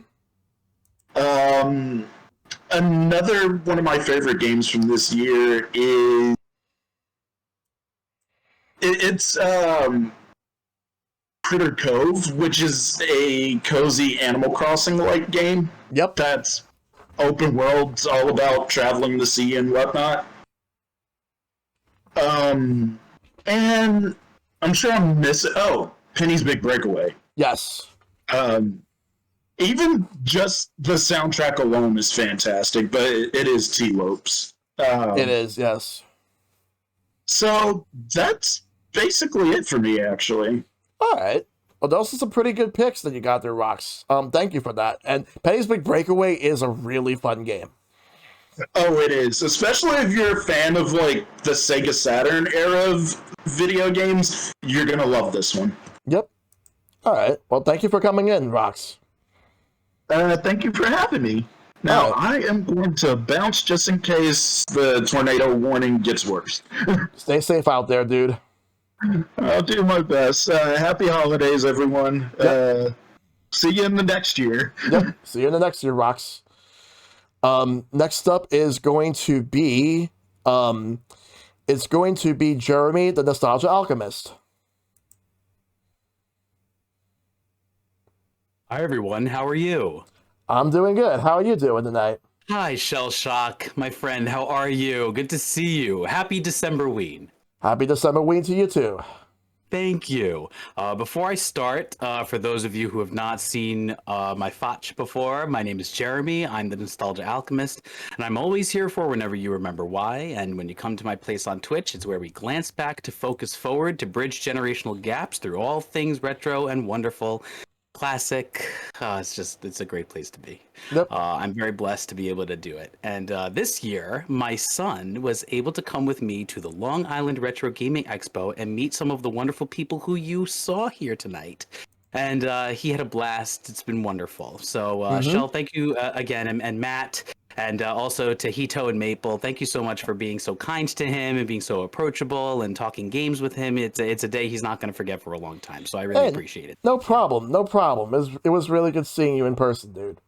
Another one of my favorite games from this year is it's Critter Cove, which is a cozy Animal Crossing-like game. Yep. That's open world. It's all about traveling the sea and whatnot. And I'm sure I'm missing... Oh, Penny's Big Breakaway. Yes. Even just the soundtrack alone is fantastic, but it is T-Lopes. It is, yes. So that's basically it for me, actually. All right. Well, those are some pretty good picks that you got there, Rox. Thank you for that. And Penny's Big Breakaway is a really fun game. Oh, it is. Especially if you're a fan of like the Sega Saturn era of video games, you're gonna love this one. Yep. All right. Well, thank you for coming in, Rox. Thank you for having me. Now, I am going to bounce just in case the tornado warning gets worse. Stay safe out there, dude. I'll do my best. Happy holidays, everyone. Yep. See you in the next year. Yep. See you in the next year, Rox. Next up is going to be Jeremy, the Nostalgia Alchemist. Hi everyone, how are you? I'm doing good. How are you doing tonight? Hi Shellshock, my friend, how are you? Good to see you. Happy Decemberween. Happy Decemberween to you too. Thank you. Before I start, for those of you who have not seen my fotch before, my name is Jeremy. I'm the Nostalgia Alchemist, and I'm always here for whenever you remember why. And when you come to my place on Twitch, it's where we glance back to focus forward to bridge generational gaps through all things retro and wonderful. Classic. It's a great place to be. Yep. I'm very blessed to be able to do it. And this year, my son was able to come with me to the Long Island Retro Gaming Expo and meet some of the wonderful people who you saw here tonight. And he had a blast. It's been wonderful. So, Shell, thank you again. And Matt, and also to Hito and Maple, thank you so much for being so kind to him and being so approachable and talking games with him. It's a day he's not going to forget for a long time. So I really appreciate it. No problem. No problem. It was really good seeing you in person, dude.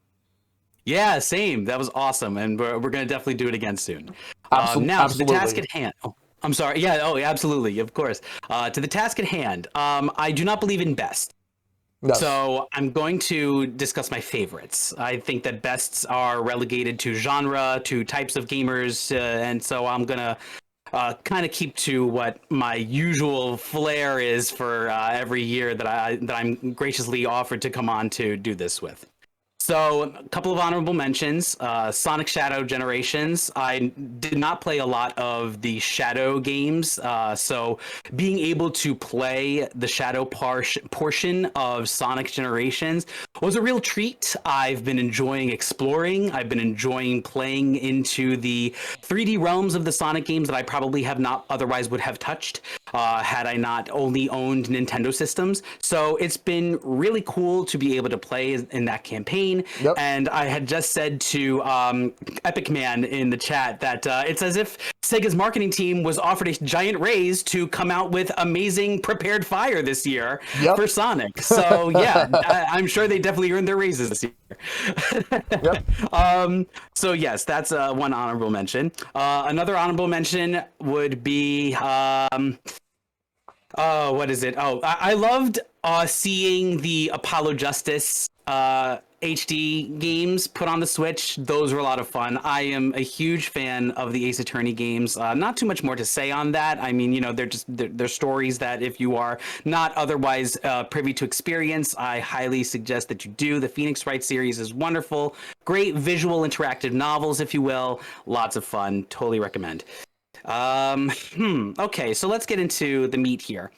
Yeah, same. That was awesome. And we're going to definitely do it again soon. Now, to the task at hand. Oh, I'm sorry. Yeah, absolutely. Of course. To the task at hand. I do not believe in best. No. So I'm going to discuss my favorites. I think that bests are relegated to genre, to types of gamers, and so I'm gonna kind of keep to what my usual flair is for every year that I'm graciously offered to come on to do this with. So a couple of honorable mentions, Sonic Shadow Generations. I did not play a lot of the Shadow games, so being able to play the Shadow portion of Sonic Generations was a real treat. I've been enjoying exploring. I've been enjoying playing into the 3D realms of the Sonic games that I probably have not otherwise would have touched had I not only owned Nintendo systems. So it's been really cool to be able to play in that campaign. Yep. And I had just said to Epic Man in the chat that it's as if Sega's marketing team was offered a giant raise to come out with amazing prepared fire this year for Sonic. So yeah, I'm sure they definitely earned their raises this year. So yes, that's one honorable mention. Another honorable mention would be what is it? I loved seeing the Apollo Justice HD games put on the Switch. Those were a lot of fun. I am a huge fan of the Ace Attorney games. Not too much more to say on that. I mean, they're stories that if you are not otherwise privy to experience, I highly suggest that you do. The Phoenix Wright series is wonderful. Great visual interactive novels, if you will. Lots of fun. Totally recommend. Okay, so let's get into the meat here.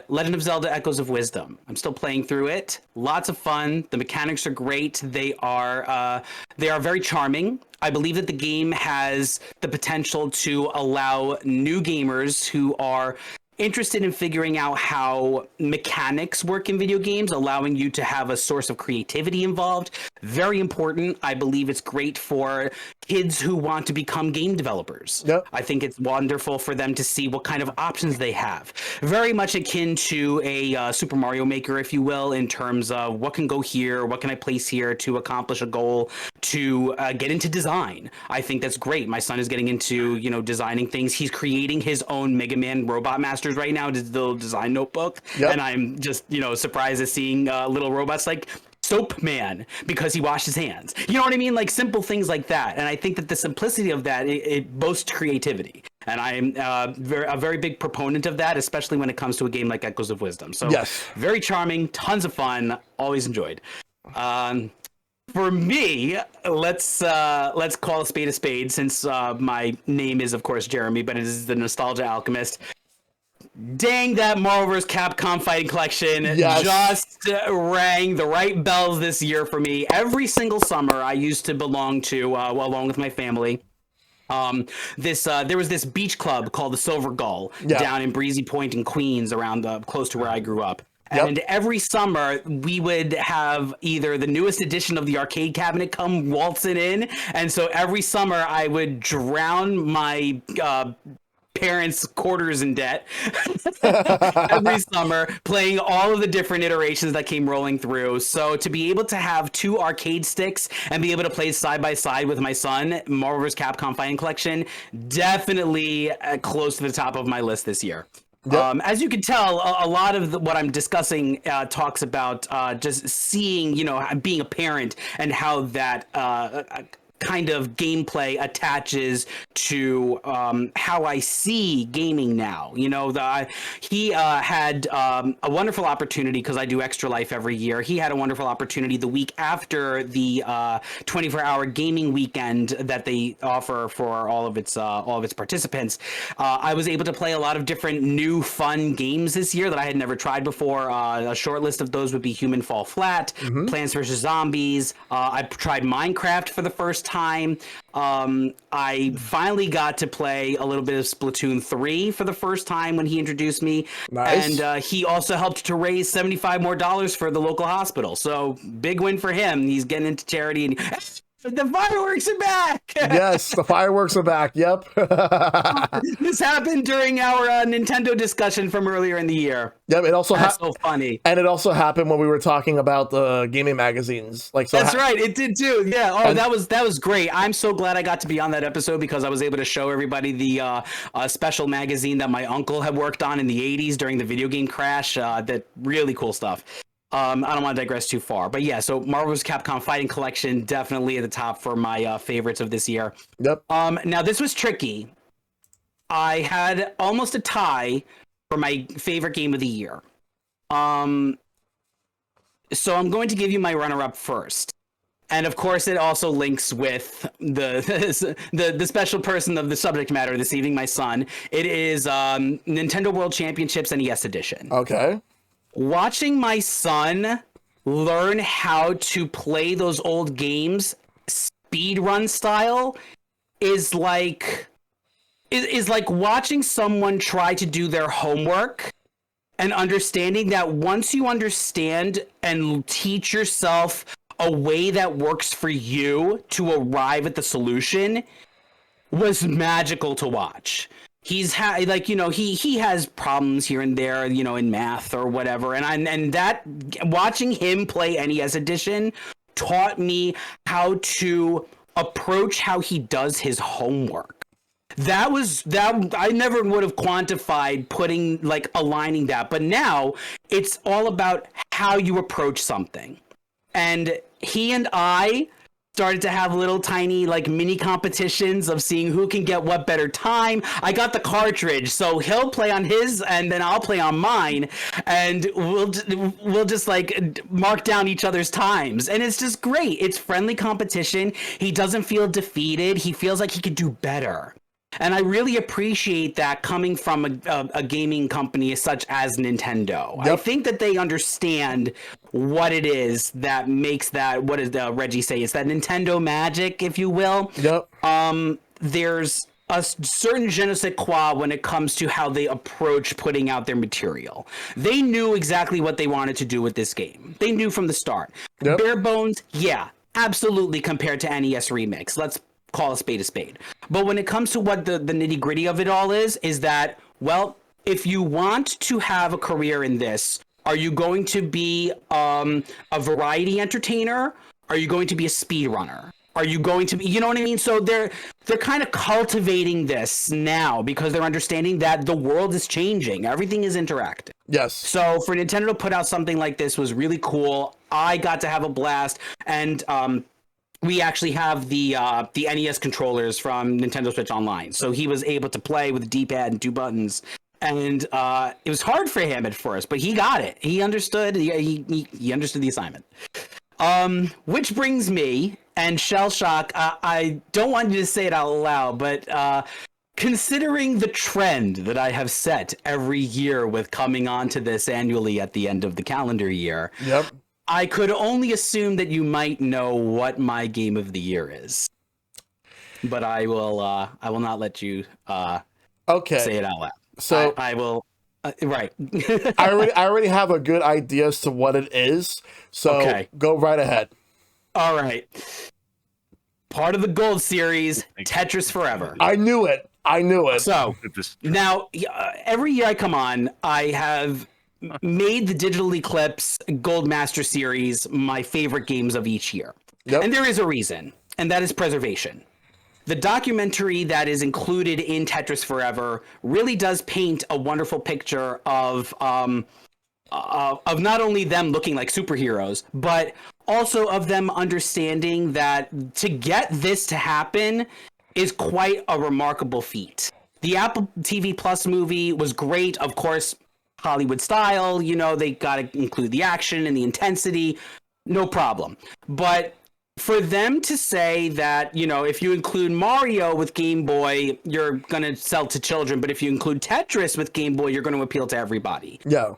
Legend of Zelda Echoes of Wisdom. I'm still playing through it. Lots of fun. The mechanics are great. They are very charming. I believe that the game has the potential to allow new gamers who are interested in figuring out how mechanics work in video games, allowing you to have a source of creativity involved. Very important. I believe it's great for kids who want to become game developers. Yep. I think it's wonderful for them to see what kind of options they have. Very much akin to a Super Mario Maker, if you will, in terms of what can go here, what can I place here to accomplish a goal, to get into design. I think that's great. My son is getting into, designing things. He's creating his own Mega Man Robot Masters right now, his little design notebook. Yep. And I'm just, surprised at seeing little robots like Soap Man because he washed his hands. You know what I mean? Like simple things like that. And I think that the simplicity of that, it boasts creativity. And I'm a very big proponent of that, especially when it comes to a game like Echoes of Wisdom. So very charming, tons of fun, always enjoyed. For me, let's call a spade since my name is, of course, Jeremy, but it is the Nostalgia Alchemist. dang, that Marvel vs. Capcom Fighting Collection just rang the right bells this year for me. Every single summer, I used to belong to, along with my family, there was this beach club called the Silver Gull down in Breezy Point in Queens, around close to where I grew up. And every summer we would have either the newest edition of the arcade cabinet come waltzing in, and so every summer I would drown my parents' quarters in debt every summer, playing all of the different iterations that came rolling through. So to be able to have 2 arcade sticks and be able to play side by side with my son, Marvel vs. Capcom Fighting Collection, definitely close to the top of my list this year. As you can tell, a lot of what I'm discussing talks about just seeing, being a parent and how that kind of gameplay attaches to how I see gaming now. He had a wonderful opportunity, because I do Extra Life every year. He had a wonderful opportunity the week after the 24-hour gaming weekend that they offer for all of its participants. I was able to play a lot of different new fun games this year that I had never tried before. A short list of those would be Human Fall Flat, Plants vs. Zombies. I tried Minecraft for the first time. I finally got to play a little bit of Splatoon 3 for the first time when he introduced me. Nice. And he also helped to raise $75 more for the local hospital. So big win for him. He's getting into charity, and the fireworks are back. Yes, the fireworks are back. Yep. This happened during our Nintendo discussion from earlier in the year. Yep, it also That's so funny. And it also happened when we were talking about the gaming magazines. That's right, it did too. Yeah. Oh, that was great. I'm so glad I got to be on that episode, because I was able to show everybody the special magazine that my uncle had worked on in the 80s during the video game crash. That really cool stuff. I don't want to digress too far, but yeah, so Marvel vs. Capcom Fighting Collection, definitely at the top for my favorites of this year. Yep. Now this was tricky. I had almost a tie for my favorite game of the year. So I'm going to give you my runner-up first. And of course, it also links with the special person of the subject matter this evening, my son. It is Nintendo World Championships NES Edition. Okay. Watching my son learn how to play those old games speedrun style is like watching someone try to do their homework, and understanding that once you understand and teach yourself a way that works for you to arrive at the solution was magical to watch. He has problems here and there, in math or whatever, and that watching him play NES Edition taught me how to approach how he does his homework. That I never would have quantified aligning that, but now it's all about how you approach something. And he and I started to have little tiny mini competitions of seeing who can get what better time. I got the cartridge, so he'll play on his and then I'll play on mine, and we'll just mark down each other's times, and it's just great. It's friendly competition. He doesn't feel defeated. He feels like he could do better. And I really appreciate that coming from a gaming company such as Nintendo. Yep. I think that they understand what it is that makes that, what did Reggie say? It's that Nintendo magic, if you will. Yep. There's a certain je ne sais quoi when it comes to how they approach putting out their material. They knew exactly what they wanted to do with this game. They knew from the start. Yep. Bare bones, yeah, absolutely, compared to NES Remix. Let's call a spade a spade. But when it comes to what the nitty gritty of it all is that, well, if you want to have a career in this, are you going to be a variety entertainer? Are you going to be a speedrunner? Are you going to be, you know what I mean? So they're kind of cultivating this now because they're understanding that the world is changing. Everything is interactive. Yes. So for Nintendo to put out something like this was really cool. I got to have a blast, and we actually have the NES controllers from Nintendo Switch Online. So he was able to play with the D-pad and 2 buttons. And it was hard for him at first, but he got it. He understood. He understood the assignment. Which brings me, and Shellshock, I don't want you to say it out loud, but considering the trend that I have set every year with coming on to this annually at the end of the calendar year, I could only assume that you might know what my game of the year is. But I will not let you say it out loud. So I will. Right. I already have a good idea as to what it is. So go right ahead. All right. Part of the Gold Series, Tetris Forever. I knew it. So now, every year I come on, I have made the Digital Eclipse Gold Master Series my favorite games of each year. And there is a reason, and that is preservation. The documentary that is included in Tetris Forever really does paint a wonderful picture of not only them looking like superheroes, but also of them understanding that to get this to happen is quite a remarkable feat. The Apple TV Plus movie was great, of course, Hollywood style, you know, they got to include the action and the intensity, no problem. But for them to say that, you know, if you include Mario with Game Boy, you're going to sell to children, but if you include Tetris with Game Boy, you're going to appeal to everybody. Yeah.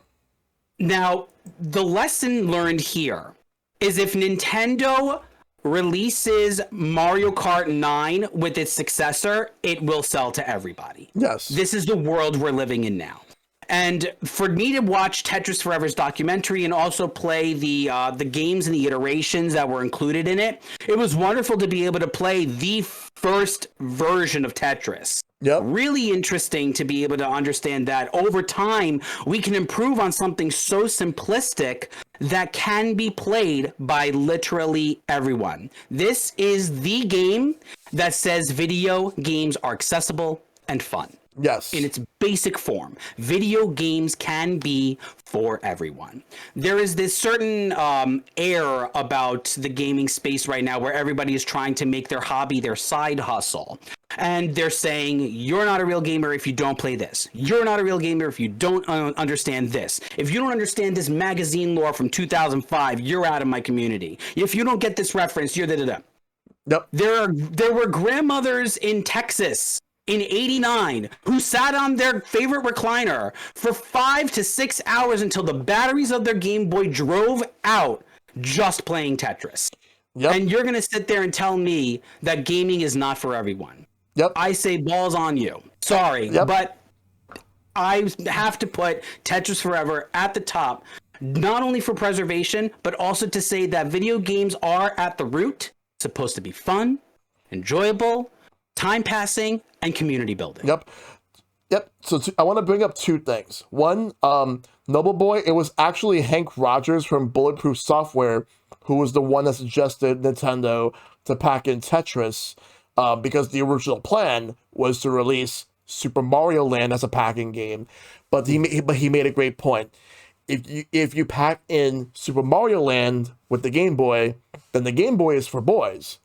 Now, the lesson learned here is if Nintendo releases Mario Kart 9 with its successor, it will sell to everybody. Yes. This is the world we're living in now. And for me to watch Tetris Forever's documentary and also play the games and the iterations that were included in it, it was wonderful to be able to play the first version of Tetris. Yep. Really interesting to be able to understand that over time, we can improve on something so simplistic that can be played by literally everyone. This is the game that says video games are accessible and fun. Yes. In its basic form, video games can be for everyone. There is this certain air about the gaming space right now where everybody is trying to make their hobby their side hustle. And they're saying, you're not a real gamer if you don't play this. You're not a real gamer if you don't understand this. If you don't understand this magazine lore from 2005, you're out of my community. If you don't get this reference, you're da-da-da. Yep. There were grandmothers in Texas in '89 who sat on their favorite recliner for 5 to 6 hours until the batteries of their Game Boy drove out just playing Tetris. Yep. And you're going to sit there and tell me that gaming is not for everyone. Yep. I say balls on you. Sorry, but I have to put Tetris Forever at the top, not only for preservation, but also to say that video games are at the root supposed to be fun, enjoyable, time passing, and community building. Yep. So I want to bring up two things. One, Noble Boy, it was actually Hank Rogers from Bulletproof Software who was the one that suggested Nintendo to pack in Tetris because the original plan was to release Super Mario Land as a packing game. But he made a great point. If you pack in Super Mario Land with the Game Boy, then the Game Boy is for boys.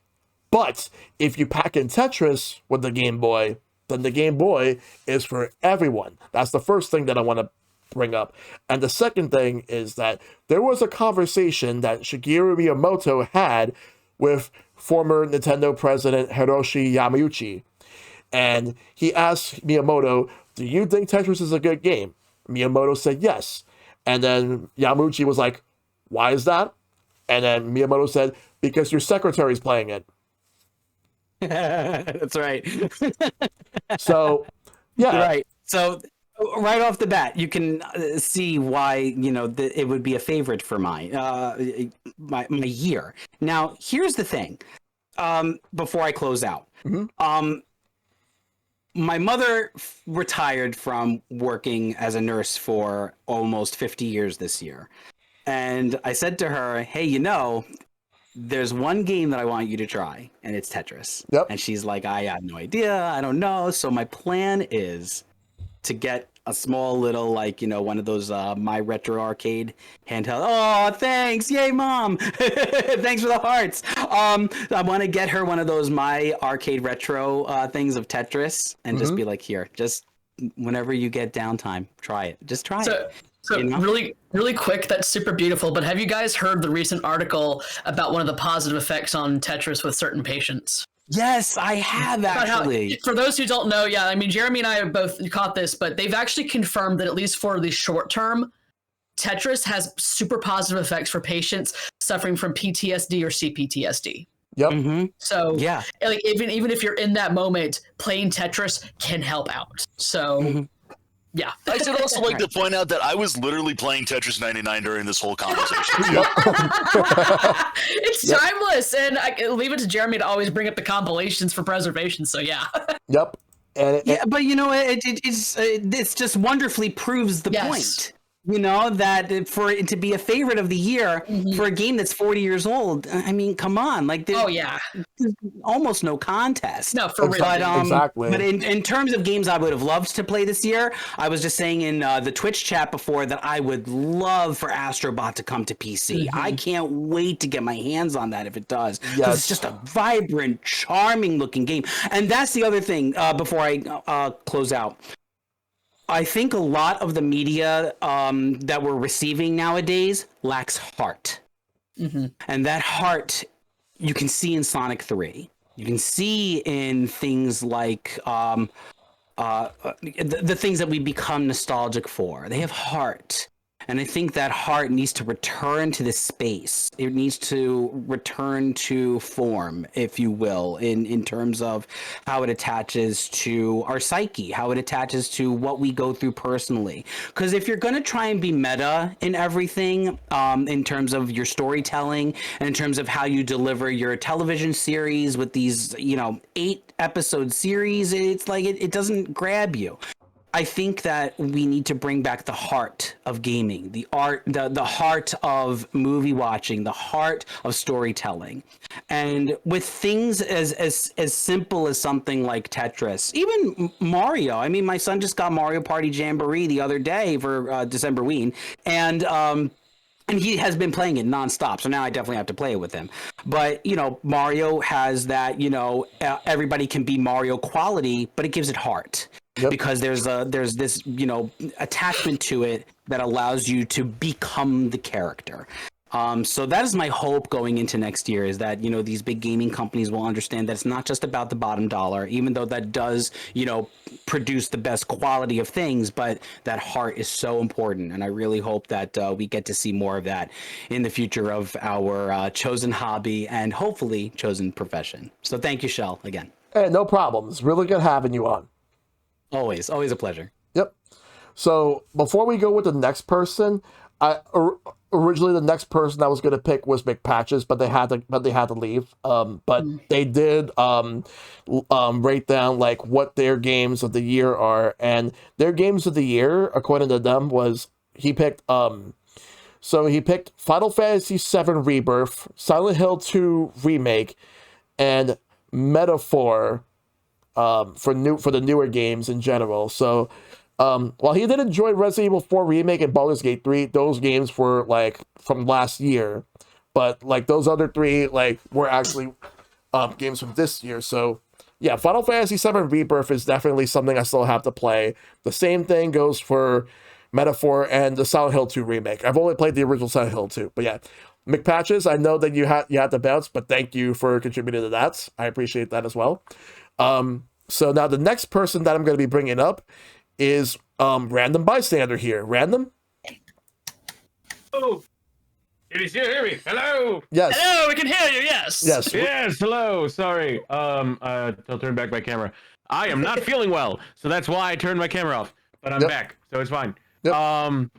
But if you pack in Tetris with the Game Boy, then the Game Boy is for everyone. That's the first thing that I want to bring up. And the second thing is that there was a conversation that Shigeru Miyamoto had with former Nintendo president Hiroshi Yamauchi. And he asked Miyamoto, do you think Tetris is a good game? Miyamoto said yes. And then Yamauchi was like, why is that? And then Miyamoto said, because your secretary's playing it. That's right. So, yeah. Right. So, right off the bat, you can see why, you know, it would be a favorite for my year. Now, here's the thing. Before I close out. Mm-hmm. My mother retired from working as a nurse for almost 50 years this year. And I said to her, hey, you know, there's one game that I want you to try, and it's Tetris. Yep. And she's like, I have no idea. I don't know. So my plan is to get a small little, like, you know, one of those My Retro Arcade handheld. Oh, thanks. Yay, Mom. Thanks for the hearts. I want to get her one of those My Arcade Retro things of Tetris and just be like, here, just whenever you get downtime, try it. Just try it. So you know? really quick, that's super beautiful. But have you guys heard the recent article about one of the positive effects on Tetris with certain patients? Yes, I have actually. For those who don't know, yeah, I mean, Jeremy and I have both caught this, but they've actually confirmed that at least for the short term, Tetris has super positive effects for patients suffering from PTSD or CPTSD. Yep. Mm-hmm. So yeah, like even if you're in that moment, playing Tetris can help out. So yeah. I should also like to point out that I was literally playing Tetris 99 during this whole conversation. It's timeless, and I leave it to Jeremy to always bring up the compilations for preservation. So yeah. Yep. And yeah, but you know, it's just wonderfully proves the point. You know, that for it to be a favorite of the year for a game that's 40 years old, I mean, come on, like there's almost no contest. No, for real. But, exactly. But in terms of games I would have loved to play this year, I was just saying in the Twitch chat before that I would love for Astrobot to come to PC. I can't wait to get my hands on that if it does. Because it's just a vibrant, charming looking game. And that's the other thing before I close out. I think a lot of the media that we're receiving nowadays lacks heart. And that heart you can see in Sonic 3. You can see in things like the things that we become nostalgic for. They have heart. And I think that heart needs to return to this space. It needs to return to form, if you will, in terms of how it attaches to our psyche, how it attaches to what we go through personally. Because if you're going to try and be meta in everything, in terms of your storytelling, and in terms of how you deliver your television series with these, 8-episode series, it's like it doesn't grab you. I think that we need to bring back the heart of gaming, the heart of movie watching, the heart of storytelling. And with things as simple as something like Tetris, even Mario. I mean, my son just got Mario Party Jamboree the other day for Decemberween, and he has been playing it nonstop. So now I definitely have to play it with him. But, Mario has that, everybody can be Mario quality, but it gives it heart. Yep. Because there's this, attachment to it that allows you to become the character. So that is my hope going into next year, is that, these big gaming companies will understand that it's not just about the bottom dollar, even though that does, produce the best quality of things, but that heart is so important. And I really hope that we get to see more of that in the future of our chosen hobby and hopefully chosen profession. So thank you, Shell, again. Hey, no problem. It's really good having you on. Always a pleasure. Yep. So before we go with the next person, originally the next person I was going to pick was McPatches, but they had to leave. But they did write down like what their games of the year are, and their games of the year, according to them, was he picked Final Fantasy VII Rebirth, Silent Hill 2 Remake, and Metaphor. For the newer games in general. So while he did enjoy Resident Evil 4 Remake and Baldur's Gate 3, those games were like from last year, but like those other three like were actually games from this year. So yeah, Final Fantasy VII Rebirth is definitely something I still have to play. The same thing goes for Metaphor and the Silent Hill 2 Remake. I've only played the original Silent Hill 2, but yeah. McPatches, I know that you had to bounce, but thank you for contributing to that. I appreciate that as well. So now the next person that I'm going to be bringing up is Random Bystander here. Random? Oh, can you still hear me? Hello? Yes. Hello, we can hear you, yes. Yes. Yes, hello. Sorry. I'll turn back my camera. I am not feeling well, so that's why I turned my camera off. But I'm back, so it's fine. Yep.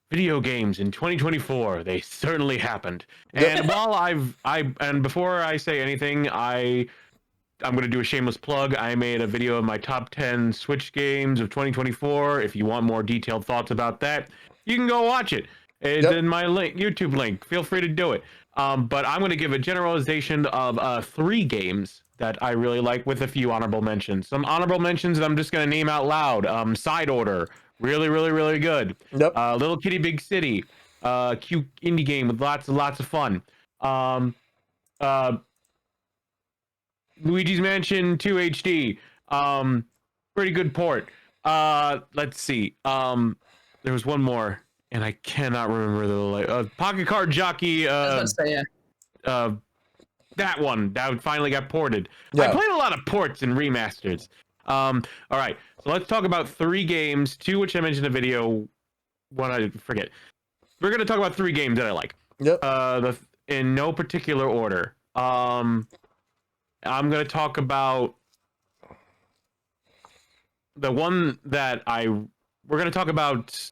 Video games in 2024, they certainly happened. And while before I say anything, I'm going to do a shameless plug. I made a video of my top 10 Switch games of 2024. If you want more detailed thoughts about that, you can go watch it. It's in my YouTube link. Feel free to do it. But I'm going to give a generalization of 3 games that I really like with a few honorable mentions. Some honorable mentions that I'm just going to name out loud. Side Order. Really, really, really good. Yep. Little Kitty Big City. Cute indie game with lots of fun. Luigi's Mansion 2 HD. Pretty good port. Let's see. There was one more, and I cannot remember the Pocket Card Jockey. that one that finally got ported. Yeah. I played a lot of ports and remasters. All right, so let's talk about 3 games, 2 which I mentioned in the video, one I forget. We're gonna talk about 3 games that I like. Yep. In no particular order. I'm gonna talk about the one that we're gonna talk about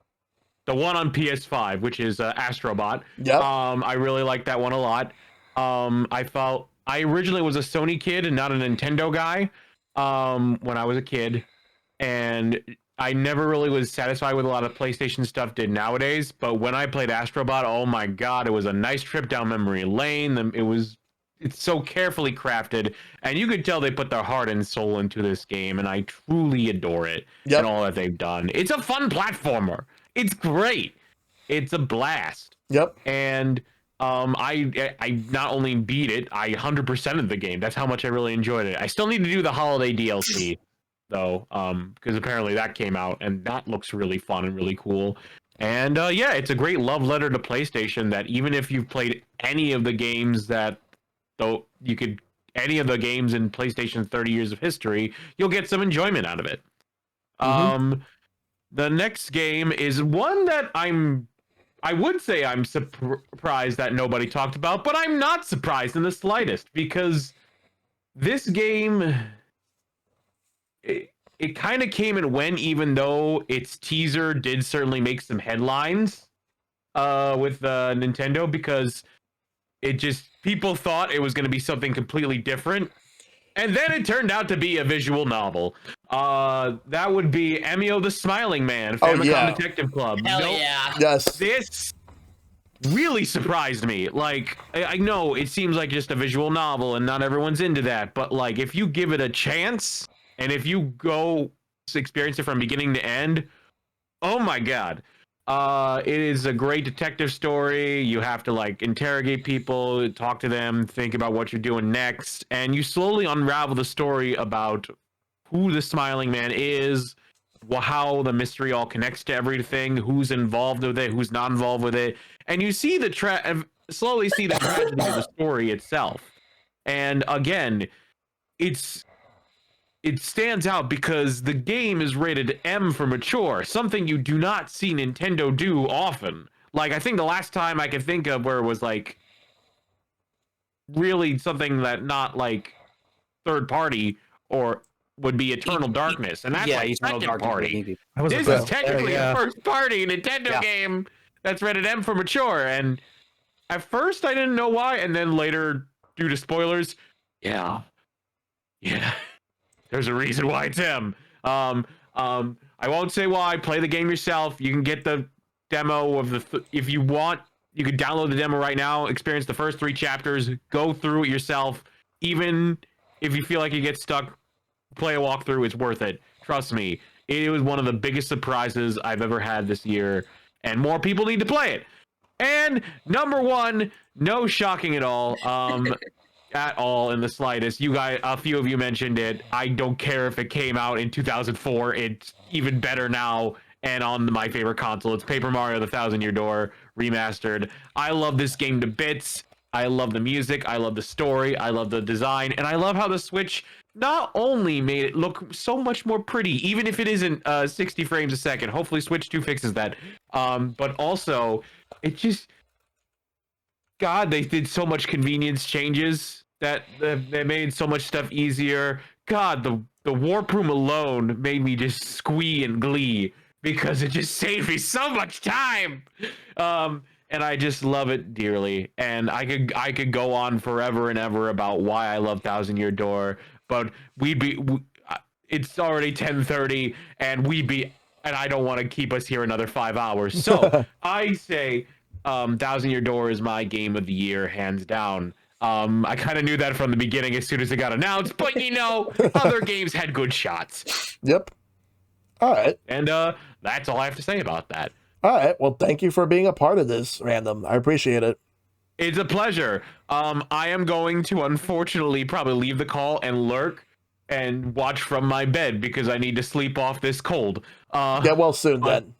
the one on PS5, which is Astrobot. Yep. I really like that one a lot. I originally was a Sony kid and not a Nintendo guy when I was a kid, and I never really was satisfied with a lot of PlayStation stuff did nowadays. But when I played Astrobot, oh my god, it was a nice trip down memory lane. It's so carefully crafted, and you could tell they put their heart and soul into this game, and I truly adore it and all that they've done. It's a fun platformer. It's great. It's a blast. Yep. And I not only beat it, I 100%ed the game. That's how much I really enjoyed it. I still need to do the holiday DLC though, because apparently that came out and that looks really fun and really cool. And yeah, it's a great love letter to PlayStation that even if you've played any of the games any of the games in PlayStation's 30 years of history, you'll get some enjoyment out of it. The next game is one that I would say I'm surprised that nobody talked about, but I'm not surprised in the slightest, because this game, it kind of came and went, even though its teaser did certainly make some headlines with Nintendo, because people thought it was going to be something completely different. And then it turned out to be a visual novel. That would be Emio the Smiling Man, Famicom Detective Club. Hell yeah. Yes. This really surprised me. Like, I know it seems like just a visual novel and not everyone's into that, but like if you give it a chance and if you go experience it from beginning to end, oh my god. It is a great detective story. You have to like interrogate people, talk to them, think about what you're doing next, and you slowly unravel the story about who the Smiling Man is, how the mystery all connects to everything, who's involved with it, who's not involved with it, and you see slowly see the tragedy of the story itself. And again, it stands out because the game is rated M for mature, something you do not see Nintendo do often. Like, I think the last time I could think of where it was like really something that not like third party or would be Eternal Darkness, and that's like second party. This is technically a first party Nintendo game that's rated M for mature, and at first I didn't know why, and then later, due to spoilers, yeah. There's a reason why it's M. I won't say why. Play the game yourself. You can get the demo of if you want, you can download the demo right now, experience the first 3 chapters, go through it yourself. Even if you feel like you get stuck, play a walkthrough. It's worth it. Trust me. It was one of the biggest surprises I've ever had this year, and more people need to play it. And number 1, no shocking at all. At all in the slightest. You guys, a few of you mentioned it. I don't care if it came out in 2004. It's even better now and on my favorite console. It's Paper Mario: The Thousand-Year Door remastered. I love this game to bits. I love the music. I love the story. I love the design. And I love how the Switch not only made it look so much more pretty, even if it isn't 60 frames a second. Hopefully Switch 2 fixes that. But also, it just... God, they did so much convenience changes that they made so much stuff easier. God, the warp room alone made me just squee in glee because it just saved me so much time. And I just love it dearly. And I could go on forever and ever about why I love Thousand Year Door, but it's already 10:30 and I don't want to keep us here another 5 hours. So I say Thousand Year Door is my game of the year, hands down. I kind of knew that from the beginning as soon as it got announced, but other games had good shots. Yep. All right. And that's all I have to say about that. All right. Well, thank you for being a part of this, Random. I appreciate it. It's a pleasure. I am going to unfortunately probably leave the call and lurk and watch from my bed because I need to sleep off this cold. Get well soon, then.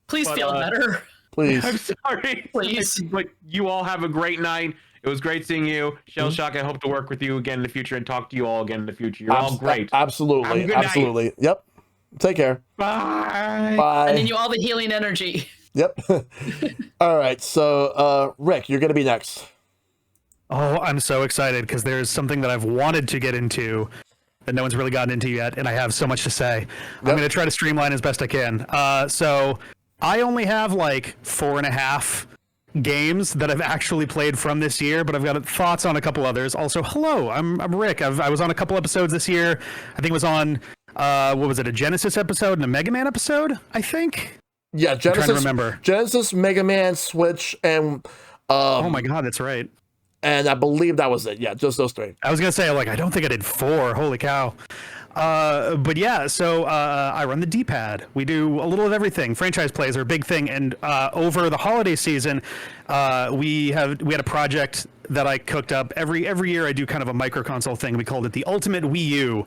Please feel better. Please. I'm sorry. Please. But you all have a great night. It was great seeing you, Shellshock. I hope to work with you again in the future and talk to you all again in the future. You're all great. Absolutely, Good absolutely. night. Yep. Take care. Bye. Bye. And then you all the healing energy. Yep. All right. So, Rick, you're gonna be next. Oh, I'm so excited because there's something that I've wanted to get into that no one's really gotten into yet, and I have so much to say. I'm going to try to streamline as best I can. So I only have like 4.5 games that I've actually played from this year, but I've got thoughts on a couple others. Also, hello, I'm Rick. I was on a couple episodes this year. I think it was on, what was it, a Genesis episode and a Mega Man episode, I think? Yeah, Genesis. I'm trying to remember. Genesis, Mega Man, Switch, and... oh my god, that's right. And I believe that was it. Yeah, just those 3. I was going to say, like, I don't think I did 4. Holy cow. But yeah, so I run the D-pad. We do a little of everything. Franchise plays are a big thing. And over the holiday season, we had a project that I cooked up. Every year I do kind of a micro console thing. We called it the Ultimate Wii U.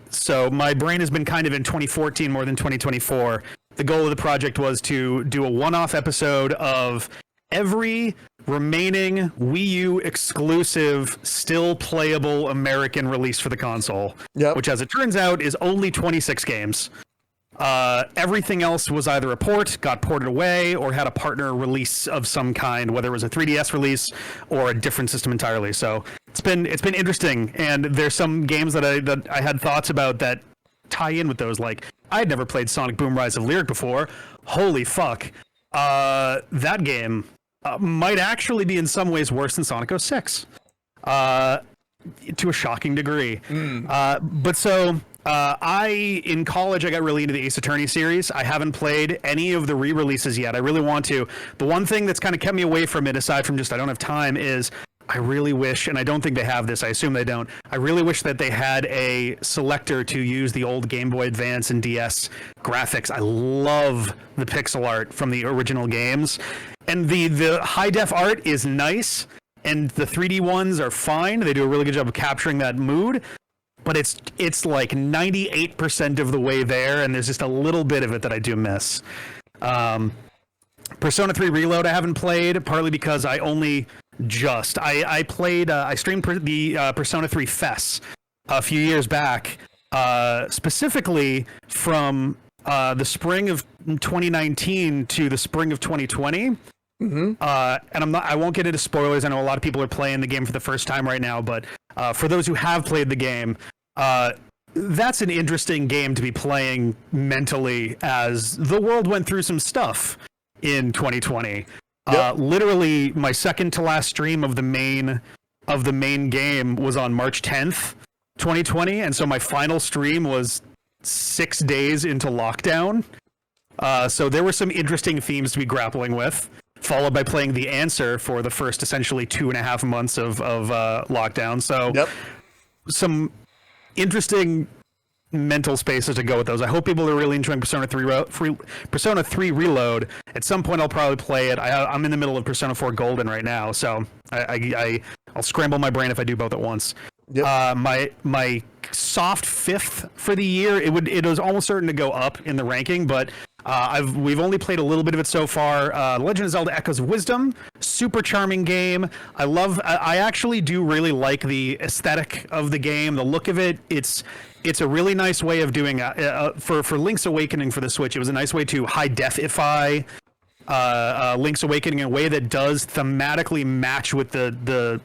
So my brain has been kind of in 2014 more than 2024. The goal of the project was to do a one-off episode of every remaining Wii U exclusive, still playable American release for the console, which, as it turns out, is only 26 games. Everything else was either a port, got ported away, or had a partner release of some kind, whether it was a 3DS release or a different system entirely. So it's been interesting, and there's some games that I had thoughts about that tie in with those. Like, I had never played Sonic Boom Rise of Lyric before. Holy fuck. That game might actually be in some ways worse than Sonic 06, to a shocking degree. But so in college, I got really into the Ace Attorney series. I haven't played any of the re-releases yet. I really want to. The one thing that's kind of kept me away from it, aside from just I don't have time, is I really wish, and I don't think they have this, I assume they don't, I really wish that they had a selector to use the old Game Boy Advance and DS graphics. I love the pixel art from the original games. And the high-def art is nice, and the 3D ones are fine. They do a really good job of capturing that mood, but it's like 98% of the way there, and there's just a little bit of it that I do miss. Persona 3 Reload I haven't played, partly because I only just... I streamed the Persona 3 FES a few years back, specifically from the spring of 2019 to the spring of 2020. And I won't get into spoilers. I know a lot of people are playing the game for the first time right now, but for those who have played the game, that's an interesting game to be playing mentally, as the world went through some stuff in 2020. Literally, my second to last stream of the main game was on March 10th, 2020, and so my final stream was 6 days into lockdown. So there were some interesting themes to be grappling with, followed by playing The Answer for the first essentially 2.5 months of lockdown. So some interesting mental spaces to go with those. I hope people are really enjoying Persona 3 Reload. At some point I'll probably play it. I'm in the middle of Persona 4 Golden right now, so I'll scramble my brain if I do both at once. My soft 5th for the year, it was almost certain to go up in the ranking, but we've only played a little bit of it so far. Legend of Zelda Echoes of Wisdom, super charming game. I actually do really like the aesthetic of the game, the look of it. It's a really nice way of doing for Link's Awakening for the Switch. It was a nice way to high defify Link's Awakening in a way that does thematically match with the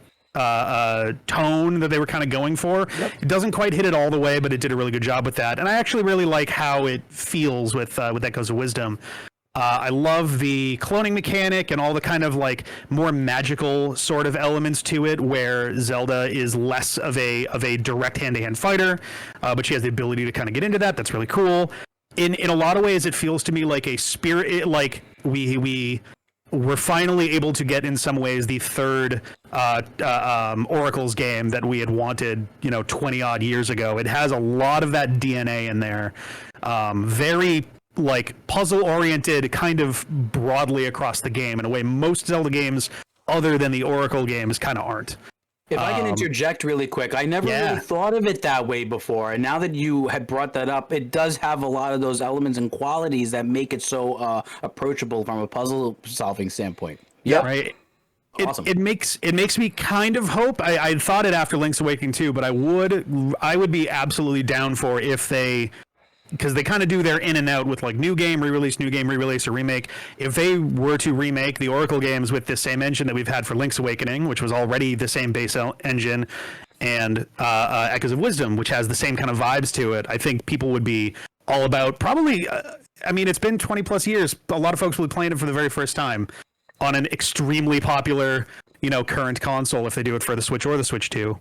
tone that they were kind of going for. It doesn't quite hit it all the way, but it did a really good job with that. And I actually really like how it feels with Echoes of Wisdom. I love the cloning mechanic and all the kind of like more magical sort of elements to it, where Zelda is less of a direct hand-to-hand fighter, but she has the ability to kind of get into that. That's really cool. In a lot of ways, it feels to me like a spirit, like we're finally able to get in some ways the third Oracle's game that we had wanted, 20 odd years ago. It has a lot of that DNA in there. Very like puzzle oriented, kind of broadly across the game in a way most Zelda games other than the Oracle games kind of aren't. If I can interject really quick, I never really thought of it that way before. And now that you had brought that up, it does have a lot of those elements and qualities that make it so approachable from a puzzle solving standpoint. Yeah. Right. awesome. It makes me kind of hope. I thought it after Link's Awakening too, but I would be absolutely down for if they, because they kind of do their in and out with like new game, re-release, or remake. If they were to remake the Oracle games with this same engine that we've had for Link's Awakening, which was already the same base engine, and Echoes of Wisdom, which has the same kind of vibes to it, I think people would be all about probably. I mean, it's been 20 plus years. A lot of folks will be playing it for the very first time on an extremely popular, current console if they do it for the Switch or the Switch 2.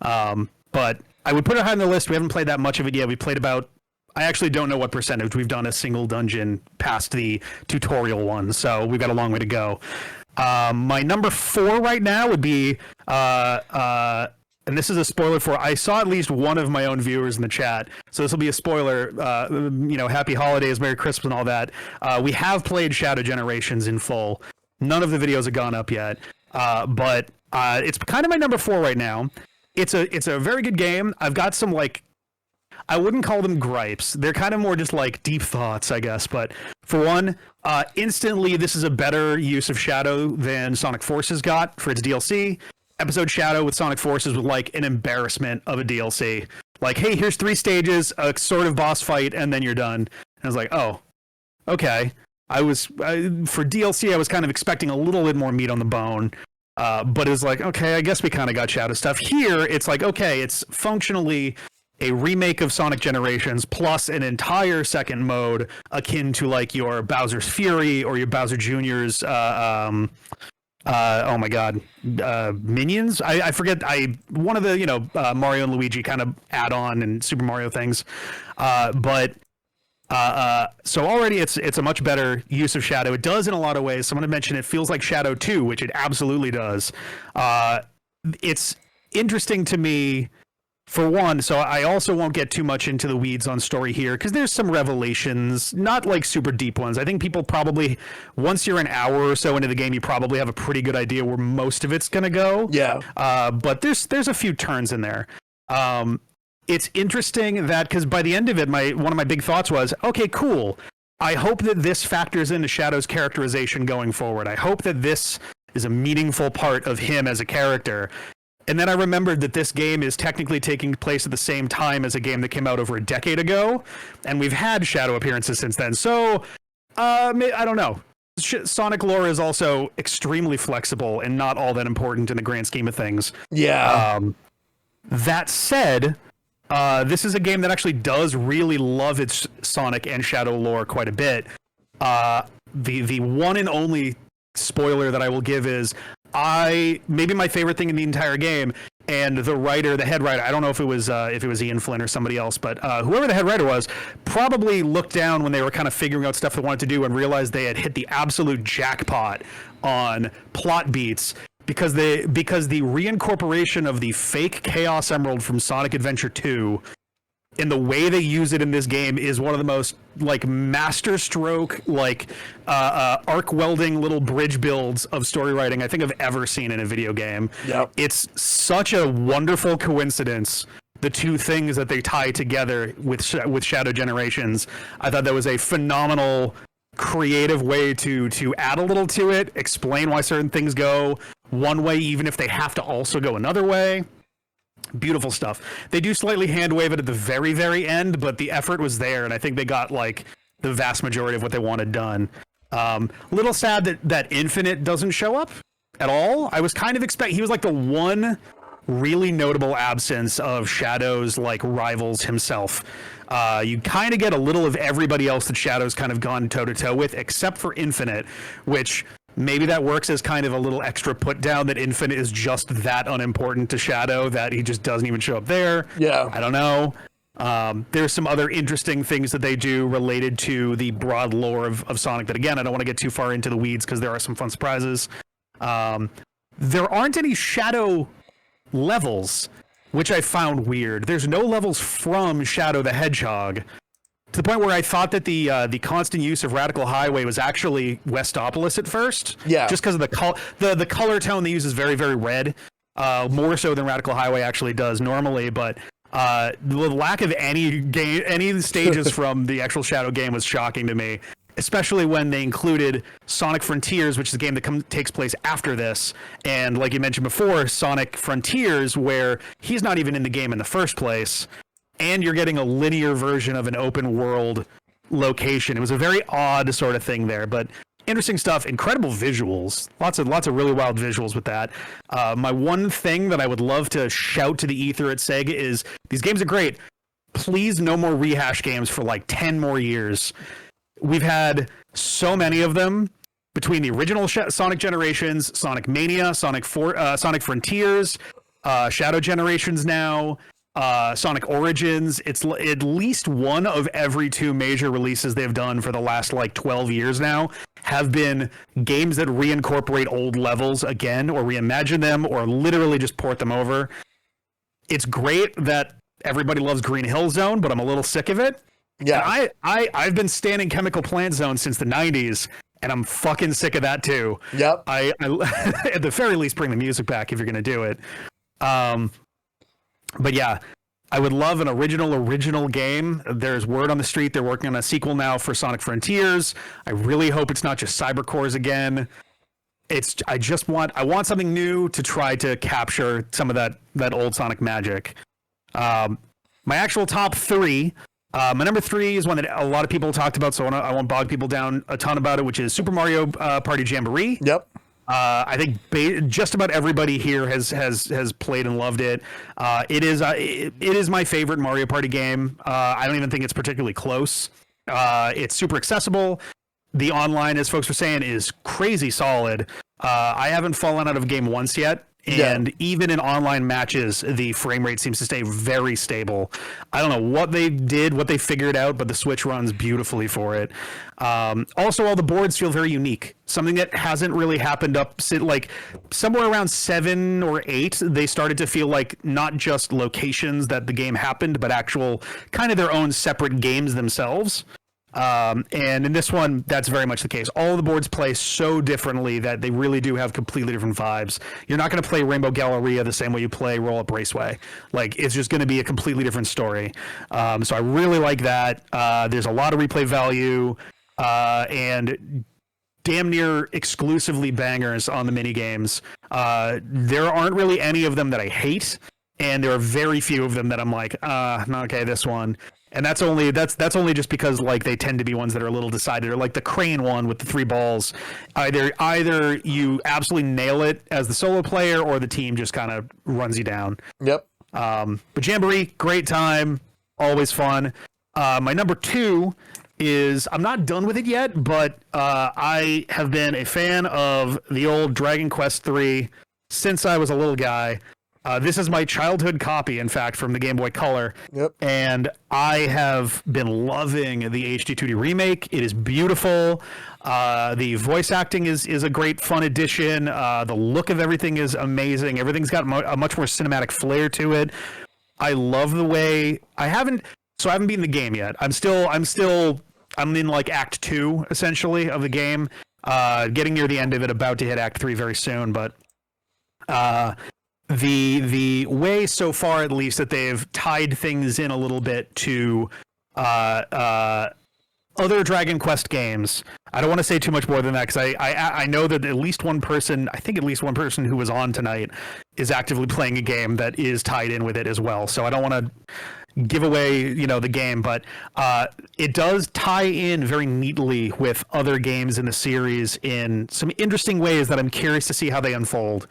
But I would put it high on the list. We haven't played that much of it yet. We played about. I actually don't know what percentage. We've done a single dungeon past the tutorial one, so we've got a long way to go. My number 4 right now would be, and this is a spoiler for, I saw at least one of my own viewers in the chat, so this will be a spoiler. Happy holidays, Merry Christmas, and all that. We have played Shadow Generations in full. None of the videos have gone up yet, but it's kind of my number 4 right now. It's a very good game. I've got some I wouldn't call them gripes. They're kind of more just like deep thoughts, I guess. But for one, instantly, this is a better use of Shadow than Sonic Forces got for its DLC. Episode Shadow with Sonic Forces was like an embarrassment of a DLC. Like, hey, here's 3 stages, a sort of boss fight, and then you're done. And I was like, oh, okay. For DLC, I was kind of expecting a little bit more meat on the bone. But it was like, okay, I guess we kind of got Shadow stuff. Here, it's like, okay, it's functionally a remake of Sonic Generations plus an entire second mode akin to like your Bowser's Fury or your Bowser Jr.'s oh my god, Minions. I forget. One of the Mario and Luigi kind of add-on and Super Mario things, but so already it's a much better use of Shadow. It does in a lot of ways. Someone had mentioned it feels like Shadow 2, which it absolutely does. It's interesting to me. For one, so I also won't get too much into the weeds on story here because there's some revelations, not like super deep ones. I think people probably, once you're an hour or so into the game, you probably have a pretty good idea where most of it's going to go. Yeah. But there's a few turns in there. It's interesting that because by the end of it, one of my big thoughts was, okay, cool. I hope that this factors into Shadow's characterization going forward. I hope that this is a meaningful part of him as a character. And then I remembered that this game is technically taking place at the same time as a game that came out over a decade ago, and we've had Shadow appearances since then. So, I don't know. Sonic lore is also extremely flexible and not all that important in the grand scheme of things. Yeah. That said, this is a game that actually does really love its Sonic and Shadow lore quite a bit. The one and only spoiler that I will give is maybe my favorite thing in the entire game, and the head writer, I don't know if it was Ian Flynn or somebody else, but whoever the head writer was probably looked down when they were kind of figuring out stuff they wanted to do and realized they had hit the absolute jackpot on plot beats because the reincorporation of the fake Chaos Emerald from Sonic Adventure 2 and the way they use it in this game is one of the most masterstroke arc welding little bridge builds of story writing I think I've ever seen in a video game. Yep. It's such a wonderful coincidence, the two things that they tie together with Shadow Generations. I thought that was a phenomenal creative way to add a little to it, explain why certain things go one way even if they have to also go another way. Beautiful stuff. They do slightly hand wave it at the very, very end, but the effort was there, and I think they got the vast majority of what they wanted done. Little sad that Infinite doesn't show up at all. I was kind of expecting he was the one really notable absence of Shadow's rivals himself. You kind of get a little of everybody else that Shadow's kind of gone toe to toe with, except for Infinite, which maybe that works as kind of a little extra put down that Infinite is just that unimportant to Shadow that he just doesn't even show up there. Yeah. I don't know. There's some other interesting things that they do related to the broad lore of Sonic that, again, I don't want to get too far into the weeds because there are some fun surprises. There aren't any Shadow levels, which I found weird. There's no levels from Shadow the Hedgehog, to the point where I thought that the constant use of Radical Highway was actually Westopolis at first. Yeah. Just because of the color tone they use is very, very red, more so than Radical Highway actually does normally. But the lack of any stages from the actual Shadow game was shocking to me. especially when they included Sonic Frontiers, which is a game that takes place after this. And like you mentioned before, Sonic Frontiers, where he's not even in the game in the first place, and you're getting a linear version of an open world location. It was a very odd sort of thing there, but interesting stuff. Incredible visuals. Lots of really wild visuals with that. My one thing that I would love to shout to the ether at Sega is these games are great. Please, no more rehash games for like 10 more years. We've had so many of them between the original Sonic Generations, Sonic Mania, Sonic Frontiers, Shadow Generations now, Sonic Origins. It's at least one of every 2 major releases they've done for the last like 12 years now have been games that reincorporate old levels again, or reimagine them, or literally just port them over. It's great that everybody loves Green Hill Zone, but I'm a little sick of it. Yeah, and I've been standing Chemical Plant Zone since the 90s, and I'm fucking sick of that too. Yep. I at the very least bring the music back if you're gonna do it. But yeah, I would love an original game. There's word on the street they're working on a sequel now for Sonic Frontiers. I really hope it's not just Cybercores again. I want something new to try to capture some of that old Sonic magic. My actual top 3. My number 3 is one that a lot of people talked about, so I won't bog people down a ton about it, which is Super Mario Party Jamboree. Yep. I think just about everybody here has played and loved it. It is my favorite Mario Party game. I don't even think it's particularly close. It's super accessible. The online, as folks were saying, is crazy solid. I haven't fallen out of a game once yet. And even in online matches, the frame rate seems to stay very stable. I don't know what they did, what they figured out, but the Switch runs beautifully for it. Also, all the boards feel very unique. Something that hasn't really happened like somewhere around 7 or 8, they started to feel like not just locations that the game happened, but actual kind of their own separate games themselves. And in this one, that's very much the case. All of the boards play so differently that they really do have completely different vibes. You're not going to play Rainbow Galleria the same way you play Roll Up Raceway. Like, it's just going to be a completely different story. So I really like that. There's a lot of replay value, and damn near exclusively bangers on the mini games. There aren't really any of them that I hate, and there are very few of them that I'm like, okay, this one. And that's only just because like they tend to be ones that are a little decided, or like the crane one with the 3 balls. Either you absolutely nail it as the solo player, or the team just kind of runs you down. Yep. But Jamboree, great time, always fun. My number 2 is, I'm not done with it yet, but I have been a fan of the old Dragon Quest III since I was a little guy. This is my childhood copy, in fact, from the Game Boy Color. Yep. And I have been loving the HD 2D remake. It is beautiful. The voice acting is a great fun addition. The look of everything is amazing. Everything's got a much more cinematic flair to it. I love the way I haven't beaten the game yet. I'm in like Act 2 essentially of the game. Getting near the end of it, about to hit Act 3 very soon, but the way so far, at least, that they've tied things in a little bit to other Dragon Quest games. I don't want to say too much more than that, because I know that at least one person who was on tonight is actively playing a game that is tied in with it as well. So I don't want to give away the game, but it does tie in very neatly with other games in the series in some interesting ways that I'm curious to see how they unfold.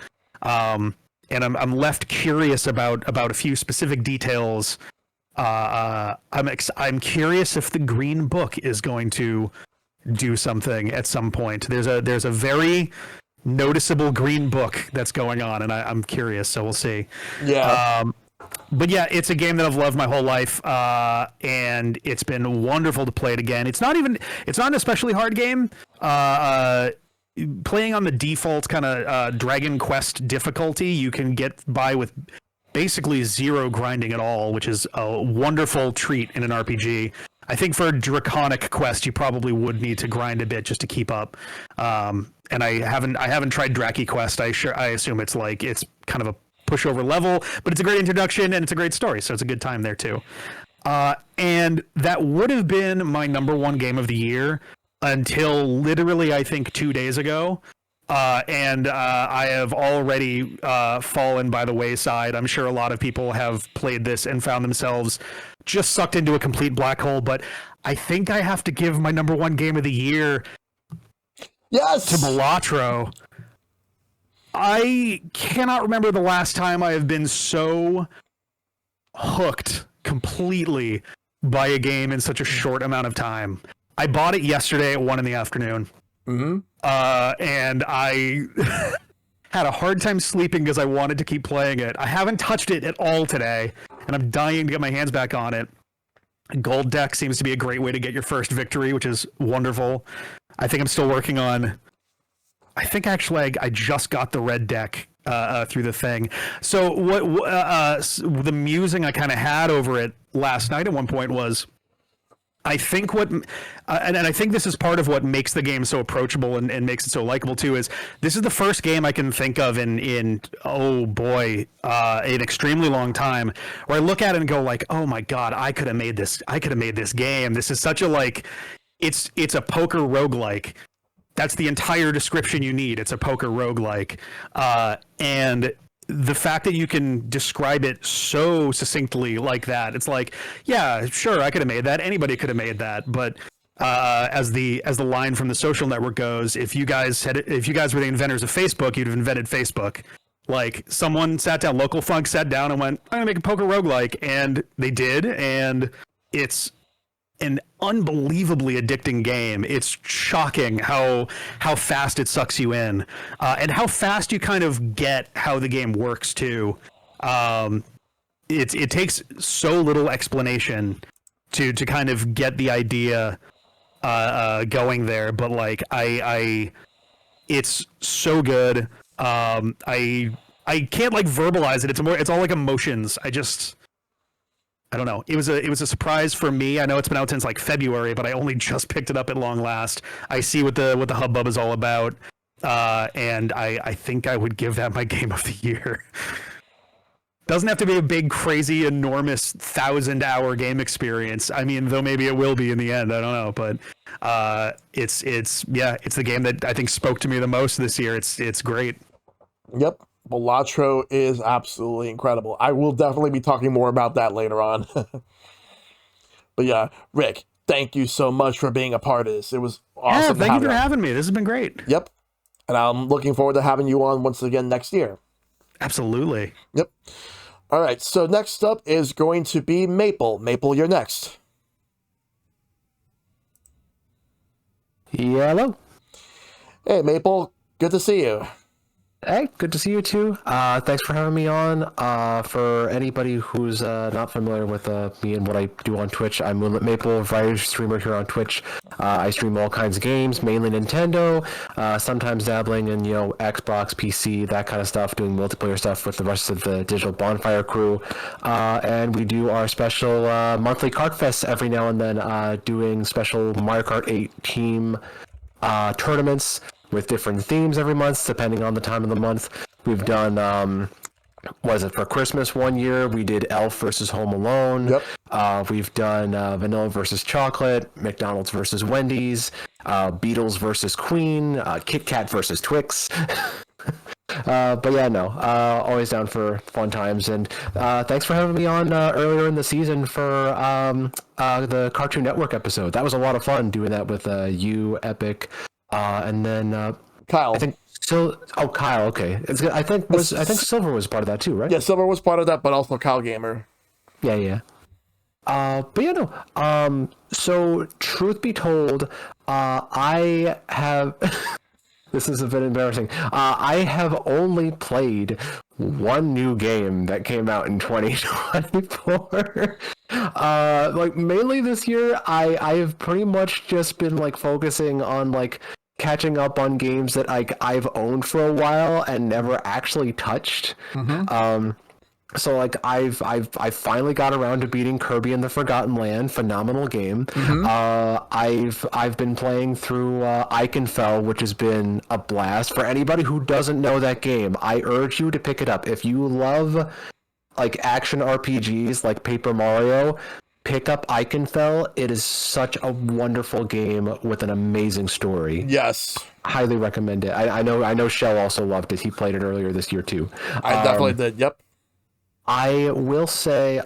And I'm left curious about a few specific details. I'm curious if the Green Book is going to do something at some point. There's a very noticeable Green Book that's going on, and I'm curious. So we'll see. Yeah. But yeah, it's a game that I've loved my whole life, and it's been wonderful to play it again. It's not an especially hard game. Playing on the default kind of Dragon Quest difficulty, you can get by with basically 0 grinding at all, which is a wonderful treat in an RPG. I think for a Draconic Quest, you probably would need to grind a bit just to keep up. And I haven't tried Draki Quest. I assume it's kind of a pushover level, but it's a great introduction and it's a great story, so it's a good time there too. And that would have been my number 1 game of the year. until literally, I think, 2 days ago. And I have already fallen by the wayside. I'm sure a lot of people have played this and found themselves just sucked into a complete black hole. But I think I have to give my number one game of the year to Balatro. I cannot remember the last time I have been so hooked completely by a game in such a short amount of time. I bought it yesterday at 1 p.m. Mm-hmm. And I had a hard time sleeping because I wanted to keep playing it. I haven't touched it at all today, and I'm dying to get my hands back on it. Gold deck seems to be a great way to get your first victory, which is wonderful. I think I'm still working on... I think actually I just got the red deck through the thing. So the musing I kind of had over it last night at one point was... I think and I think this is part of what makes the game so approachable and makes it so likable too, is this is the first game I can think of in oh boy, an extremely long time where I look at it and go like, oh my God, I could have made this game. This is such a it's a poker roguelike. That's the entire description you need. It's a poker roguelike. And the fact that you can describe it so succinctly like that, it's like, yeah, sure, I could have made that. Anybody could have made that. But as the line from The Social Network goes, if you guys were the inventors of Facebook, you'd have invented Facebook. Like, someone sat down, Local Funk sat down and went, I'm gonna make a poker roguelike, and they did, and it's an unbelievably addicting game. It's shocking how fast it sucks you in, and how fast you kind of get how the game works too. It takes so little explanation to kind of get the idea going there, but like it's so good. I can't like verbalize it. It's all like emotions. I don't know. It was a surprise for me. I know it's been out since like February, but I only just picked it up at long last. I see what the hubbub is all about, and I think I would give that my game of the year. Doesn't have to be a big, crazy, enormous 1,000-hour game experience. I mean, though maybe it will be in the end. I don't know, but it's the game that I think spoke to me the most this year. It's great. Yep. Balatro is absolutely incredible. I will definitely be talking more about that later on. But yeah, Rick, thank you so much for being a part of this. It was awesome. Yeah, thank you for having me. This has been great. Yep. And I'm looking forward to having you on once again next year. Absolutely. Yep. All right, so next up is going to be Maple. Maple, you're next. Yeah, hello. Hey, Maple, good to see you. Hey, good to see you too. Thanks for having me on. For anybody who's not familiar with me and what I do on Twitch, I'm Moonlit Maple, variety streamer here on Twitch. I stream all kinds of games, mainly Nintendo, sometimes dabbling in Xbox, PC, that kind of stuff, doing multiplayer stuff with the rest of the Digital Bonfire crew. And we do our special monthly Kart Fest every now and then, doing special Mario Kart 8 team tournaments with different themes every month, depending on the time of the month. We've done, for Christmas one year, we did Elf versus Home Alone. Yep. We've done Vanilla versus Chocolate, McDonald's versus Wendy's, Beatles versus Queen, Kit Kat versus Twix. But yeah, no, always down for fun times. And thanks for having me on earlier in the season for the Cartoon Network episode. That was a lot of fun doing that with you, Epic, and then Kyle. I think Kyle. Okay, I think Silver was part of that too, right? Yeah, Silver was part of that, but also Kyle Gamer. Yeah. But yeah, no. So truth be told, I have. This is a bit embarrassing. I have only played one new game that came out in 2024. Mainly this year, I've pretty much just been focusing on catching up on games that I've owned for a while and never actually touched. Mm-hmm. So I've finally got around to beating Kirby and the Forgotten Land. Phenomenal game. Mm-hmm. I've been playing through Eichenfell, which has been a blast. For anybody who doesn't know that game, I urge you to pick it up. If you love action RPGs like Paper Mario, pick up Eichenfeld. It is such a wonderful game with an amazing story. Yes. Highly recommend it. I know Shell also loved it. He played it earlier this year too. I definitely did. Yep. I will say,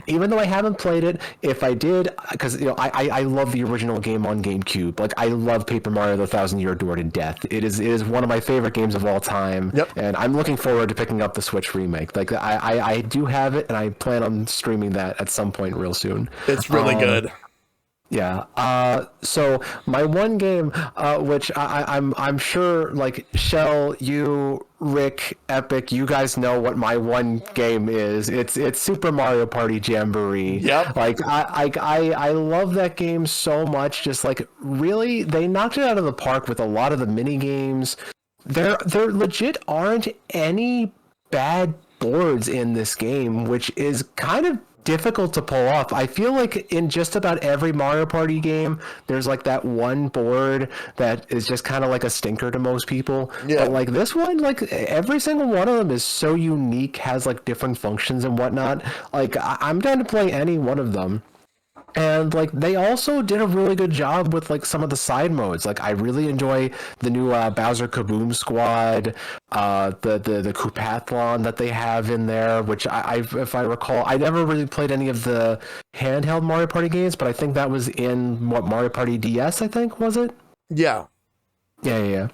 even though I haven't played it, if I did, because I love the original game on GameCube. Like, I love Paper Mario: The Thousand Year Door to death. It is one of my favorite games of all time. Yep. And I'm looking forward to picking up the Switch remake. Like, I do have it, and I plan on streaming that at some point real soon. It's really good. Yeah. So my one game, which I'm sure, like, Shell, you, Rick, Epic, you guys know what my one game is. It's Super Mario Party Jamboree. Yep. Like, I love that game so much. Just like, really, they knocked it out of the park with a lot of the mini games. There legit aren't any bad boards in this game, which is kind of difficult to pull off. I feel like in just about every Mario Party game, there's like that one board that is just kind of like a stinker to most people. Yeah. But like this one, like every single one of them is so unique, has like different functions and whatnot. Like I'm down to play any one of them. And like they also did a really good job with like some of the side modes. Like I really enjoy the new Bowser Kaboom Squad, the Koopathlon that they have in there. Which if I recall, I never really played any of the handheld Mario Party games, but I think that was in Mario Party DS. I think was it? Yeah. Yeah.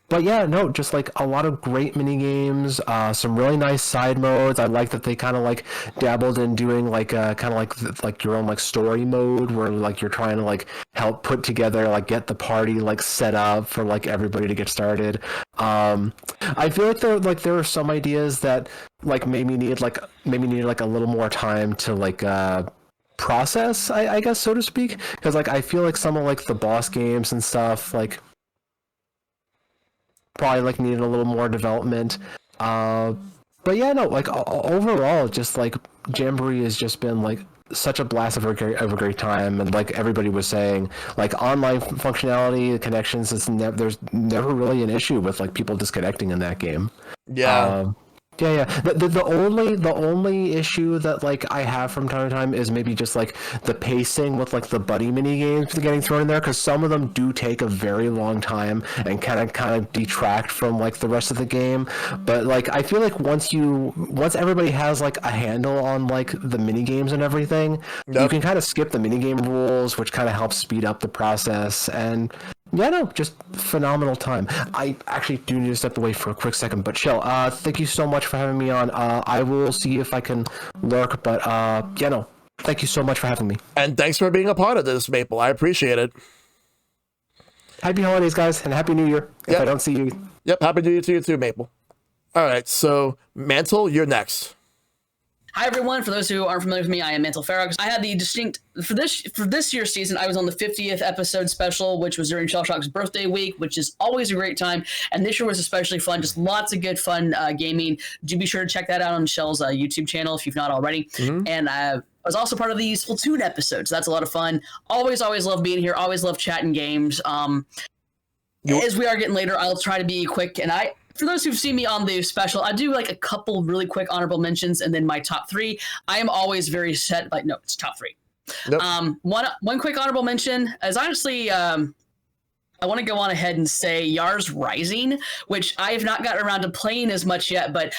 But yeah, no, just like a lot of great mini games, some really nice side modes. I like that they kind of like dabbled in doing like kind of like your own like story mode where like you're trying to like help put together like get the party like set up for like everybody to get started. I feel like there are some ideas that like maybe needed like a little more time to like process, I guess, so to speak, because like I feel like some of like the boss games and stuff like probably like needed a little more development. But yeah, no, like overall, just like Jamboree has just been like such a blast of a great time, and like everybody was saying, like online functionality, connections, there's never really an issue with like people disconnecting in that game. Yeah. Yeah. The only issue that like I have from time to time is maybe just like the pacing with like the buddy mini games getting thrown in there, because some of them do take a very long time and kind of detract from like the rest of the game. But like I feel like once everybody has like a handle on like the mini games and everything, you can kind of skip the mini game rules, which kind of helps speed up the process. And yeah, no, just phenomenal time. I actually do need to step away for a quick second, but Shell, thank you so much for having me on. I will see if I can lurk, but yeah, no, thank you so much for having me. And thanks for being a part of this, Maple. I appreciate it. Happy holidays, guys, and Happy New Year if I don't see you. Yep, Happy New Year to you too, Maple. All right, so Mantle, you're next. Hi everyone. For those who aren't familiar with me, I am Mantle Farrogs. I had the distinct for this year's season. I was on the 50th episode special, which was during Shellshock's birthday week, which is always a great time. And this year was especially fun. Just lots of good fun gaming. Do be sure to check that out on Shell's YouTube channel if you've not already. Mm-hmm. And I was also part of the Splatoon episodes. That's a lot of fun. Always love being here. Always love chatting games. As we are getting later, I'll try to be quick. And for those who've seen me on the special, I do like a couple really quick honorable mentions and then my top three. I am always very set, like, no, it's top three. Nope. One quick honorable mention is honestly, I want to go on ahead and say Yars Rising, which I have not gotten around to playing as much yet. But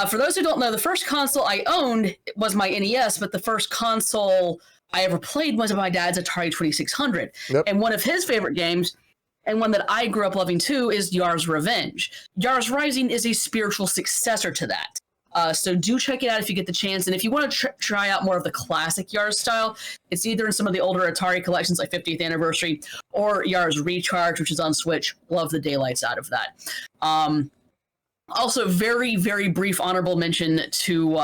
for those who don't know, the first console I owned was my NES, but the first console I ever played was my dad's Atari 2600. Yep. And one of his favorite games, and one that I grew up loving too, is Yars Revenge. Yars Rising is a spiritual successor to that. So do check it out if you get the chance. And if you want to try out more of the classic Yars style, it's either in some of the older Atari collections like 50th Anniversary or Yars Recharge, which is on Switch. Love the daylights out of that. Also, very, very brief honorable mention to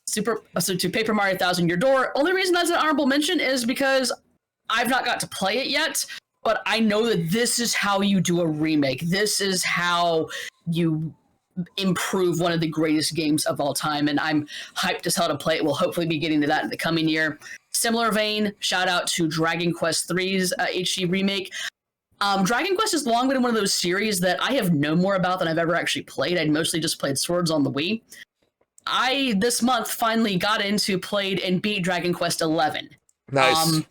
to Paper Mario Thousand Year Door. Only reason that's an honorable mention is because I've not got to play it yet. But I know that this is how you do a remake. This is how you improve one of the greatest games of all time. And I'm hyped as hell to play it. We'll hopefully be getting to that in the coming year. Similar vein, shout out to Dragon Quest III's HD remake. Dragon Quest has long been one of those series that I have known more about than I've ever actually played. I'd mostly just played Swords on the Wii. I this month finally got into, played, and beat Dragon Quest XI. Nice.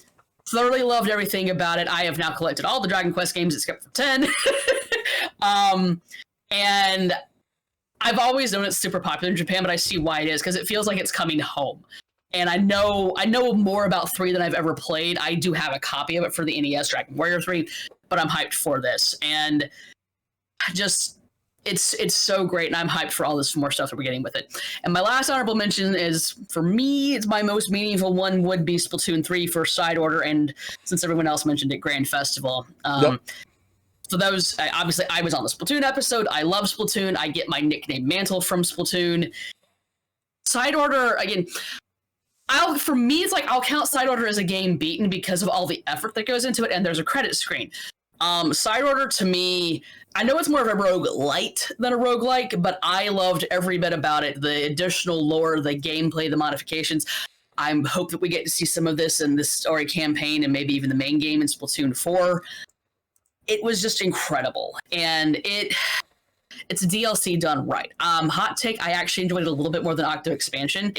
Thoroughly loved everything about it. I have now collected all the Dragon Quest games except for 10. And I've always known it's super popular in Japan, but I see why it is, because it feels like it's coming home. And I know more about 3 than I've ever played. I do have a copy of it for the NES, Dragon Warrior 3, but I'm hyped for this. And just, it's so great, and I'm hyped for all this more stuff that we're getting with it. And my last honorable mention is, for me, it's my most meaningful one would be Splatoon 3 for side order, and since everyone else mentioned it, Grand Festival. So those, obviously, I was on the Splatoon episode. I love Splatoon. I get my nickname Mantle from Splatoon. Side order, again, for me, it's like I'll count side order as a game beaten because of all the effort that goes into it, and there's a credit screen. Side order, to me, I know it's more of a roguelite than a roguelike, but I loved every bit about it. The additional lore, the gameplay, the modifications. I hope that we get to see some of this in this story campaign and maybe even the main game in Splatoon 4. It was just incredible, and it's a DLC done right. Hot take, I actually enjoyed it a little bit more than Octo Expansion.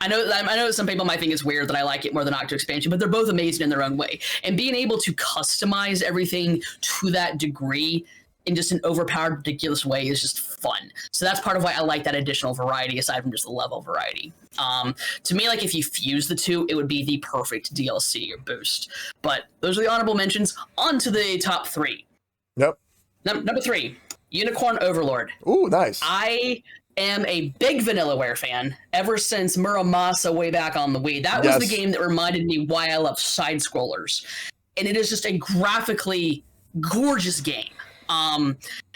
I know some people might think it's weird that I like it more than Octo Expansion, but they're both amazing in their own way. And being able to customize everything to that degree in just an overpowered, ridiculous way is just fun. So that's part of why I like that additional variety, aside from just the level variety. To me, like, if you fuse the two, it would be the perfect DLC or boost. But those are the honorable mentions. On to the top 3. Yep. Number 3, Unicorn Overlord. Ooh, nice. I am a big Vanillaware fan ever since Muramasa way back on the Wii. That was the game that reminded me why I love side-scrollers. And it is just a graphically gorgeous game.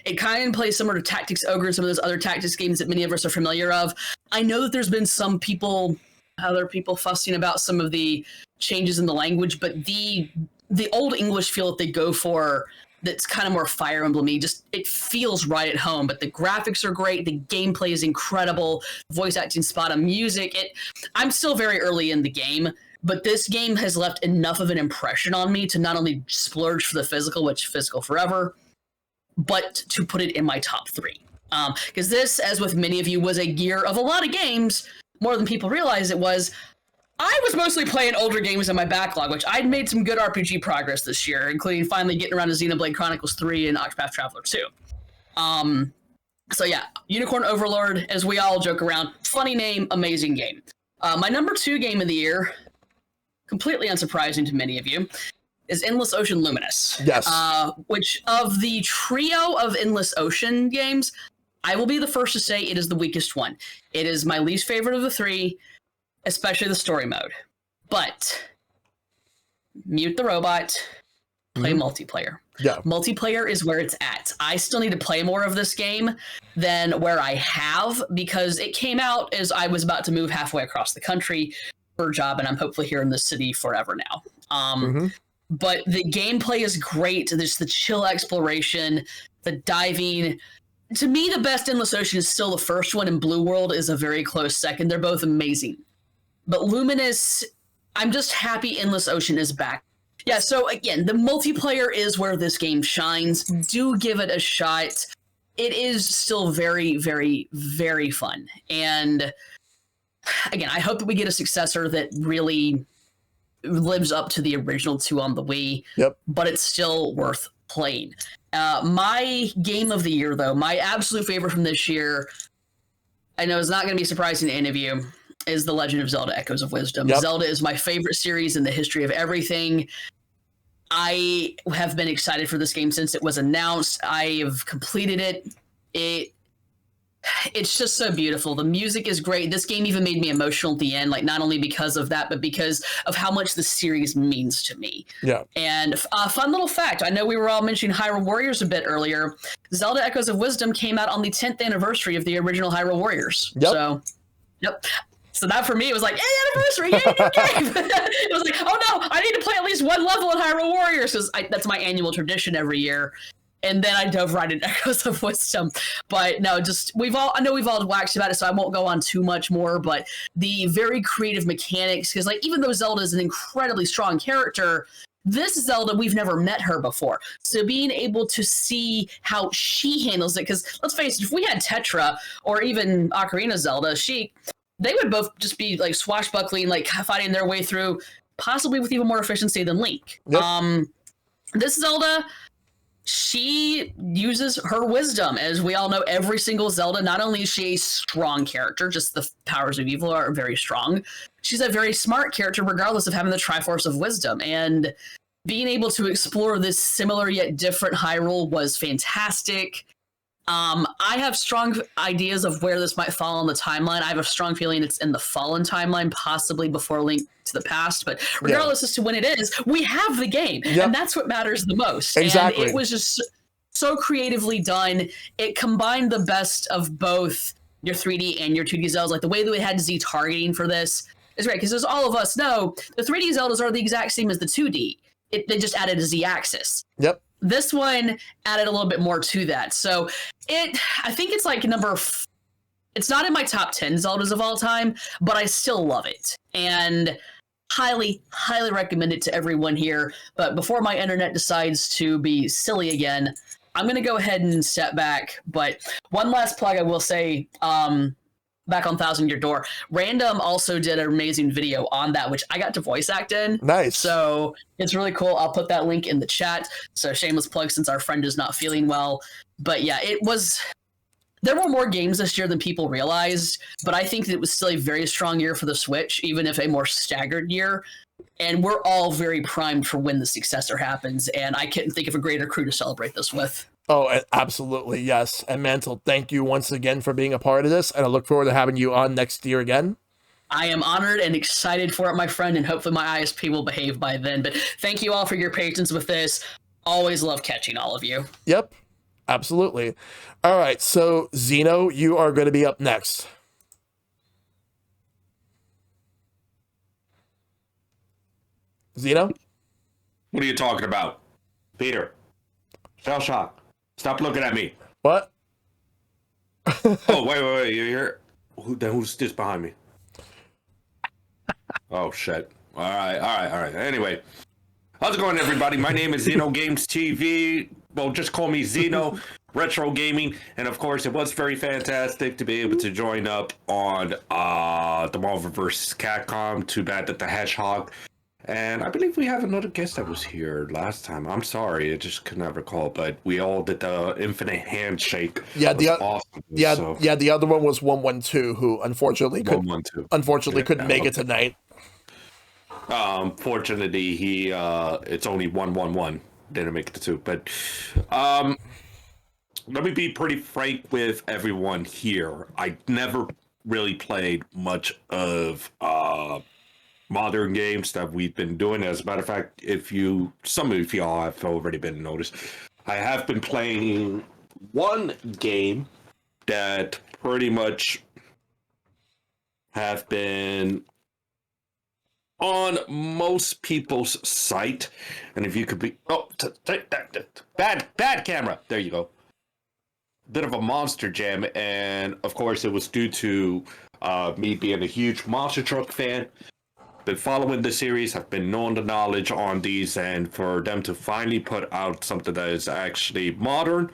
It kind of plays similar to Tactics Ogre and some of those other tactics games that many of us are familiar of. I know that there's been other people fussing about some of the changes in the language, but the old English feel that they go for, that's kind of more Fire Emblem-y, just it feels right at home. But the graphics are great, the gameplay is incredible, voice acting spot on, music. I'm still very early in the game, but this game has left enough of an impression on me to not only splurge for the physical, which physical forever, but to put it in my top 3. Because this, as with many of you, was a year of a lot of games, more than people realize it was. I was mostly playing older games in my backlog, which I'd made some good RPG progress this year, including finally getting around to Xenoblade Chronicles 3 and Octopath Traveler 2. So yeah, Unicorn Overlord, as we all joke around, funny name, amazing game. My number 2 game of the year, completely unsurprising to many of you, is Endless Ocean Luminous. Yes. Which, of the trio of Endless Ocean games, I will be the first to say it is the weakest one. It is my least favorite of the 3, especially the story mode. But mute the robot, play multiplayer. Yeah. Multiplayer is where it's at. I still need to play more of this game than where I have, because it came out as I was about to move halfway across the country for a job, and I'm hopefully here in the city forever now. But the gameplay is great. There's the chill exploration, the diving. To me, the best Endless Ocean is still the first one, and Blue World is a very close second. They're both amazing. But Luminous, I'm just happy Endless Ocean is back. Yeah, so again, the multiplayer is where this game shines. Do give it a shot. It is still very, very, very fun. And again, I hope that we get a successor that really lives up to the original 2 on the Wii. Yep. But it's still worth playing. My game of the year, though, my absolute favorite from this year, I know it's not going to be surprising to any of you, is The Legend of Zelda: Echoes of Wisdom. Yep. Zelda is my favorite series in the history of everything. I have been excited for this game since it was announced. I have completed it. It's just so beautiful. The music is great. This game even made me emotional at the end, like not only because of that, but because of how much the series means to me. Yeah. And a fun little fact, I know we were all mentioning Hyrule Warriors a bit earlier. Zelda Echoes of Wisdom came out on the 10th anniversary of the original Hyrule Warriors. Yep. So that for me was like, hey, anniversary, yay, new game. It was like, oh no, I need to play at least one level in Hyrule Warriors, because that's my annual tradition every year. And then I dove right into Echoes of Wisdom. But no, I know we've all waxed about it, so I won't go on too much more, but the very creative mechanics, because like even though Zelda is an incredibly strong character, This Zelda, we've never met her before. So being able to see how she handles it, because let's face it, if we had Tetra or even Ocarina Zelda, they would both just be like swashbuckling, like fighting their way through, possibly with even more efficiency than Link. Yep. This Zelda, she uses her wisdom. As we all know, every single Zelda, not only is she a strong character, just the powers of evil are very strong, she's a very smart character, regardless of having the Triforce of Wisdom. And being able to explore this similar yet different Hyrule was fantastic. I have strong ideas of where this might fall on the timeline. I have a strong feeling it's in the Fallen timeline, possibly before Link to the Past. But regardless as to when it is, we have the game, and that's what matters the most. Exactly. And it was just so creatively done. It combined the best of both your 3D and your 2D Zeldas. Like the way that we had Z targeting for this is great, because as all of us know, the 3D Zeldas are the exact same as the 2D. They just added a Z axis. Yep. This one added a little bit more to that. So I think it's like it's not in my top 10 Zeldas of all time, but I still love it. And highly, highly recommend it to everyone here. But before my internet decides to be silly again, I'm going to go ahead and step back. But one last plug I will say, back on Thousand Year Door, Random also did an amazing video on that, which I got to voice act in. Nice. So it's really cool. I'll put that link in the chat. So shameless plug since our friend is not feeling well. But yeah, there were more games this year than people realized, but I think that it was still a very strong year for the Switch, even if a more staggered year. And we're all very primed for when the successor happens. And I couldn't think of a greater crew to celebrate this with. Oh, absolutely, yes. And Mantle, thank you once again for being a part of this, and I look forward to having you on next year again. I am honored and excited for it, my friend, and hopefully my ISP will behave by then. But thank you all for your patience with this. Always love catching all of you. Yep, absolutely. All right, so Zeno, you are going to be up next. Zeno? What are you talking about? Peter. Shellshock. Stop looking at me. What? Oh, wait. You're here? Who's this behind me? Oh, shit. All right. Anyway, how's it going, everybody? My name is Zeno Games TV. Well, just call me Zeno. Retro Gaming. And, of course, it was very fantastic to be able to join up on the Marvel vs. Capcom. Too bad that the Hedgehog. And I believe we have another guest that was here last time. I'm sorry, I just could not recall, but we all did the infinite handshake. Yeah, awesome. The other one was 112, who unfortunately couldn't make it tonight. Fortunately, he it's only 111. Didn't make it to 2. But let me be pretty frank with everyone here. I never really played much of modern games that we've been doing. As a matter of fact, some of y'all have already been noticed, I have been playing one game that pretty much have been on most people's site. And if you could be bad camera, there you go. Bit of a monster jam, and of course it was due to me being a huge monster truck fan. Been following the series, have been knowing the knowledge on these, and for them to finally put out something that is actually modern,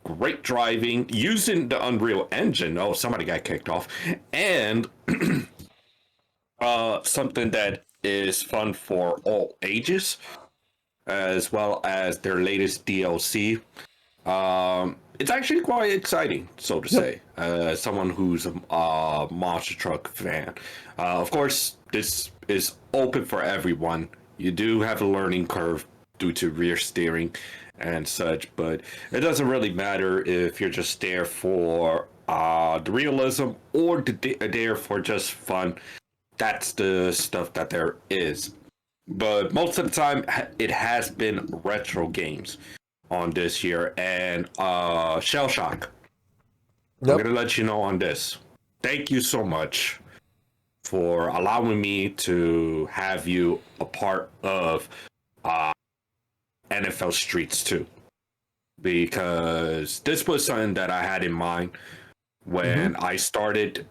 great driving, using the Unreal Engine. Oh, somebody got kicked off. And something that is fun for all ages, as well as their latest DLC. It's actually quite exciting, so to say, someone who's a monster truck fan. Of course, this is open for everyone. You do have a learning curve due to rear steering and such, but it doesn't really matter if you're just there for the realism or there for just fun. That's the stuff that there is. But most of the time, it has been retro games on this year, and Shellshock. I'm going to let you know on this. Thank you so much for allowing me to have you a part of NFL Streets 2. Because this was something that I had in mind when I started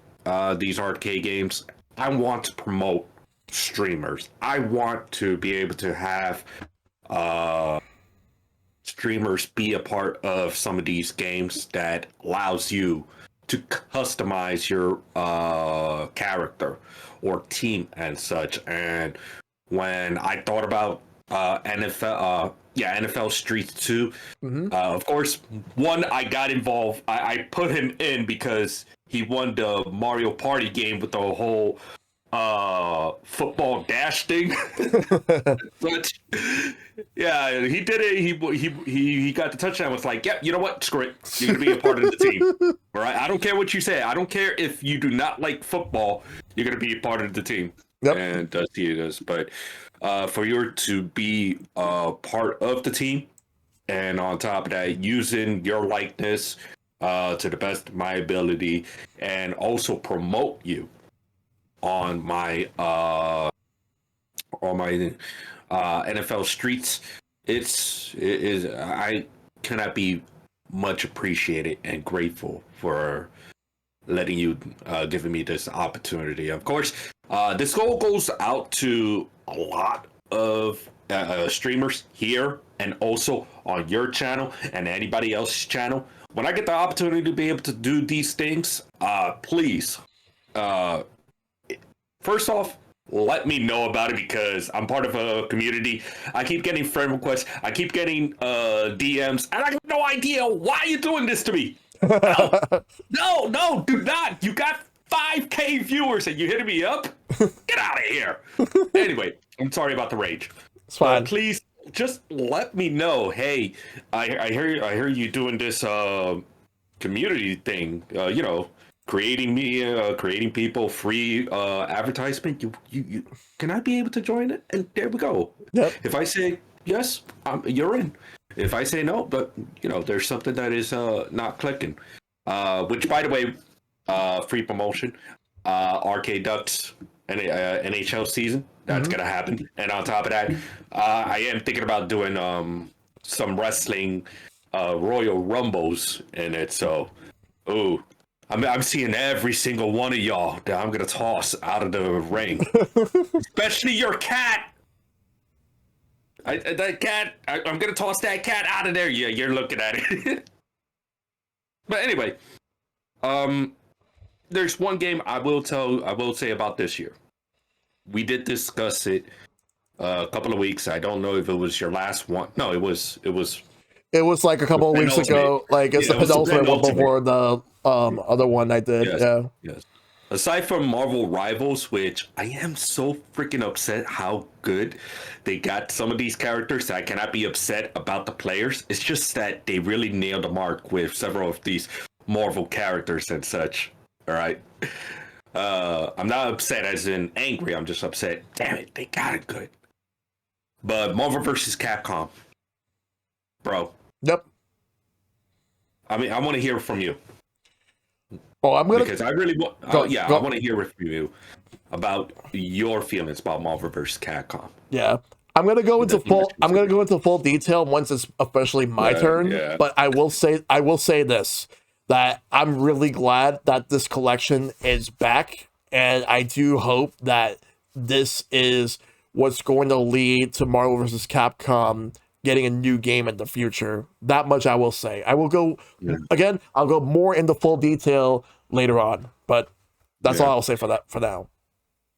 these arcade games. I want to promote streamers. I want to be able to have streamers be a part of some of these games that allows you to customize your character or team and such. And when I thought about NFL Street 2, of course, one, I got involved. I put him in because he won the Mario Party game with the whole football dash thing. But yeah, he did it. He got the touchdown. Was like, yep, you know what? Screw it. You're gonna be a part of the team. All right. I don't care what you say. I don't care if you do not like football. You're gonna be a part of the team. Yep. And he does. But for you to be part of the team, and on top of that, using your likeness to the best of my ability, and also promote you on my NFL streets, I cannot be much appreciated and grateful for letting you giving me this opportunity. Of course, this goal goes out to a lot of streamers here and also on your channel and anybody else's channel. When I get the opportunity to be able to do these things, please, first off, let me know about it because I'm part of a community. I keep getting friend requests. I keep getting DMs, and I have no idea why you're doing this to me. No, do not. You got 5K viewers and you're hitting me up? Get out of here. Anyway, I'm sorry about the rage. It's fine. Please, just let me know. Hey, I hear you doing this community thing. Creating people free advertisement. You can I be able to join it? And there we go. Yep. If I say yes, you're in. If I say no, but there's something that is not clicking. Which, by the way, free promotion. Arcade Ducks NHL season. That's gonna happen. And on top of that, I am thinking about doing some wrestling Royal Rumbles in it. So, I'm seeing every single one of y'all that I'm gonna toss out of the ring, especially your cat. That cat, I'm gonna toss that cat out of there. Yeah, you're looking at it. But anyway, there's one game I will say about this year. We did discuss it a couple of weeks. I don't know if it was your last one. No, it was. It was like a couple of weeks ago. Like it's the penultimate one before the other one I did. Yes, yes. Aside from Marvel Rivals, which I am so freaking upset how good they got some of these characters. I cannot be upset about the players. It's just that they really nailed the mark with several of these Marvel characters and such. All right. I'm not upset as in angry. I'm just upset. Damn it, they got it good. But Marvel vs. Capcom, bro. Yep. I mean, I want to hear from you. Oh, I'm gonna because I really want. I want to hear from you about your feelings about Marvel vs. Capcom. Yeah, I'm gonna go into full. I'm gonna go into full detail once it's officially my turn. Yeah. But I will say this, that I'm really glad that this collection is back, and I do hope that this is what's going to lead to Marvel vs. Capcom getting a new game in the future. That much I will say. I will go again. I'll go more into full detail later on, but that's all I'll say for that for now.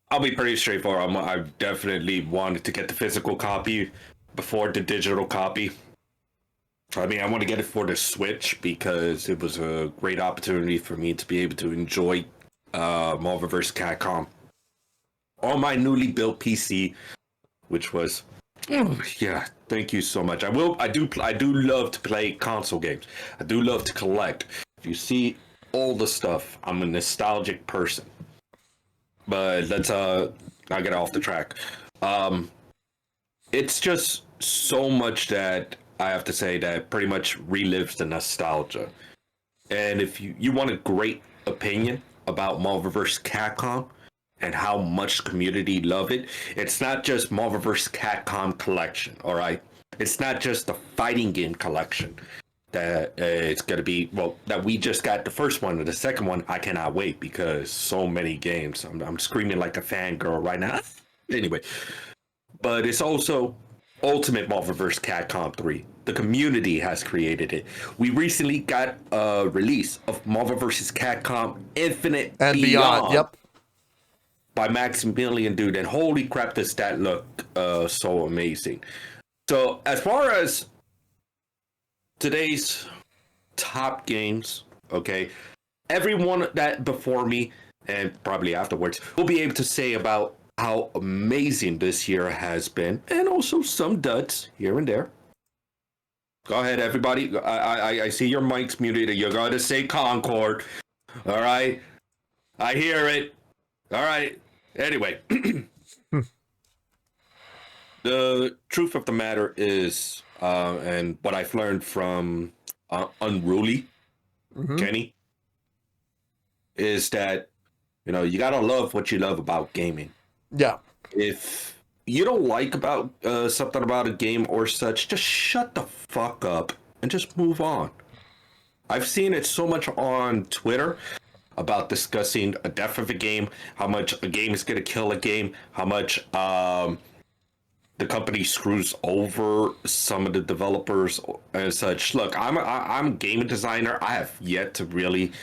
I'll be pretty straightforward. I definitely wanted to get the physical copy before the digital copy. I mean, I want to get it for the Switch because it was a great opportunity for me to be able to enjoy Marvel vs. Capcom on my newly built PC, which was thank you so much. I do love to play console games. I do love to collect. If you see all the stuff, I'm a nostalgic person. But let's I get off the track. It's just so much that I have to say that pretty much relives the nostalgia. And if you want a great opinion about Marvel vs. Capcom and how much the community love it, it's not just Marvel vs. Capcom collection, all right? It's not just the fighting game collection that it's going to be, that we just got the first one, and the second one, I cannot wait because so many games. I'm screaming like a fangirl right now. Anyway, but it's also Ultimate Marvel vs. Capcom 3. The community has created it. We recently got a release of Marvel vs. Capcom Infinite and Beyond. Yep. By Maximilian Dude, and holy crap, does that look so amazing. So as far as today's top games, okay, everyone that before me and probably afterwards will be able to say about how amazing this year has been, and also some duds here and there. Go ahead, everybody. I see your mic's muted. You gotta say Concord. All right. I hear it. All right. Anyway. The truth of the matter is, and what I've learned from Unruly, Kenny, is that, you know, you gotta love what you love about gaming. Yeah. If you don't like about something about a game or such, just shut the fuck up and just move on. I've seen it so much on Twitter about discussing a death of a game, how much a game is going to kill a game, how much the company screws over some of the developers and such. Look, I'm a game designer. I have yet to really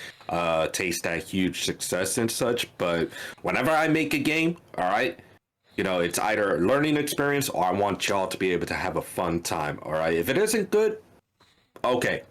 taste that huge success and such, but whenever I make a game, all right, you know, it's either a learning experience or I want y'all to be able to have a fun time, all right? If it isn't good, okay.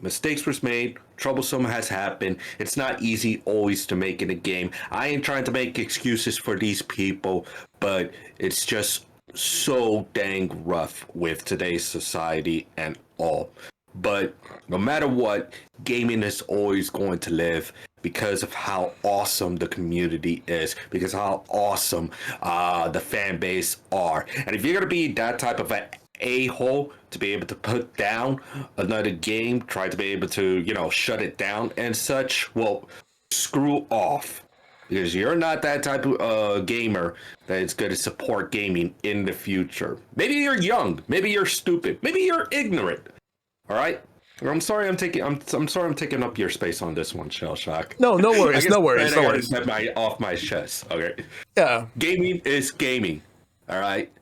Mistakes was made, troublesome has happened. It's not easy always to make it a game. I ain't trying to make excuses for these people, but it's just so dang rough with today's society and all. But no matter what, gaming is always going to live because of how awesome the community is, because how awesome the fan base are. And if you're going to be that type of an a-hole to be able to put down another game, try to be able to, you know, shut it down and such, well, screw off. Because you're not that type of gamer that is going to support gaming in the future. Maybe you're young, maybe you're stupid, maybe you're ignorant. All right? I'm sorry I'm taking up your space on this one, Shellshock. No worries, no worries, no worries. Get off my chest, okay? Yeah. Gaming is gaming, all right?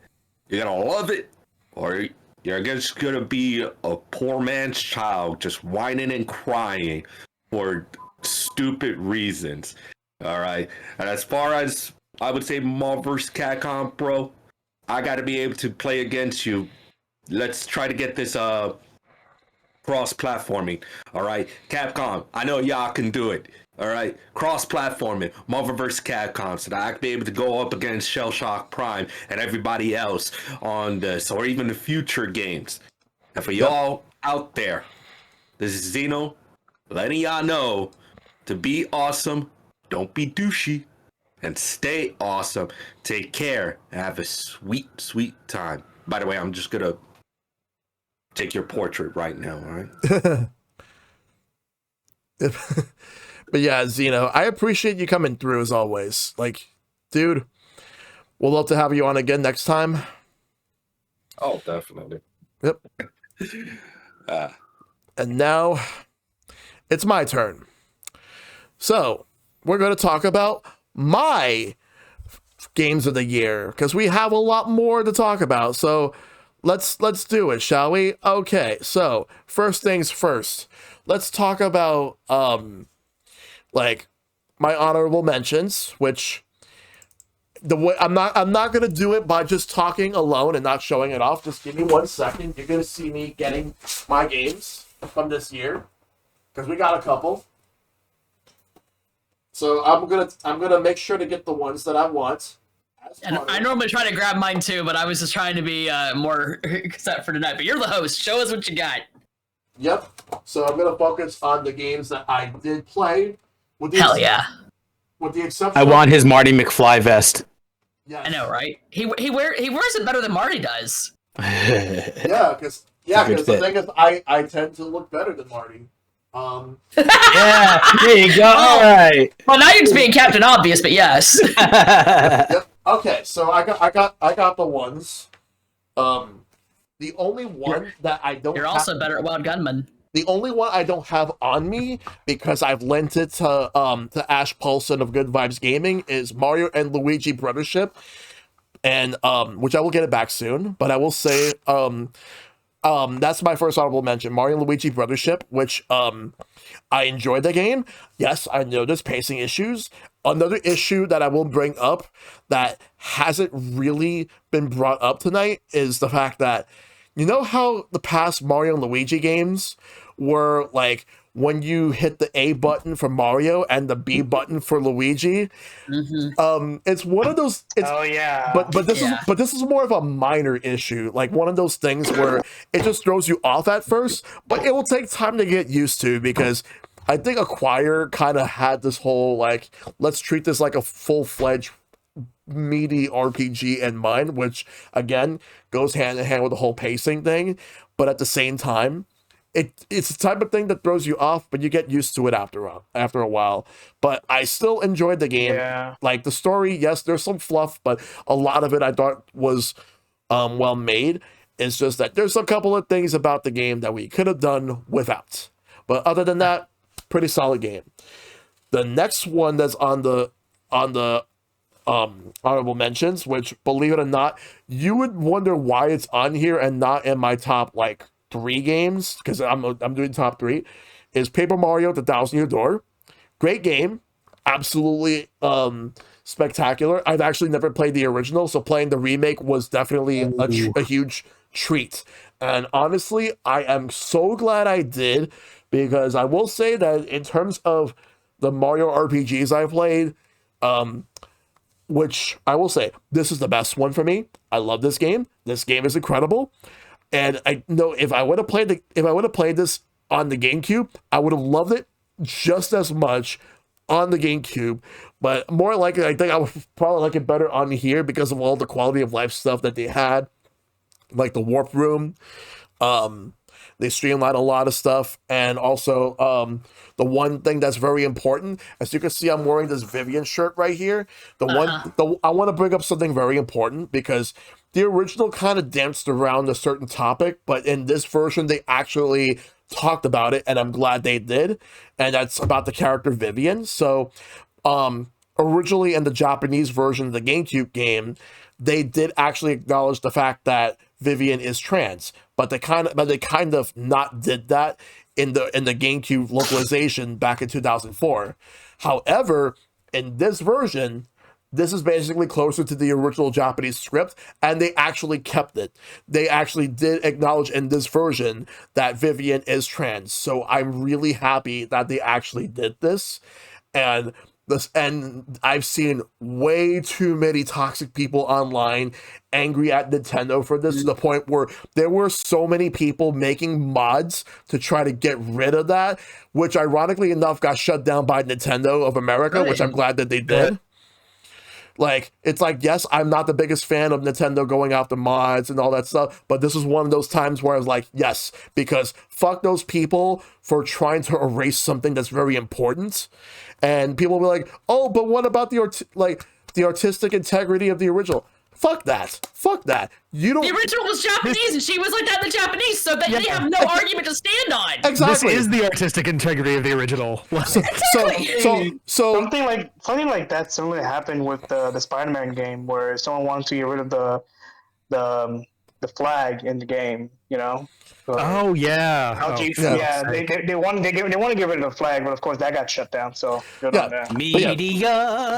You're gonna love it, or you're just gonna be a poor man's child, just whining and crying for stupid reasons, all right? And as far as I would say Marvel vs. Capcom, bro, I gotta be able to play against you. Let's try to get this cross-platforming, all right? Capcom, I know y'all can do it, all right? Cross-platforming, Marvel vs. Capcom, so that I can be able to go up against ShellshockPrime and everybody else on this, or even the future games. And for y'all out there, this is Zeno letting y'all know to be awesome, don't be douchey, and stay awesome. Take care, and have a sweet, sweet time. By the way, I'm just gonna take your portrait right now, all right? But yeah, Zeno, I appreciate you coming through as always. Like, dude, we'll love to have you on again next time. Oh, definitely. Yep. And now it's my turn. So we're going to talk about my games of the year because we have a lot more to talk about. So let's do it, shall we? Okay, so first things first. Let's talk about like my honorable mentions, which the way I'm not gonna do it by just talking alone and not showing it off. Just give me 1 second. You're gonna see me getting my games from this year because we got a couple. So I'm gonna make sure to get the ones that I want. And I normally try to grab mine too, but I was just trying to be more set for tonight. But you're the host. Show us what you got. Yep. So I'm gonna focus on the games that I did play. Hell yeah. With the exception, I want his Marty McFly vest. Yeah. I know, right? He wears it better than Marty does. Yeah, because the thing is, I tend to look better than Marty. Yeah, there you go. All right. Well, now you're just being Captain Obvious, but yes. Yep. Okay, so I got the ones. The only one that I don't. You're also better at Wild Gunman. The only one I don't have on me because I've lent it to Ash Paulson of Good Vibes Gaming is Mario and Luigi Brothership, and which I will get it back soon. But I will say that's my first honorable mention, Mario and Luigi Brothership, which I enjoyed the game. Yes, I know there's pacing issues. Another issue that I will bring up that hasn't really been brought up tonight is the fact that, you know how the past Mario and Luigi games were like when you hit the A button for Mario and the B button for Luigi? It's one of those. Oh yeah. But this is more of a minor issue, like one of those things where it just throws you off at first, but it will take time to get used to, because I think Acquire kind of had this whole like, let's treat this like a full-fledged meaty RPG in mind, which again goes hand in hand with the whole pacing thing, but at the same time it's the type of thing that throws you off, but you get used to it after a while. But I still enjoyed the game. Like the story, yes, there's some fluff, but a lot of it I thought was well made. It's just that there's a couple of things about the game that we could have done without, but other than that, pretty solid game. The next one that's on the honorable mentions, which, believe it or not, you would wonder why it's on here and not in my top like 3 games, because I'm doing top 3, is Paper Mario: The Thousand Year Door. Great game, absolutely spectacular. I've actually never played the original, so playing the remake was definitely a huge treat. And honestly, I am so glad I did, because I will say that in terms of the Mario RPGs I played, which I will say, this is the best one for me. I love this game. This game is incredible. And I know if I would have played this on the GameCube, I would have loved it just as much on the GameCube. But more likely, I think I would probably like it better on here because of all the quality of life stuff that they had, like the warp room. They streamlined a lot of stuff, and also the one thing that's very important, as you can see, I'm wearing this Vivian shirt right here. I want to bring up something very important, because the original kind of danced around a certain topic, but in this version, they actually talked about it, and I'm glad they did. And that's about the character Vivian. So, originally in the Japanese version of the GameCube game, they did actually acknowledge the fact that Vivian is trans, but they kind of not did that in the GameCube localization back in 2004. However, in this version, this is basically closer to the original Japanese script, and they actually kept it. They actually did acknowledge in this version that Vivian is trans. So I'm really happy that they actually did this. And I've seen way too many toxic people online angry at Nintendo for this, to the point where there were so many people making mods to try to get rid of that, which ironically enough got shut down by Nintendo of America, which I'm glad that they did. Like, it's like, yes, I'm not the biggest fan of Nintendo going after mods and all that stuff, but this is one of those times where I was like, yes, because fuck those people for trying to erase something that's very important. And people will be like, oh, but what about the artistic integrity of the original? Fuck that. Fuck that. You don't. The original was Japanese, and she was like that in the Japanese, so they have no argument to stand on. Exactly. This is the artistic integrity of the original. So something like that similar happened with the Spider-Man game, where someone wanted to get rid of the flag in the game. You know. Oh yeah. They want to get rid of the flag, but of course that got shut down. So good on that. Media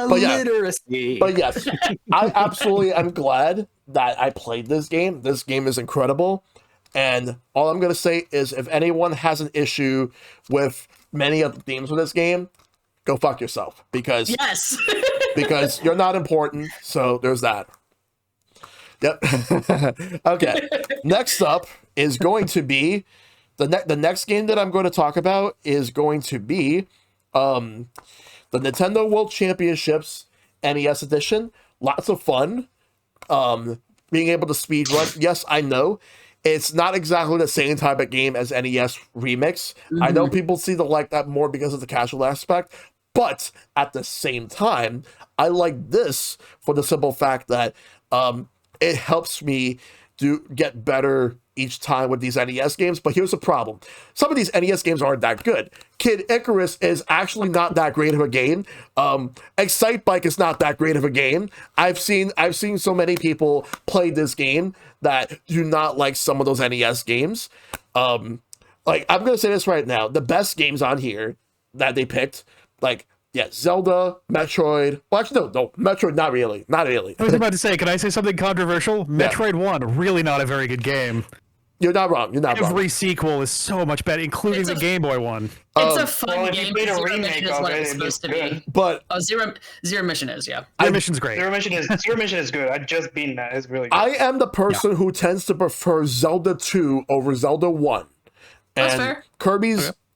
literacy. But yes, I absolutely am glad that I played this game. This game is incredible, and all I'm gonna say is, if anyone has an issue with many of the themes of this game, go fuck yourself, because because you're not important. So there's that. Yep. Okay. Next up is going to be the next game that I'm going to talk about is going to be the Nintendo World Championships NES edition. Lots of fun. Being able to speed run. Yes, I know it's not exactly the same type of game as NES Remix. I know people see the like that more because of the casual aspect, but at the same time, I like this for the simple fact that it helps me get better each time with these NES games, but here's the problem. Some of these NES games aren't that good. Kid Icarus is actually not that great of a game. Excite Bike is not that great of a game. I've seen so many people play this game that do not like some of those NES games. Like, I'm gonna say this right now, the best games on here that they picked, like, yeah, Zelda, Metroid. Well, actually, no, Metroid, not really. I was about to say, can I say something controversial? Metroid 1, really not a very good game. You're not wrong. Every sequel is so much better, including the Game Boy one. It's a fun if you game. played a Zero remake Mission is of what it, it's it was supposed to be. But Zero Mission is, yeah. Zero Mission's great. Zero Mission is good. I just beaten that. It's really good. I am the person who tends to prefer Zelda 2 over Zelda 1. That's And fair.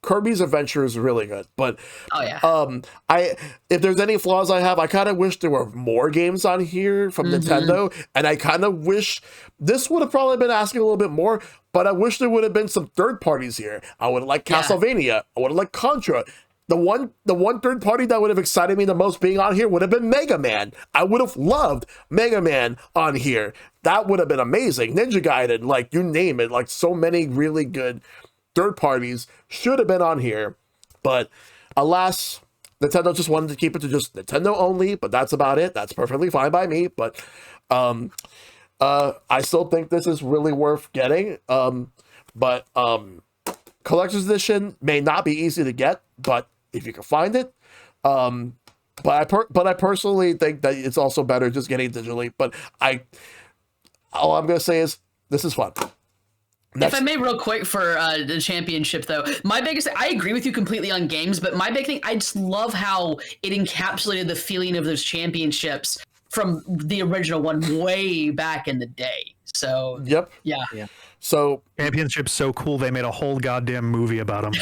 Kirby's Adventure is really good, but Oh yeah. if there's any flaws I have, I kind of wish there were more games on here from Nintendo, and I kind of wish this would have probably been asking a little bit more, but I wish there would have been some third parties here. I would have liked Castlevania. I would have liked Contra. The one third party that would have excited me the most being on here would have been Mega Man. I would have loved Mega Man on here. That would have been amazing. Ninja Gaiden, like, you name it, like, so many really good third parties should have been on here, but alas, Nintendo just wanted to keep it to just Nintendo only, but that's about it. That's perfectly fine by me, but I still think this is really worth getting, but collector's edition may not be easy to get, but if you can find it, but I personally think that it's also better just getting it digitally, but all I'm gonna say is this is fun. If I may, real quick, for the championship, though, my biggest, I agree with you completely on games, but my big thing, I just love how it encapsulated the feeling of those championships from the original one way back in the day. So, yeah. So, Championship's so cool, they made a whole goddamn movie about them.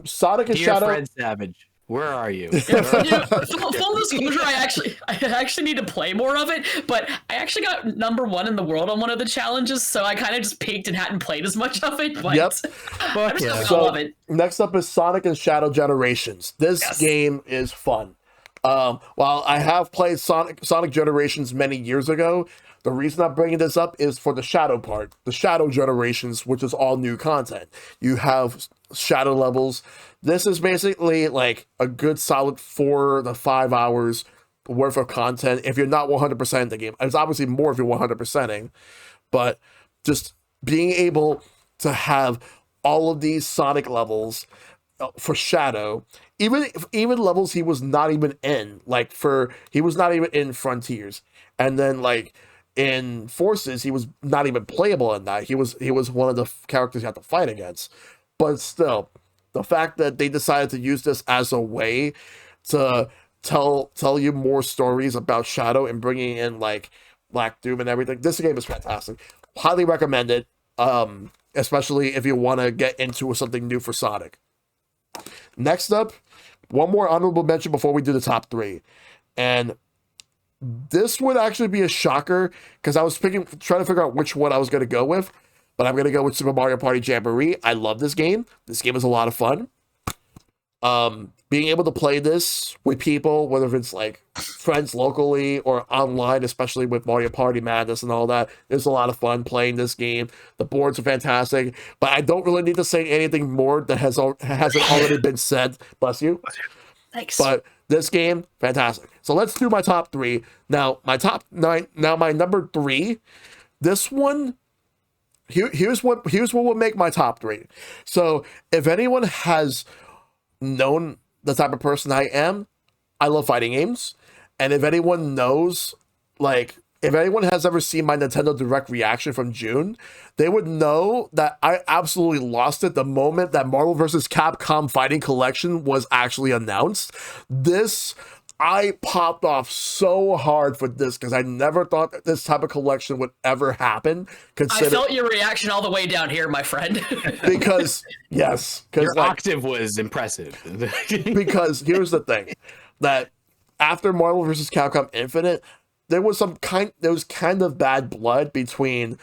Sonic and Dear Shadow. Fred Savage, where are you? Full disclosure, I actually need to play more of it, but I actually got #1 in the world on one of the challenges, so I kind of just peeked and hadn't played as much of it. But I'm still gonna love it. Next up is Sonic and Shadow Generations. This game is fun. While I have played Sonic Generations many years ago, the reason I'm bringing this up is for the Shadow part, the Shadow Generations, which is all new content. You have Shadow levels. This is basically like a good solid 4 to 5 hours worth of content if you're not 100% in the game. It's obviously more if you're 100%ing, but just being able to have all of these Sonic levels for Shadow, even levels he was not even in, like he was not even in Frontiers, and then like in Forces he was not even playable in that. He was one of the characters you had to fight against, but still, the fact that they decided to use this as a way to tell you more stories about Shadow and bringing in like Black Doom and everything, this game is fantastic. Highly recommend it, especially if you want to get into something new for Sonic. Next up, one more honorable mention before we do the top 3, and this would actually be a shocker because I was trying to figure out which one I was going to go with. But I'm going to go with Super Mario Party Jamboree. I love this game. This game is a lot of fun. Being able to play this with people, whether it's like friends locally or online, especially with Mario Party Madness and all that, there's a lot of fun playing this game. The boards are fantastic. But I don't really need to say anything more that hasn't already been said. Bless you. Thanks. But this game, fantastic. So let's do my top 3. Now, my number 3, this one... Here's what will make my top 3. So if anyone has known the type of person I am, I love fighting games. And if anyone knows, like, if anyone has ever seen my Nintendo Direct reaction from June, they would know that I absolutely lost it the moment that Marvel vs. Capcom Fighting Collection was actually announced. I popped off so hard for this because I never thought that this type of collection would ever happen. I felt your reaction all the way down here, my friend. Because, yes. Your octave was impressive. Because here's the thing, that after Marvel vs. Capcom Infinite, there was kind of bad blood between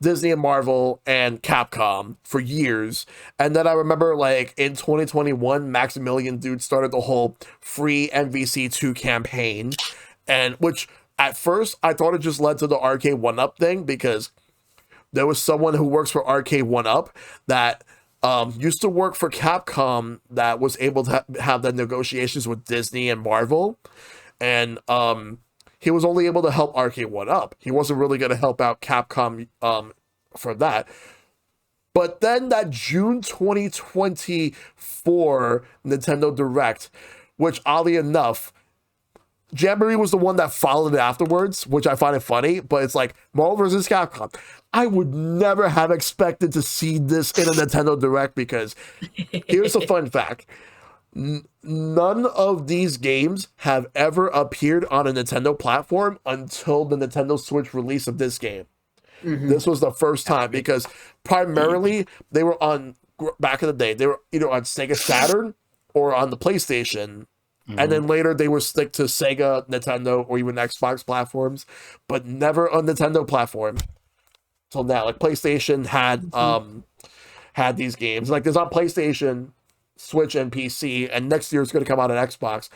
Disney and Marvel and Capcom for years. And then I remember like in 2021, Maximilian Dude started the whole free MVC2 campaign, and which At first, I thought it just led to the Arcade 1-Up thing because there was someone who works for Arcade 1-Up that used to work for Capcom that was able to have the negotiations with Disney and Marvel. And he was only able to help Arcade 1-Up. He wasn't really going to help out Capcom for that. But then that June 2024 Nintendo Direct, which oddly enough, Jamboree was the one that followed it afterwards, which I find it funny, but it's like Marvel vs. Capcom. I would never have expected to see this in a Nintendo Direct because here's a fun fact. None of these games have ever appeared on a Nintendo platform until the Nintendo Switch release of this game. Mm-hmm. This was the first time because primarily they were on, back in the day, they were either on Sega Saturn or on the PlayStation. Mm-hmm. And then later they would stick to Sega, Nintendo, or even Xbox platforms, but never on Nintendo platform. Till now, like PlayStation had these games. Like there's on PlayStation, Switch, and PC, and next year it's going to come out on Xbox.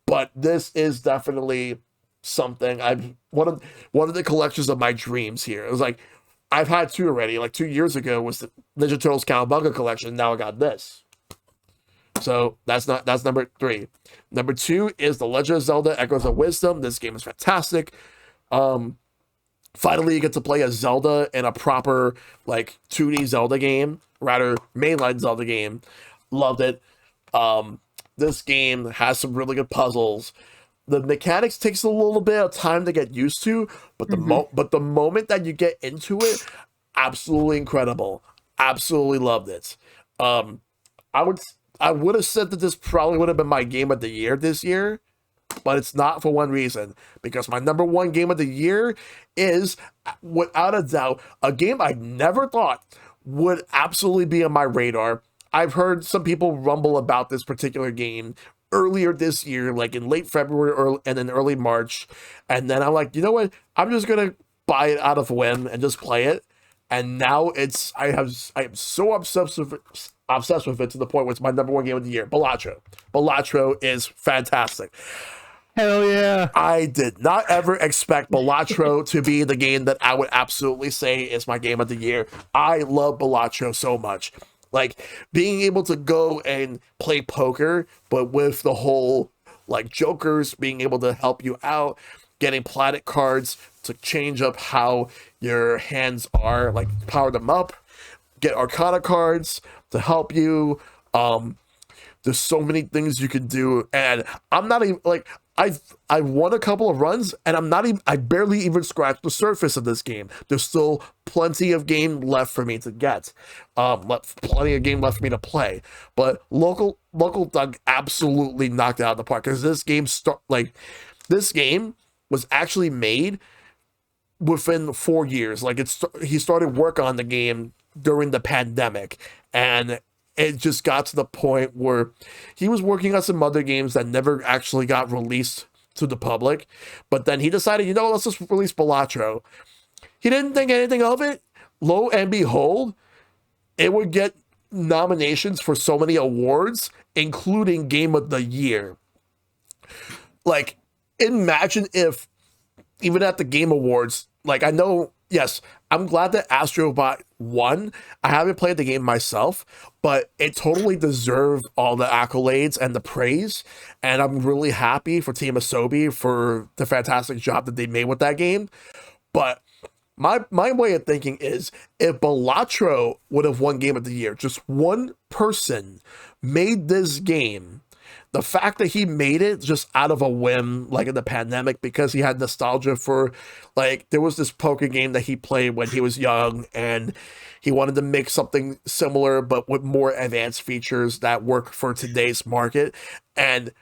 But this is definitely something one of the collections of my dreams here. It was like I've had two already. Like 2 years ago was the Ninja Turtles Cowabunga collection. Now I got this. So that's number 3. Number 2 is The Legend of Zelda: Echoes of Wisdom. This game is fantastic. Finally, you get to play a Zelda in a proper like 2D Zelda game, rather mainline Zelda game. Loved it. This game has some really good puzzles. The mechanics takes a little bit of time to get used to, but the moment that you get into it, absolutely incredible. Absolutely loved it. I would have said that this probably would have been my game of the year this year, but it's not for one reason. Because my number 1 game of the year is, without a doubt, a game I never thought would absolutely be on my radar. I've heard some people rumble about this particular game earlier this year, like in late February and in early March. And then I'm like, you know what? I'm just going to buy it out of whim and just play it. And now I am so obsessed with it to the point where it's my number 1 game of the year. Balatro. Balatro is fantastic. Hell yeah. I did not ever expect Balatro to be the game that I would absolutely say is my game of the year. I love Balatro so much. Like being able to go and play poker, but with the whole like jokers being able to help you out, getting planet cards to change up how your hands are, like power them up, get arcana cards to help you. There's so many things you can do, and I'm not even like I've won a couple of runs, and I barely even scratched the surface of this game. There's still plenty of game left for me to get, plenty of game left for me to play. But local Doug absolutely knocked it out of the park because this game was actually made within 4 years. Like he started work on the game during the pandemic, and it just got to the point where he was working on some other games that never actually got released to the public. But then he decided, let's just release Balatro. He didn't think anything of it. Lo and behold, it would get nominations for so many awards, including Game of the Year. Like, imagine if, even at the Game Awards, like I know, yes, I'm glad that Astrobot won. I haven't played the game myself, but it totally deserved all the accolades and the praise. And I'm really happy for Team Asobi for the fantastic job that they made with that game. But my way of thinking is, if Balatro would have won Game of the Year, just one person made this game, the fact that he made it just out of a whim, like in the pandemic, because he had nostalgia for, like, there was this poker game that he played when he was young, and he wanted to make something similar, but with more advanced features that work for today's market. And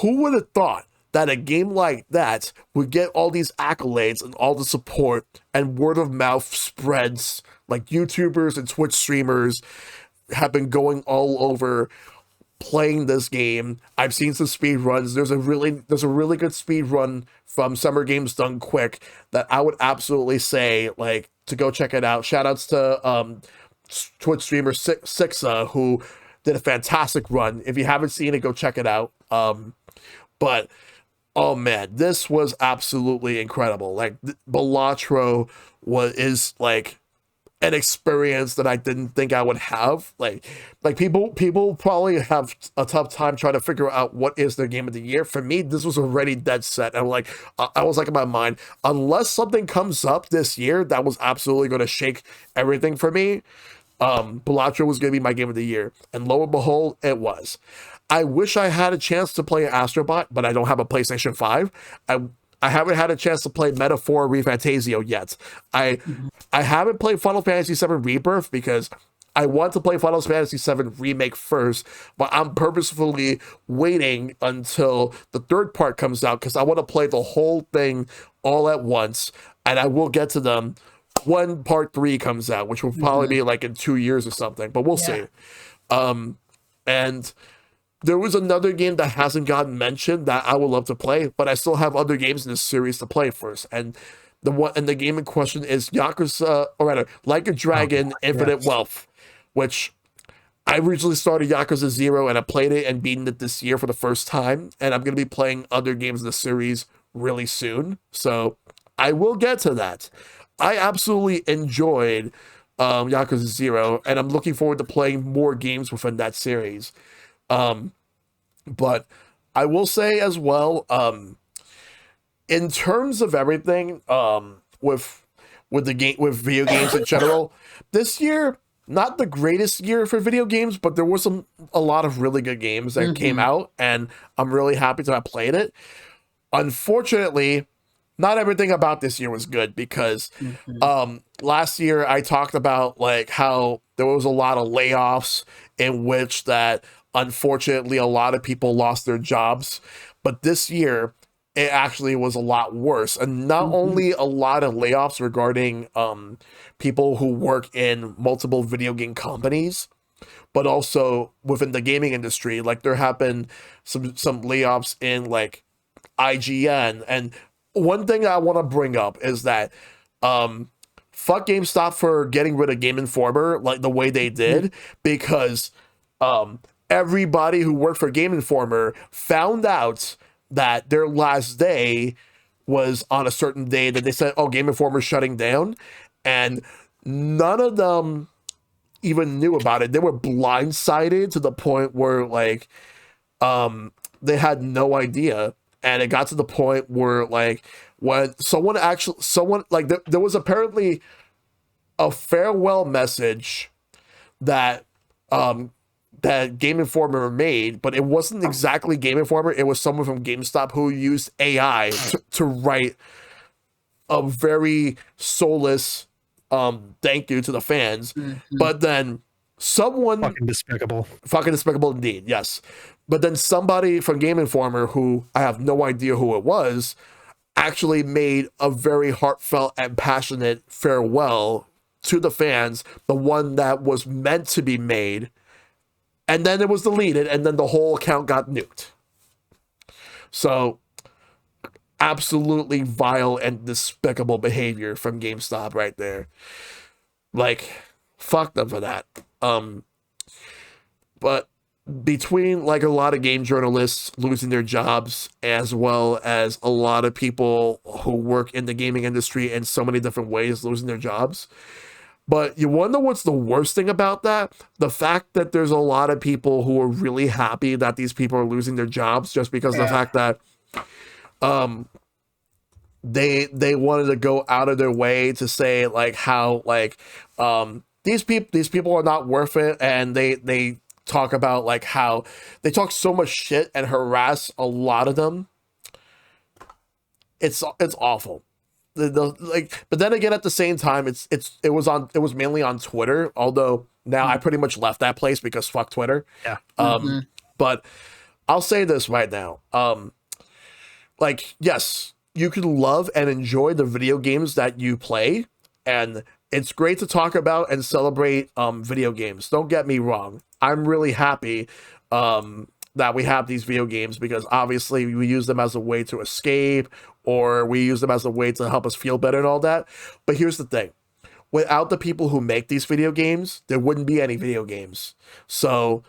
who would have thought that a game like that would get all these accolades and all the support, and word of mouth spreads, like YouTubers and Twitch streamers have been going all over playing this game. I've seen some speed runs. There's a really good speed run from Summer Games Done Quick that I would absolutely say, like, to go check it out. Shout outs to Twitch streamer Sixa, who did a fantastic run. If you haven't seen it, go check it out. But Oh man, this was absolutely incredible. Like Balatro is like an experience that I didn't think I would have. Like people probably have a tough time trying to figure out what is their game of the year. For me, this was already dead set. I'm like, I was like in my mind, unless something comes up this year that was absolutely going to shake everything for me, Balatro was going to be my game of the year. And lo and behold, it was. I wish I had a chance to play Astrobot, but I don't have a PlayStation 5. I haven't had a chance to play Metaphor ReFantasio yet. I haven't played Final Fantasy VII Rebirth because I want to play Final Fantasy VII Remake first, but I'm purposefully waiting until the third part comes out because I want to play the whole thing all at once, and I will get to them when part 3 comes out, which will probably be like in 2 years or something, but we'll see. And there was another game that hasn't gotten mentioned that I would love to play, but I still have other games in this series to play first. And the game in question is Yakuza, or rather, Like a Dragon Infinite Wealth, which I originally started Yakuza 0 and I played it and beaten it this year for the first time. And I'm going to be playing other games in the series really soon. So I will get to that. I absolutely enjoyed Yakuza 0, and I'm looking forward to playing more games within that series. But I will say as well, in terms of everything, with video games in general, this year, not the greatest year for video games, but there was a lot of really good games that came out, and I'm really happy to have played it. Unfortunately, not everything about this year was good because last year I talked about like how there was a lot of layoffs in which that unfortunately a lot of people lost their jobs, but this year it actually was a lot worse, and not only a lot of layoffs regarding people who work in multiple video game companies, but also within the gaming industry. Like there have been some layoffs in like IGN. And one thing I want to bring up is that fuck GameStop for getting rid of Game Informer like the way they did, because everybody who worked for Game Informer found out that their last day was on a certain day that they said, oh, Game Informer's shutting down, and none of them even knew about it. They were blindsided to the point where like they had no idea. And it got to the point where like when someone like there was apparently a farewell message that that Game Informer made, but it wasn't exactly Game Informer. It was someone from GameStop who used AI to write a very soulless thank you to the fans. But then someone fucking despicable indeed, yes. But then somebody from Game Informer, who I have no idea who it was, actually made a very heartfelt and passionate farewell to the fans, the one that was meant to be made, and then it was deleted, and then the whole account got nuked. So, absolutely vile and despicable behavior from GameStop right there. Like, fuck them for that. But between like a lot of game journalists losing their jobs, as well as a lot of people who work in the gaming industry in so many different ways losing their jobs. But you wonder what's the worst thing about that? The fact that there's a lot of people who are really happy that these people are losing their jobs just because of the fact that they wanted to go out of their way to say like how like these people are not worth it, and they talk about like how they talk so much shit and harass a lot of them. It's awful. Like, but then again, at the same time, it was mainly on Twitter. Although now I pretty much left that place because fuck Twitter. Yeah. But I'll say this right now. Like, yes, you can love and enjoy the video games that you play, and it's great to talk about and celebrate video games. Don't get me wrong. I'm really happy that we have these video games because obviously we use them as a way to escape, or we use them as a way to help us feel better and all that. But here's the thing. Without the people who make these video games, there wouldn't be any video games. So,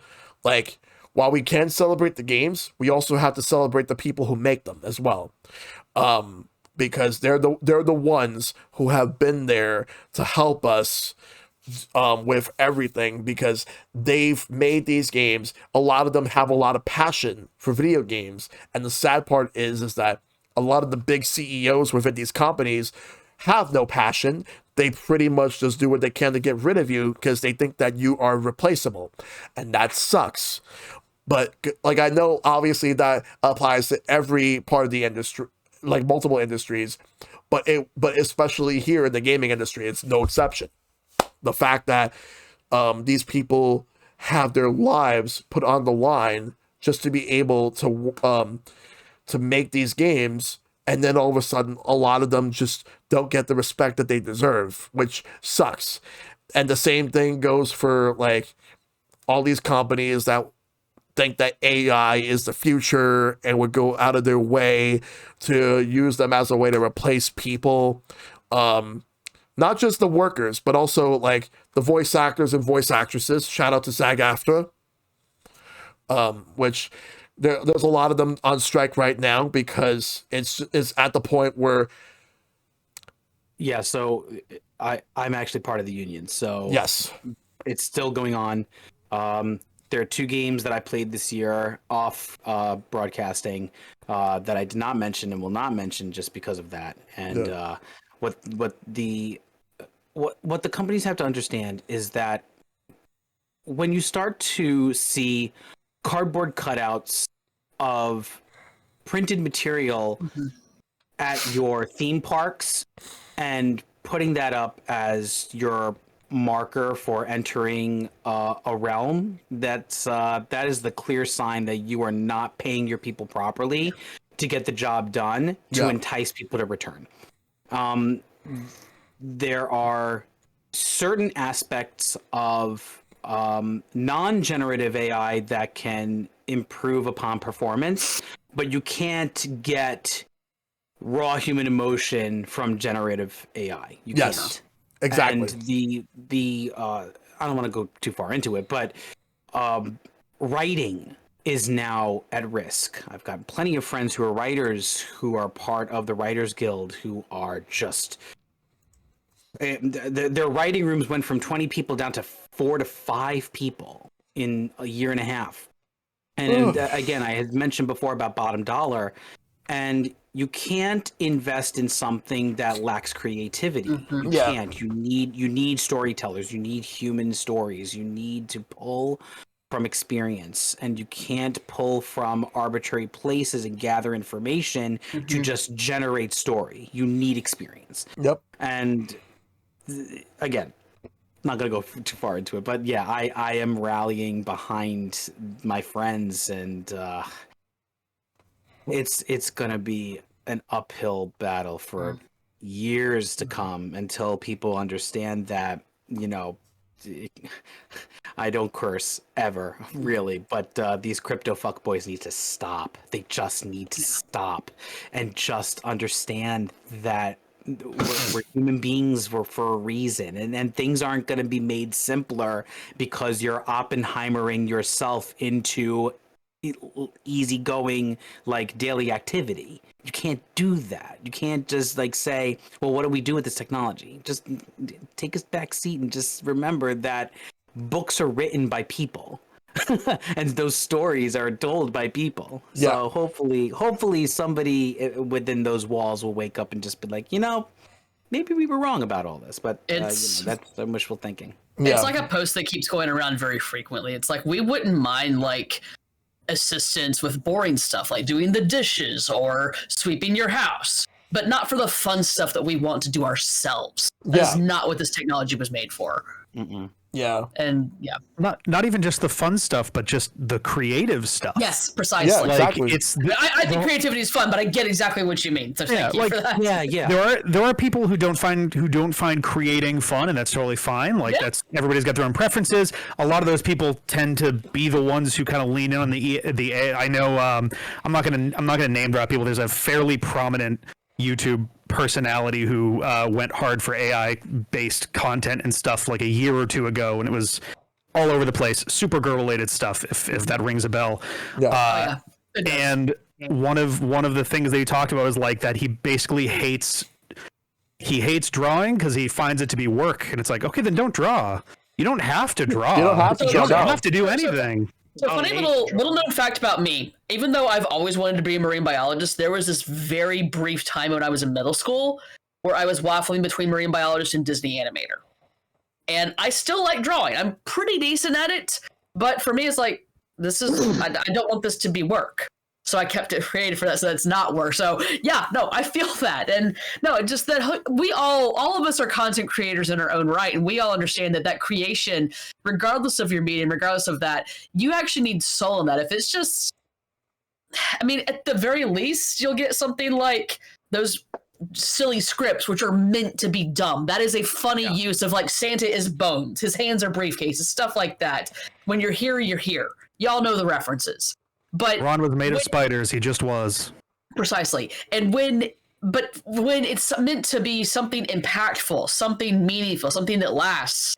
like, while we can celebrate the games, we also have to celebrate the people who make them as well. Because they're the ones who have been there to help us with everything, because they've made these games. A lot of them have a lot of passion for video games, and the sad part is that a lot of the big CEOs within these companies have no passion. They pretty much just do what they can to get rid of you because they think that you are replaceable, and that sucks. But like, I know obviously that applies to every part of the industry, like multiple industries, but especially here in the gaming industry, it's no exception. The fact that these people have their lives put on the line just to be able to make these games, and then all of a sudden a lot of them just don't get the respect that they deserve, which sucks. And the same thing goes for like all these companies that think that AI is the future and would go out of their way to use them as a way to replace people. Not just the workers, but also like the voice actors and voice actresses. Shout out to SAG-AFTRA, which there's a lot of them on strike right now because it's at the point where. Yeah, so I'm actually part of the union, so yes, it's still going on. There are 2 games that I played this year off broadcasting that I did not mention and will not mention just because of that. And what the companies have to understand is that when you start to see cardboard cutouts of printed material at your theme parks and putting that up as your marker for entering a realm, that is the clear sign that you are not paying your people properly to get the job done to entice people to return. There are certain aspects of non-generative AI that can improve upon performance, but you can't get raw human emotion from generative AI. You can't. Exactly. And the I don't want to go too far into it, but writing is now at risk. I've got plenty of friends who are writers who are part of the Writers Guild who are just their writing rooms went from 20 people down to 4 to 5 people in a year and a half. And again, I had mentioned before about bottom dollar, and you can't invest in something that lacks creativity. You can't. You need storytellers. You need human stories. You need to pull from experience, and you can't pull from arbitrary places and gather information to just generate story. You need experience. Yep. And again, not going to go too far into it, but yeah, I am rallying behind my friends, and it's going to be an uphill battle for years to come until people understand that, you know, I don't curse ever, really, but these crypto fuckboys need to stop. They just need to stop and just understand that we're human beings for a reason, and things aren't going to be made simpler because you're Oppenheimering yourself into easygoing like daily activity. You can't do that. You can't just like say, well, what do we do with this technology? Just take a back seat and just remember that books are written by people. And those stories are told by people. So hopefully somebody within those walls will wake up and just be like, you know, maybe we were wrong about all this, but that's wishful thinking. It's like a post that keeps going around very frequently. It's like, we wouldn't mind like assistance with boring stuff like doing the dishes or sweeping your house, but not for the fun stuff that we want to do ourselves. That's not what this technology was made for. Yeah. And not even just the fun stuff, but just the creative stuff. Yes, precisely. Yeah, exactly. I think creativity is fun, but I get exactly what you mean. So thank you for that. There are people who don't find creating fun, and that's totally fine. Like that's everybody's got their own preferences. A lot of those people tend to be the ones who kind of lean in on the. I know I'm not gonna name drop people. There's a fairly prominent YouTube personality who went hard for AI based content and stuff like a year or two ago, and it was all over the place. Supergirl related stuff, if that rings a bell. Yeah. And one of the things that he talked about is like that he basically hates drawing because he finds it to be work, and it's like, okay, then don't draw. You don't have to draw. You don't have to You draw. don't have to do anything. So funny little known fact about me. Even though I've always wanted to be a marine biologist, there was this very brief time when I was in middle school where I was waffling between marine biologist and Disney animator. And I still like drawing. I'm pretty decent at it, but for me, it's like, I don't want this to be work. So I kept it creative for that, so that's not work. So yeah, no, I feel that. And no, just that we all of us are content creators in our own right. And we all understand that creation, regardless of your medium, regardless of that, you actually need soul in that. If it's just, I mean, at the very least, you'll get something like those silly scripts, which are meant to be dumb. That is a funny use of like Santa is bones, his hands are briefcases, stuff like that. When you're here, you're here. Y'all know the references. But Ron was made of spiders. He just was. Precisely. And when it's meant to be something impactful, something meaningful, something that lasts,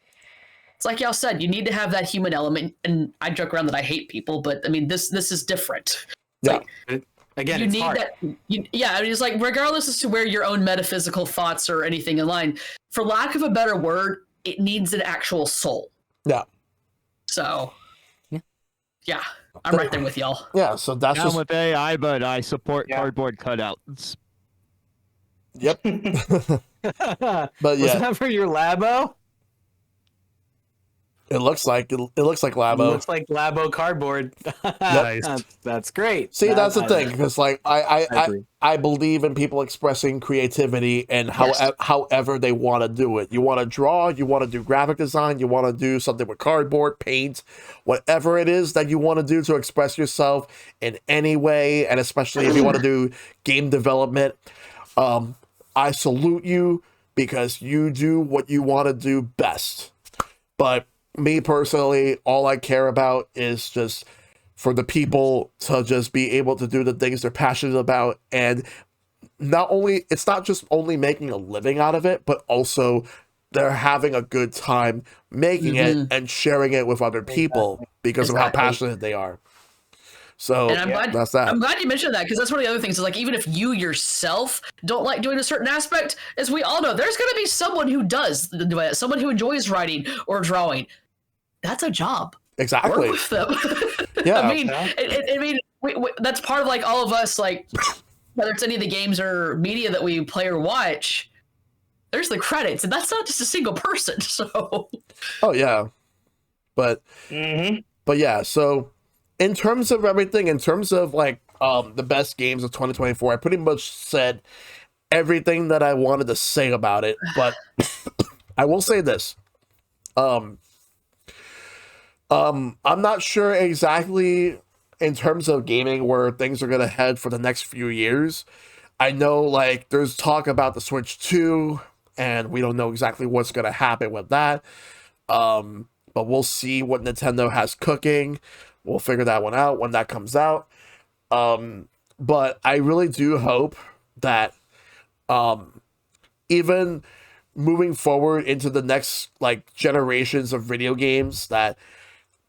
it's like y'all said, you need to have that human element. And I joke around that I hate people, but I mean, this is different. Yeah. Like, again, you it's need hard. that. I mean, it's like, regardless as to where your own metaphysical thoughts or anything in line, for lack of a better word, it needs an actual soul. Yeah. So, yeah. I'm right there with y'all. Yeah, so that's Down just with AI, but I support cardboard cutouts. Yep. But Was yeah, that for your Labo? it looks like Labo. Looks like Labo cardboard. That's great. See, that's the thing, because like I believe in people expressing creativity and however they want to do it. You want to draw, you want to do graphic design, you want to do something with cardboard, paint, whatever it is that you want to do to express yourself in any way, and especially if you want to do game development. I salute you because you do what you want to do best. But me personally, all I care about is just for the people to just be able to do the things they're passionate about. And it's not just only making a living out of it, but also they're having a good time making it and sharing it with other people because of how passionate they are. So and that's that. I'm glad you mentioned that, because that's one of the other things is like, even if you yourself don't like doing a certain aspect, as we all know, there's going to be someone who does do it, someone who enjoys writing or drawing. That's a job. Exactly. Work with them. Yeah. I mean, that's part of like all of us, like whether it's any of the games or media that we play or watch, there's the credits, and that's not just a single person. So. Oh yeah, but yeah. So in terms of everything, in terms of like the best games of 2024, I pretty much said everything that I wanted to say about it. But I will say this. I'm not sure exactly in terms of gaming where things are going to head for the next few years. I know like there's talk about the Switch 2 and we don't know exactly what's going to happen with that. But we'll see what Nintendo has cooking. We'll figure that one out when that comes out. But I really do hope that even moving forward into the next like generations of video games, that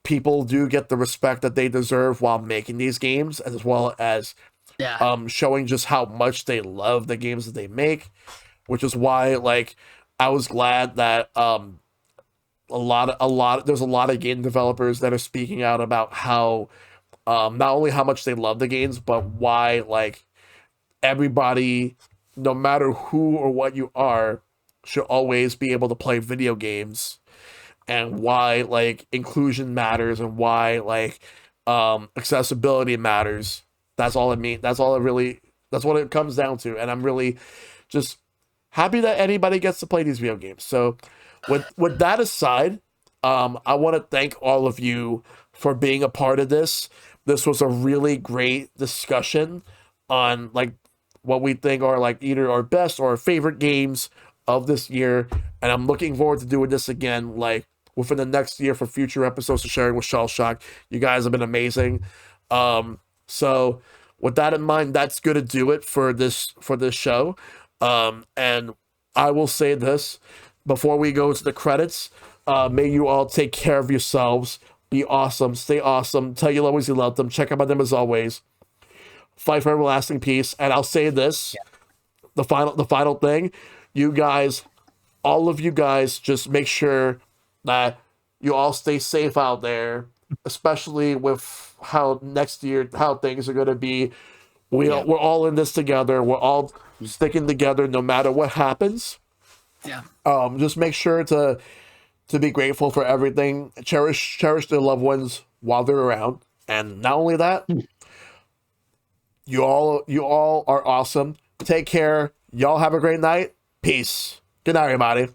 people do get the respect that they deserve while making these games, as well as showing just how much they love the games that they make, which is why like I was glad that there's a lot of game developers that are speaking out about how not only how much they love the games, but why like everybody, no matter who or what you are, should always be able to play video games, and why like inclusion matters, and why like accessibility matters. That's all it means. That's what it comes down to. And I'm really just happy that anybody gets to play these video games. So with that aside, I want to thank all of you for being a part of this. This was a really great discussion on like what we think are like either our best or our favorite games of this year. And I'm looking forward to doing this again, like within the next year for future episodes of Sharing with Shellshock. You guys have been amazing. So with that in mind, that's going to do it for this show. And I will say this before we go to the credits. May you all take care of yourselves. Be awesome. Stay awesome. Tell your loved ones you love them. Check out my them as always. Fight for everlasting peace. And I'll say this, the final thing, you guys, all of you guys, just make sure that you all stay safe out there, especially with how next year, how things are going to be. We're all in this together. We're all sticking together no matter what happens. Yeah. Just make sure to be grateful for everything. Cherish their loved ones while they're around. And not only that, you all are awesome. Take care. Y'all have a great night. Peace. Good night, everybody.